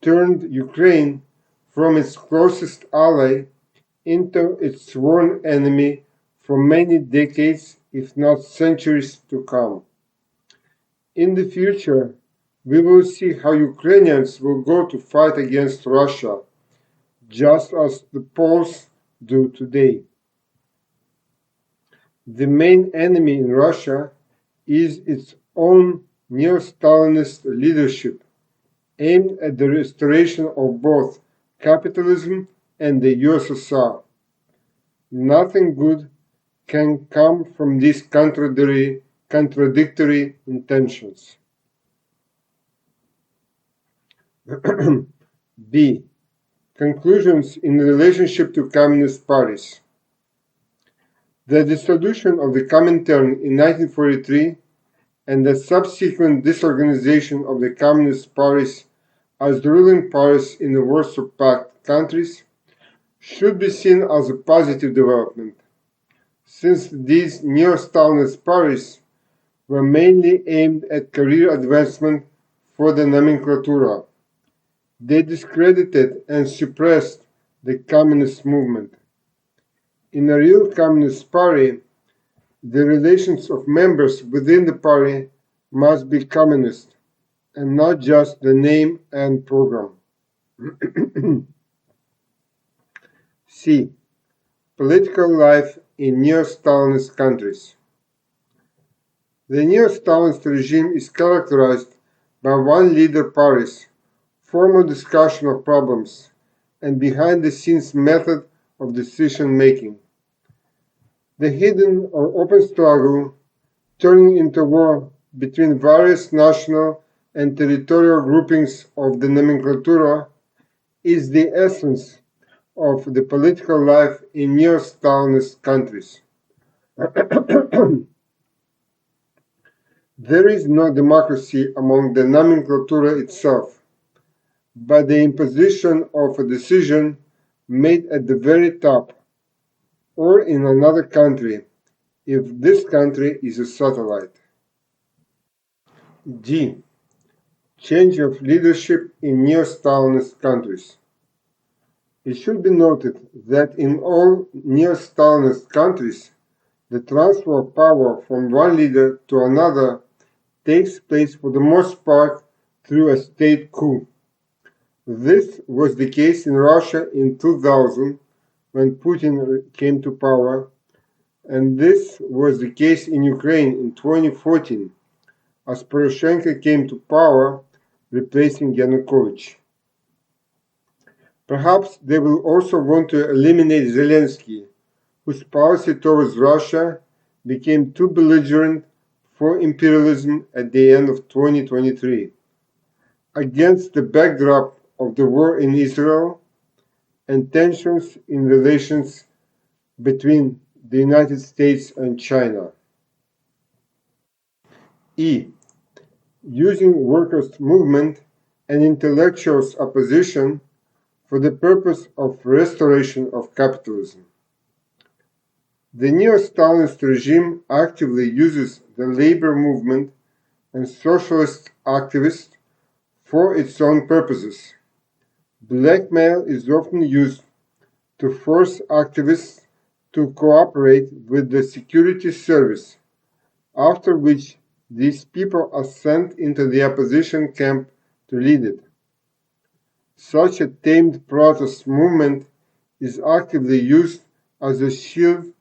turned Ukraine from its closest ally into its sworn enemy for many decades, if not centuries, to come. In the future, we will see how Ukrainians will go to fight against Russia, just as the Poles do today. The main enemy in Russia is its own neo-Stalinist leadership, aimed at the restoration of both capitalism and the USSR. Nothing good can come from these contradictory intentions. B. Conclusions in relationship to communist parties. The dissolution of the Comintern in 1943 and the subsequent disorganization of the communist parties as the ruling parties in the Warsaw Pact countries should be seen as a positive development, since these neo-Stalinist parties were mainly aimed at career advancement for the nomenklatura. They discredited and suppressed the communist movement. In a real communist party, the relations of members within the party must be communist and not just the name and program. C. Political life in neo-Stalinist countries. The neo-Stalinist regime is characterized by one-leader parties, formal discussion of problems, and behind-the-scenes method of decision-making. The hidden or open struggle, turning into war between various national and territorial groupings of the nomenklatura, is the essence of the political life in neo-Stalinist countries. There is no democracy among the nomenklatura itself, but the imposition of a decision made at the very top or in another country if this country is a satellite. D. Change of leadership in neo-Stalinist countries. It should be noted that in all neo-Stalinist countries, the transfer of power from one leader to another takes place for the most part through a state coup. This was the case in Russia in 2000 when Putin came to power, and this was the case in Ukraine in 2014 as Poroshenko came to power, replacing Yanukovych. Perhaps they will also want to eliminate Zelensky, whose policy towards Russia became too belligerent for imperialism at the end of 2023. Against the backdrop of the war in Israel and tensions in relations between the United States and China. E. Using workers' movement and intellectuals' opposition for the purpose of restoration of capitalism. The neo-Stalinist regime actively uses the labor movement and socialist activists for its own purposes. Blackmail is often used to force activists to cooperate with the security service, after which these people are sent into the opposition camp to lead it. Such a tamed protest movement is actively used as a shield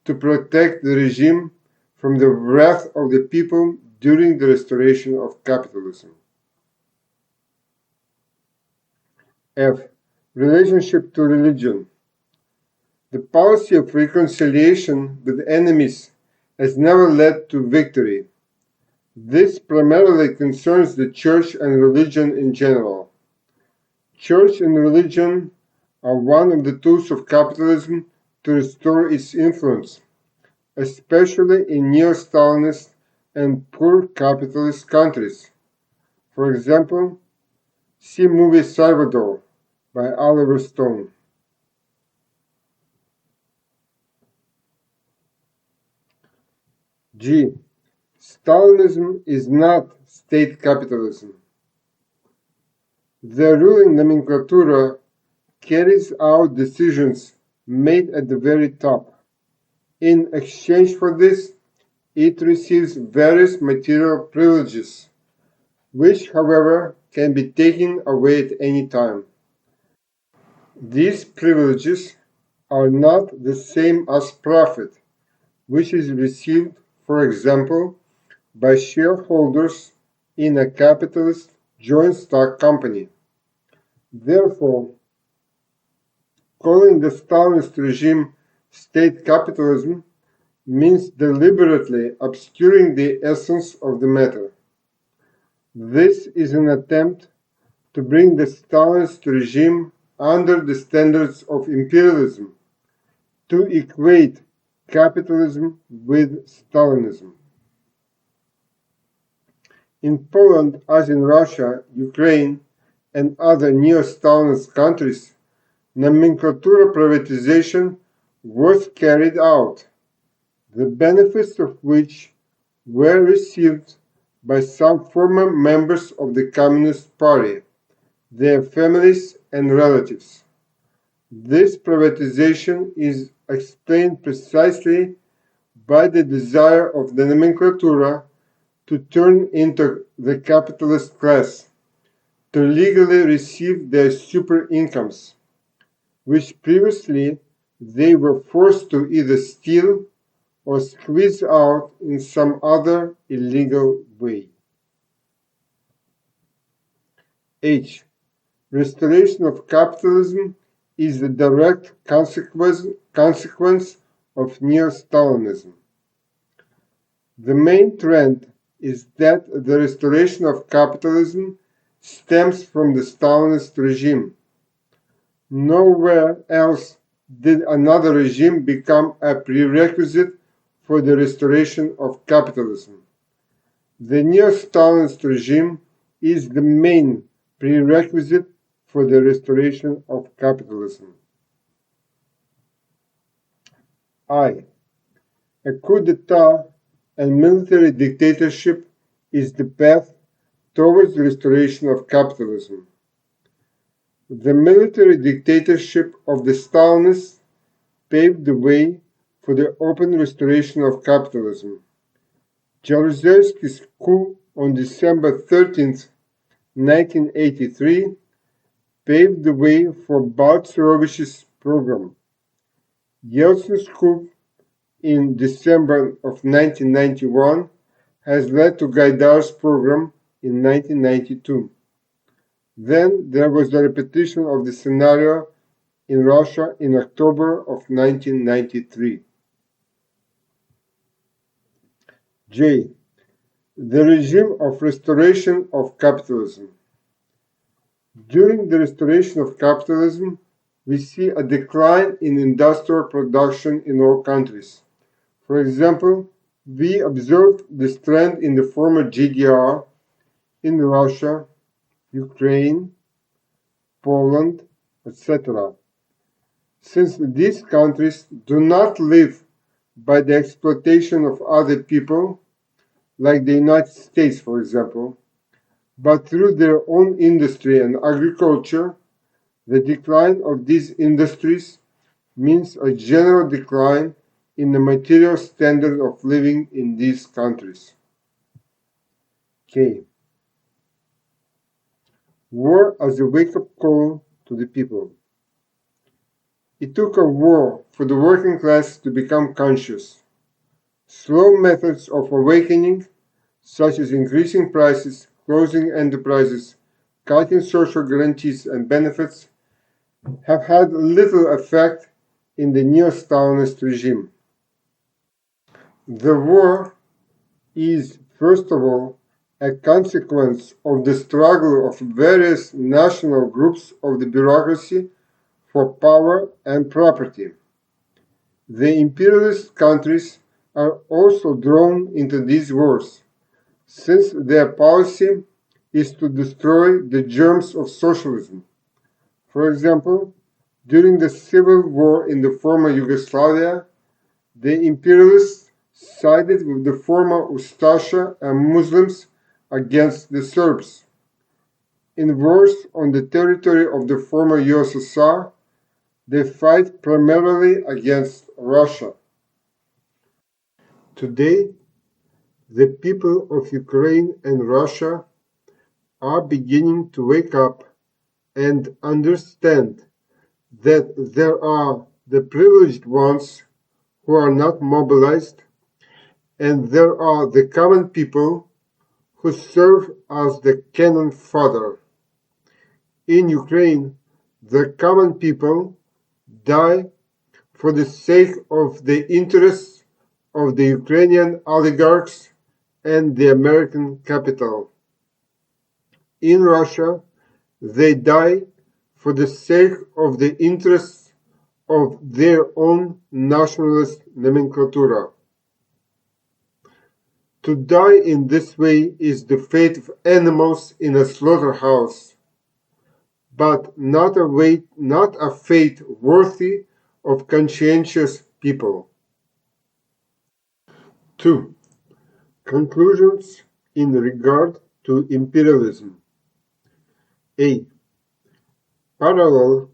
to protect the regime from the wrath of the people during the restoration of capitalism. F. Relationship to religion. The policy of reconciliation with enemies has never led to victory. This primarily concerns the church and religion in general. Church and religion are one of the tools of capitalism to restore its influence, especially in neo-Stalinist and poor capitalist countries. For example, see movie Salvador by Oliver Stone. G. Stalinism is not state capitalism. The ruling nomenklatura carries out decisions made at the very top. In exchange for this, it receives various material privileges, which, however, can be taken away at any time. These privileges are not the same as profit, which is received, for example, by shareholders in a capitalist joint stock company. Therefore, calling the Stalinist regime state capitalism means deliberately obscuring the essence of the matter. This is an attempt to bring the Stalinist regime under the standards of imperialism, to equate capitalism with Stalinism. In Poland, as in Russia, Ukraine, and other neo-Stalinist countries, nomenclatura privatization was carried out, the benefits of which were received by some former members of the Communist Party, their families and relatives. This privatization is explained precisely by the desire of the nomenclatura to turn into the capitalist class, to legally receive their super incomes, which previously they were forced to either steal or squeeze out in some other illegal way. H. Restoration of capitalism is the direct consequence of neo-Stalinism. The main trend is that the restoration of capitalism stems from the Stalinist regime. Nowhere else did another regime become a prerequisite for the restoration of capitalism. The neo-Stalinist regime is the main prerequisite for the restoration of capitalism. I. A coup d'etat and military dictatorship is the path towards the restoration of capitalism. The military dictatorship of the Stalinists paved the way for the open restoration of capitalism. Jaruzelski's coup on December 13, 1983, paved the way for Balcerovich's program. Yeltsin's coup in December of 1991 has led to Gaidar's program in 1992. Then there was the repetition of the scenario in Russia in October of 1993. J. The regime of restoration of capitalism. During the restoration of capitalism, we see a decline in industrial production in all countries. For example, we observed this trend in the former GDR, in Russia, Ukraine, Poland, etc. Since these countries do not live by the exploitation of other people, like the United States, for example, but through their own industry and agriculture, the decline of these industries means a general decline in the material standard of living in these countries. K. War as a wake-up call to the people. It took a war for the working class to become conscious. Slow methods of awakening, such as increasing prices, closing enterprises, cutting social guarantees and benefits, have had little effect in the neo-Stalinist regime. The war is, first of all, a consequence of the struggle of various national groups of the bureaucracy for power and property. The imperialist countries are also drawn into these wars, since their policy is to destroy the germs of socialism. For example, during the civil war in the former Yugoslavia, the imperialists sided with the former Ustasha and Muslims against the Serbs. In wars on the territory of the former USSR, they fight primarily against Russia. Today, the people of Ukraine and Russia are beginning to wake up and understand that there are the privileged ones who are not mobilized, and there are the common people who serve as the cannon fodder. In Ukraine, the common people die for the sake of the interests of the Ukrainian oligarchs and the American capital. In Russia, they die for the sake of the interests of their own nationalist nomenclatura. To die in this way is the fate of animals in a slaughterhouse, but not a fate worthy of conscientious people. 2. Conclusions in regard to imperialism. A. Parallel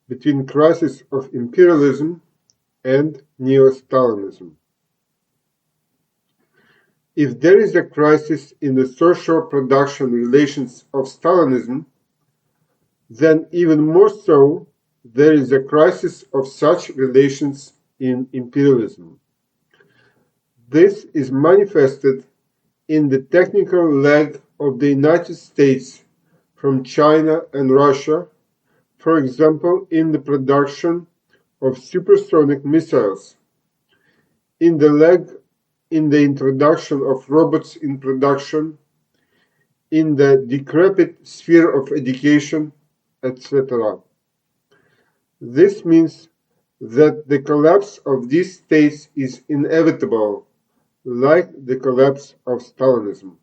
between crisis of imperialism and neo-Stalinism. If there is a crisis in the social production relations of Stalinism, then even more so, there is a crisis of such relations in imperialism. This is manifested in the technical lag of the United States from China and Russia, for example, in the production of supersonic missiles, in the lag in the introduction of robots in production, in the decrepit sphere of education, etc. This means that the collapse of these states is inevitable, like the collapse of Stalinism.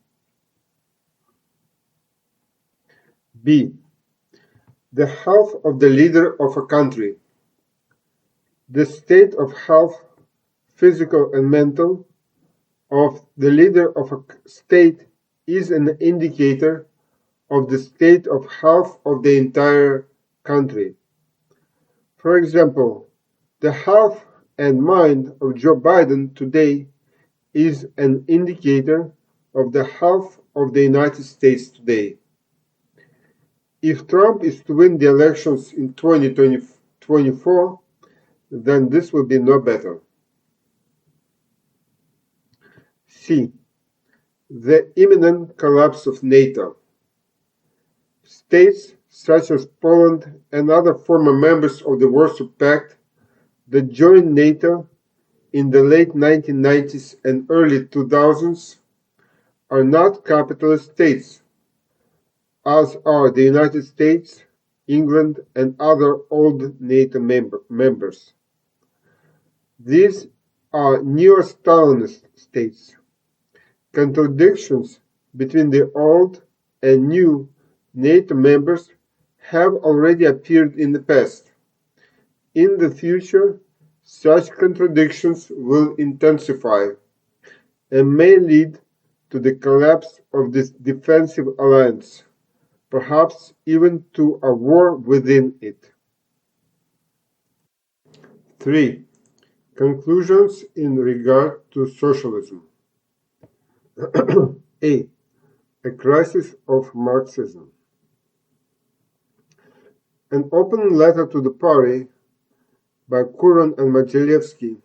B. The health of the leader of a country. The state of health, physical and mental, of the leader of a state is an indicator of the state of health of the entire country. For example, the health and mind of Joe Biden today is an indicator of the health of the United States today. If Trump is to win the elections in 2024, then this will be no better. C. The imminent collapse of NATO. States such as Poland and other former members of the Warsaw Pact that joined NATO in the late 1990s and early 2000s are not capitalist states, as are the United States, England, and other old NATO members. These are neo-Stalinist states. Contradictions between the old and new NATO members have already appeared in the past. In the future, such contradictions will intensify and may lead to the collapse of this defensive alliance, perhaps even to a war within it. 3. Conclusions in regard to socialism. A. A crisis of Marxism. An open letter to the party by Kuron and Maciejewski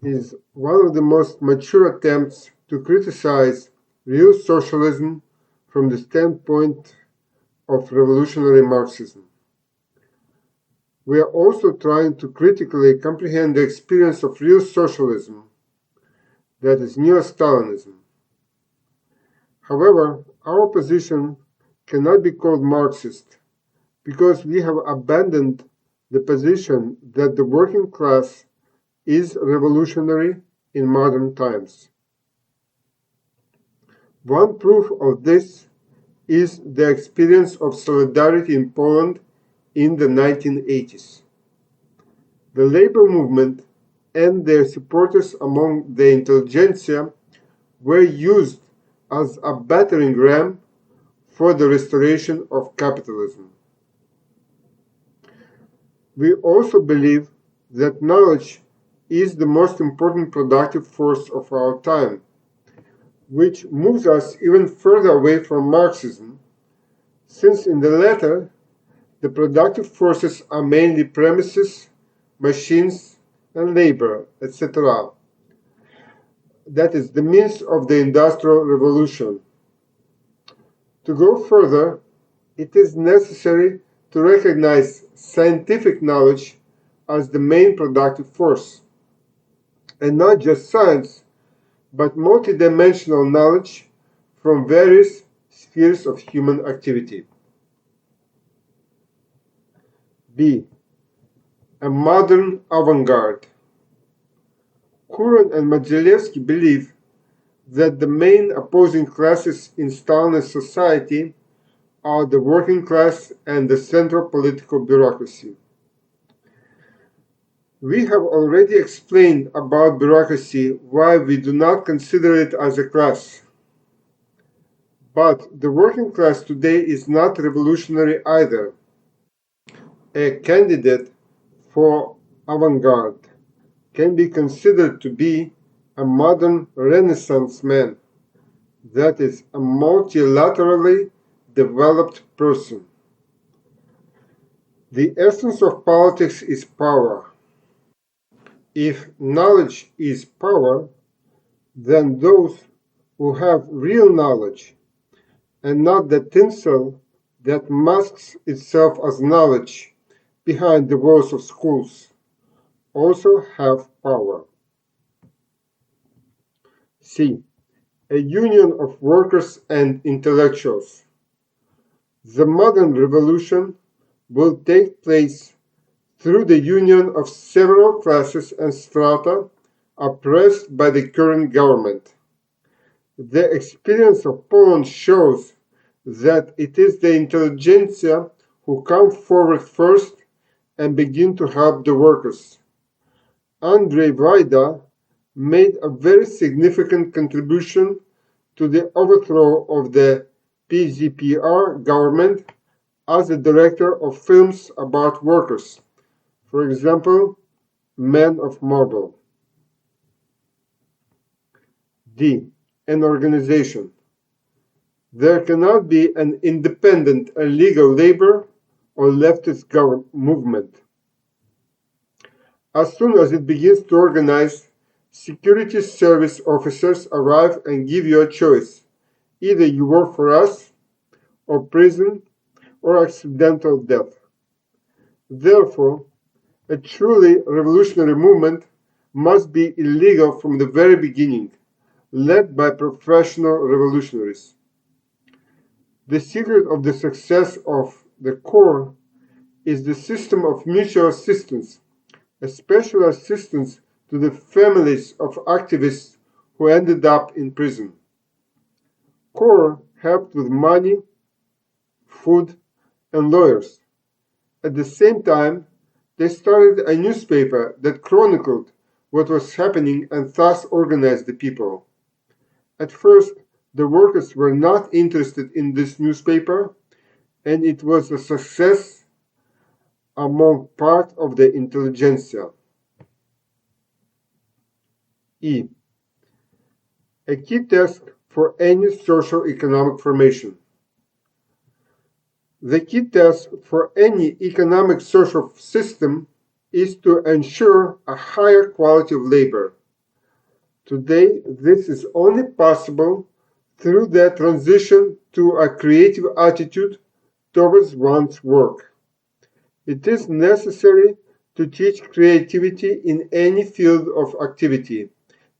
is one of the most mature attempts to criticize real socialism from the standpoint of revolutionary Marxism. We are also trying to critically comprehend the experience of real socialism, that is neo-Stalinism. However, our position cannot be called Marxist because we have abandoned the position that the working class is revolutionary in modern times. One proof of this is the experience of solidarity in Poland in the 1980s. The labor movement and their supporters among the intelligentsia were used as a battering ram for the restoration of capitalism. We also believe that knowledge is the most important productive force of our time, which moves us even further away from Marxism, since in the latter, the productive forces are mainly premises, machines, and labor, etc. That is the means of the Industrial Revolution. To go further, it is necessary to recognize scientific knowledge as the main productive force. and not just science, but multidimensional knowledge from various spheres of human activity. B. A modern avant-garde. Kuran and Madzilevsky believe that the main opposing classes in Stalinist society are the working class and the central political bureaucracy. We have already explained about bureaucracy why we do not consider it as a class. But the working class today is not revolutionary either. A candidate for avant-garde can be considered to be a modern Renaissance man, that is, a multilaterally developed person. The essence of politics is power. If knowledge is power, then those who have real knowledge and not the tinsel that masks itself as knowledge behind the walls of schools also have power. C. A union of workers and intellectuals. The modern revolution will take place through the union of several classes and strata oppressed by the current government. The experience of Poland shows that it is the intelligentsia who come forward first and begin to help the workers. Andrzej Wajda made a very significant contribution to the overthrow of the PZPR government as a director of films about workers, for example, Men of Marble. D. An organization. There cannot be an independent and legal labor or leftist movement. As soon as it begins to organize, security service officers arrive and give you a choice. Either you work for us, or prison, or accidental death. Therefore, a truly revolutionary movement must be illegal from the very beginning, led by professional revolutionaries. The secret of the success of the core is the system of mutual assistance, especially assistance to the families of activists who ended up in prison. CORE helped with money, food, and lawyers. At the same time, they started a newspaper that chronicled what was happening and thus organized the people. At first, the workers were not interested in this newspaper, and it was a success among part of the intelligentsia. E. A key task for any social economic formation. The key task for any economic social system is to ensure a higher quality of labor. Today, this is only possible through the transition to a creative attitude towards one's work. It is necessary to teach creativity in any field of activity,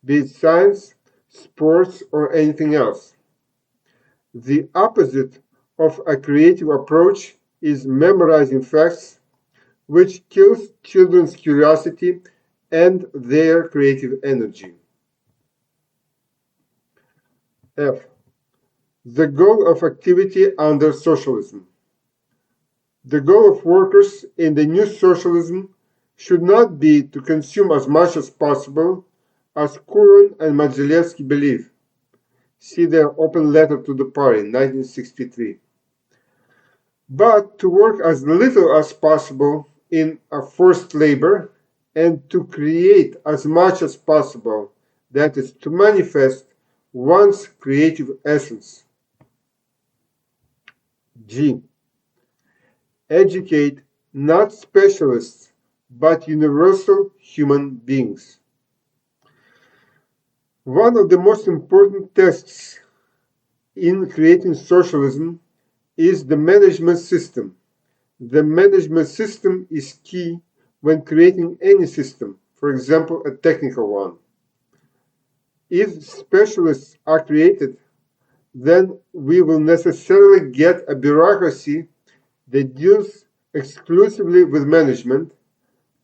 be it science, sports, or anything else. The opposite of a creative approach is memorizing facts, which kills children's curiosity and their creative energy. F. The goal of activity under socialism. The goal of workers in the new socialism should not be to consume as much as possible, as Kuran and Madzilevsky believe. See their open letter to the party, 1963. But to work as little as possible in a forced labor and to create as much as possible, that is, to manifest one's creative essence. G. Educate not specialists, but universal human beings. One of the most important tests in creating socialism is the management system. The management system is key when creating any system, for example, a technical one. If specialists are created, then we will necessarily get a bureaucracy that deals exclusively with management,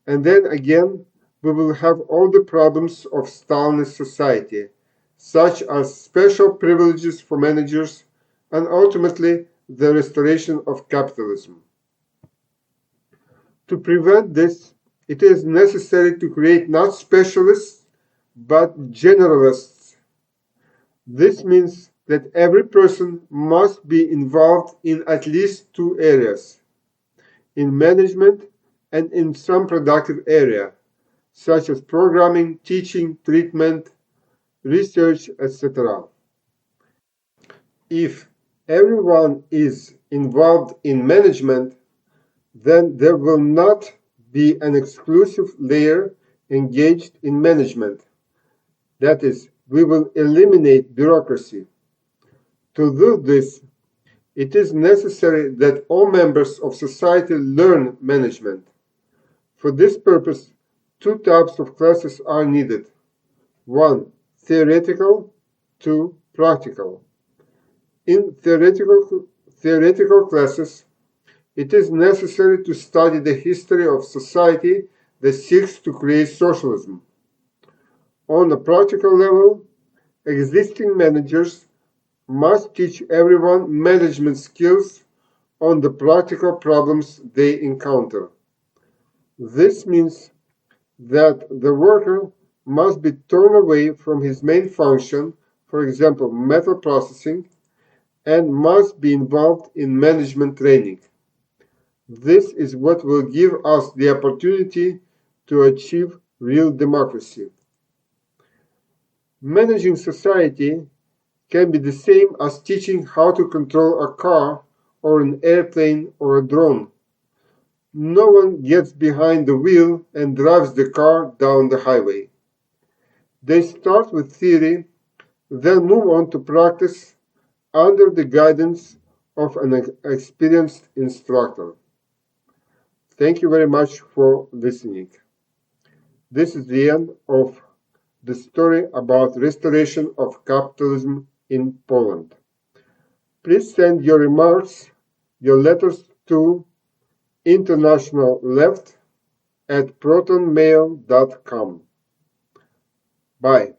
and then again, we will have all the problems of Stalinist society, such as special privileges for managers and ultimately the restoration of capitalism. To prevent this, it is necessary to create not specialists, but generalists. This means that every person must be involved in at least two areas, in management and in some productive area, such as programming, teaching, treatment, research, etc. If everyone is involved in management, then there will not be an exclusive layer engaged in management. That is, we will eliminate bureaucracy. To do this, it is necessary that all members of society learn management. For this purpose, two types of classes are needed. One, theoretical, two, practical. In theoretical classes, it is necessary to study the history of society that seeks to create socialism. On a practical level, existing managers must teach everyone management skills on the practical problems they encounter. This means that the worker must be torn away from his main function, for example, metal processing, and must be involved in management training. This is what will give us the opportunity to achieve real democracy. Managing society can be the same as teaching how to control a car or an airplane or a drone. No one gets behind the wheel and drives the car down the highway. They start with theory, then move on to practice under the guidance of an experienced instructor. Thank you very much for listening. This is the end of the story about restoration of capitalism in Poland. Please send your remarks, your letters to International Left at protonmail.com. Bye.